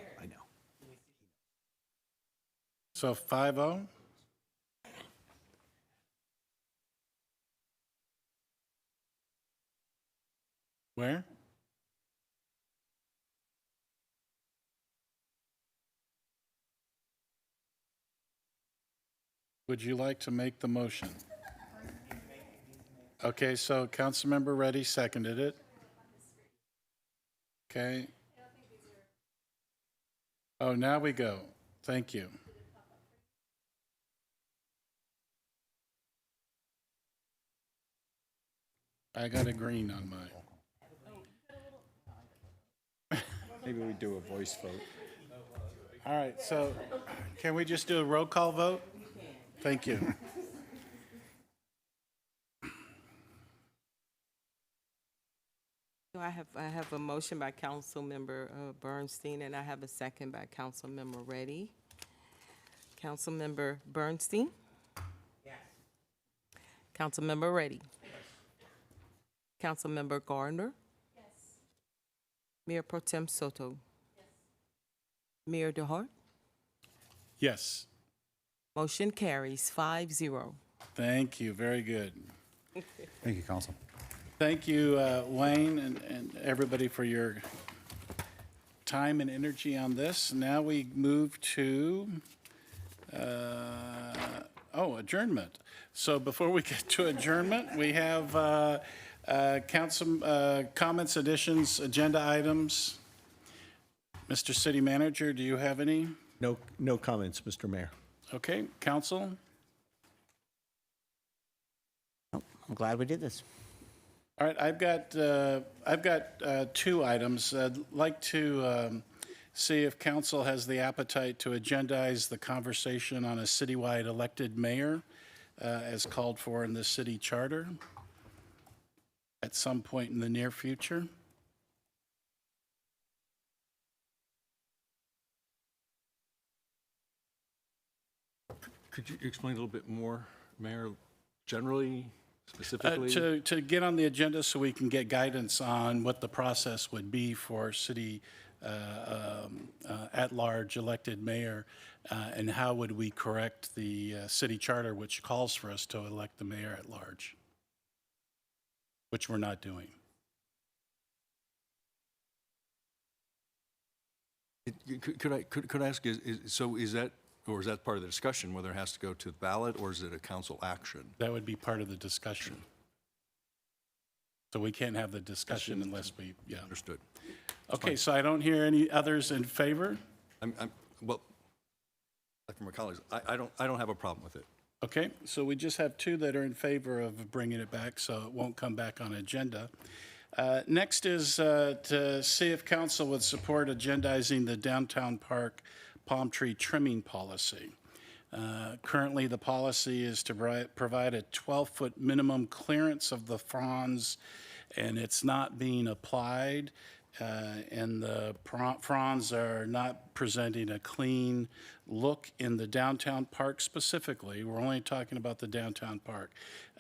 So 5-0? Where? Would you like to make the motion? Okay, so Councilmember Reddy seconded it. Okay. Oh, now we go. Thank you. I got a green on mine. Maybe we do a voice vote. All right, so can we just do a roll call vote? Thank you. So I have a motion by Councilmember Bernstein, and I have a second by Councilmember Reddy. Councilmember Bernstein? Yes. Councilmember Reddy? Yes. Councilmember Gardner? Yes. Mayor Pro Tem Soto? Yes. Mayor DeHart? Yes. Motion carries 5-0. Thank you. Very good. Thank you, Council. Thank you, Wayne, and everybody for your time and energy on this. Now we move to, adjournment. So before we get to adjournment, we have council comments, additions, agenda items. Mr. City Manager, do you have any? No comments, Mr. Mayor. Okay, council? I'm glad we did this. All right, I've got two items. I'd like to see if council has the appetite to agendize the conversation on a citywide elected mayor as called for in the city charter at some point in the near future. Could you explain a little bit more, Mayor, generally, specifically? To get on the agenda so we can get guidance on what the process would be for city at-large elected mayor, and how would we correct the city charter, which calls for us to elect the mayor at large, which we're not doing. Could I ask, is that, or is that part of the discussion, whether it has to go to the ballot, or is it a council action? That would be part of the discussion. So we can't have the discussion unless we, yeah. Understood. Okay, so I don't hear any others in favor? Well, like from my colleagues, I don't have a problem with it. Okay, so we just have two that are in favor of bringing it back, so it won't come back on agenda. Next is to see if council would support agendizing the downtown park palm tree trimming policy. Currently, the policy is to provide a 12-foot minimum clearance of the fronds, and it's not being applied, and the fronds are not presenting a clean look in the downtown park specifically. We're only talking about the downtown park.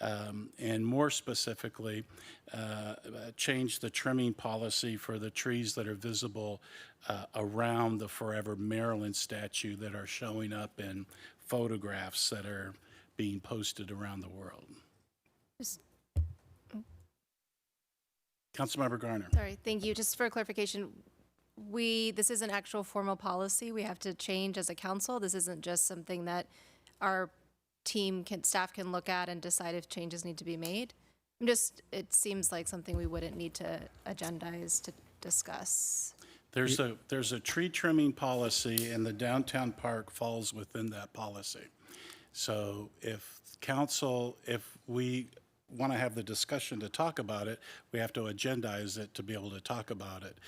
And more specifically, change the trimming policy for the trees that are visible around the Forever Maryland statue that are showing up in photographs that are being posted around the world. Councilmember Garner. Sorry, thank you. Just for clarification, this is an actual formal policy we have to change as a council. This isn't just something that our staff can look at and decide if changes need to be made. It seems like something we wouldn't need to agendize to discuss. There's a tree trimming policy, and the downtown park falls within that policy. So if we want to have the discussion to talk about it, we have to agendize it to be able to talk about it,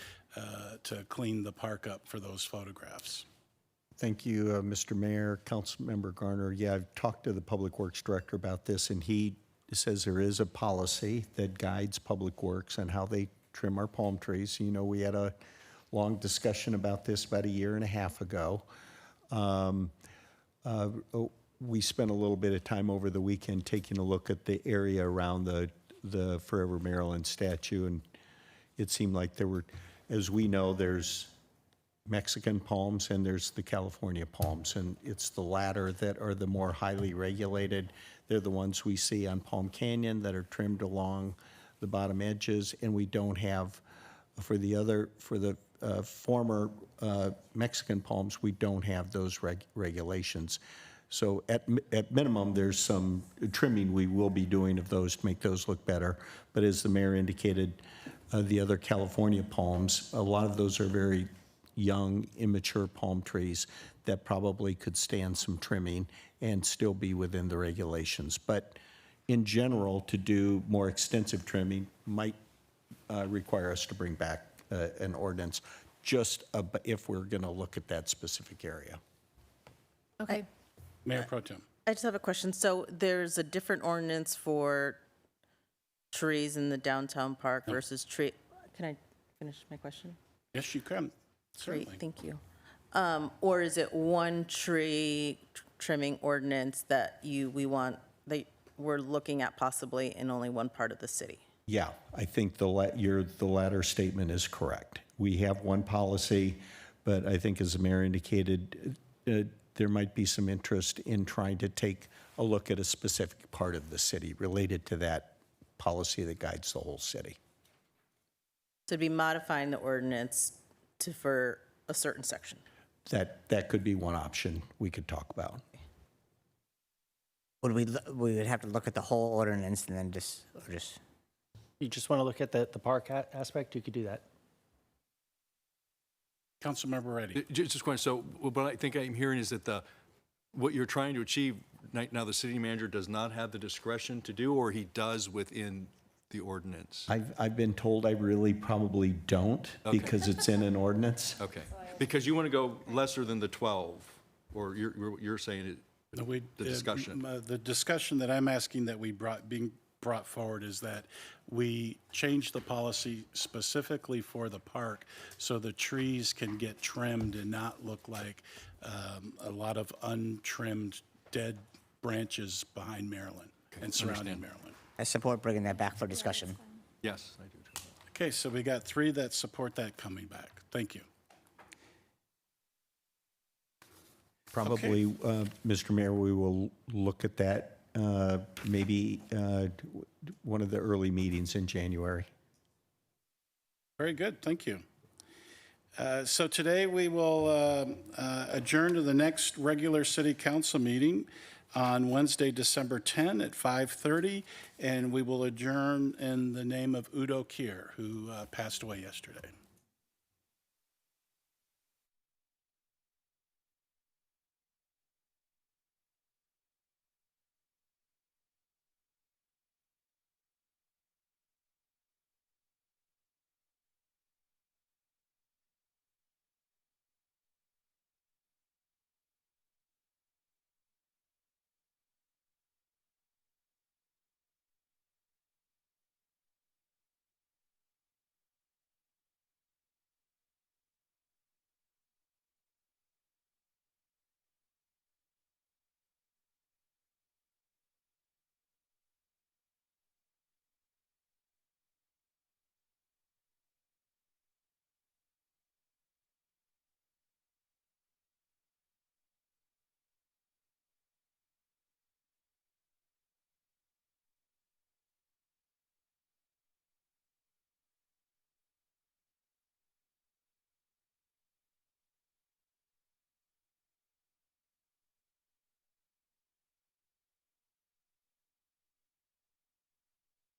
to clean the park up for those photographs. Thank you, Mr. Mayor, Councilmember Garner. Yeah, I've talked to the Public Works Director about this, and he says there is a policy that guides Public Works on how they trim our palm trees. You know, we had a long discussion about this about a year and a half ago. We spent a little bit of time over the weekend taking a look at the area around the Forever Maryland statue, and it seemed like there were, as we know, there's Mexican palms and there's the California palms. And it's the latter that are the more highly regulated. They're the ones we see on Palm Canyon that are trimmed along the bottom edges. And we don't have, for the former Mexican palms, we don't have those regulations. So at minimum, there's some trimming we will be doing of those to make those look better. But as the mayor indicated, the other California palms, a lot of those are very young, immature palm trees that probably could stand some trimming and still be within the regulations. But in general, to do more extensive trimming might require us to bring back an ordinance just if we're going to look at that specific area. Okay. Mayor Pro Tem. I just have a question. So there's a different ordinance for trees in the downtown park versus tree. Can I finish my question? Yes, you can. Great, Certainly. thank you. Or is it one tree trimming ordinance that we're looking at possibly in only one part of the city? Yeah, I think the latter statement is correct. We have one policy, but I think as the mayor indicated, there might be some interest in trying to take a look at a specific part of the city related to that policy that guides the whole city. To be modifying the ordinance for a certain section. That could be one option we could talk about. We would have to look at the whole ordinance and then You just want to look at the park aspect, you could do that. Councilmember Reddy. Just a question. So what I think I'm hearing is that what you're trying to achieve, now the city manager does not have the discretion to do, or he does within the ordinance? I've been told I really probably don't because it's in an ordinance. Okay. Because you want to go lesser than the 12, or you're saying it, the discussion. The discussion that I'm asking that being brought forward is that we change the policy specifically for the park so the trees can get trimmed and not look like a lot of untrimmed dead branches behind Maryland and surrounding Maryland. I support bringing that back for discussion. Yes, I do. Okay, so we got 3 that support that coming back. Thank you. Probably, Mr. Mayor, we will look at that maybe one of the early meetings in January. Very good, thank you. So today we will adjourn to the next regular city council meeting on Wednesday, December 10 at 5:30, and we will adjourn in the name of Udo Kier, who passed away yesterday.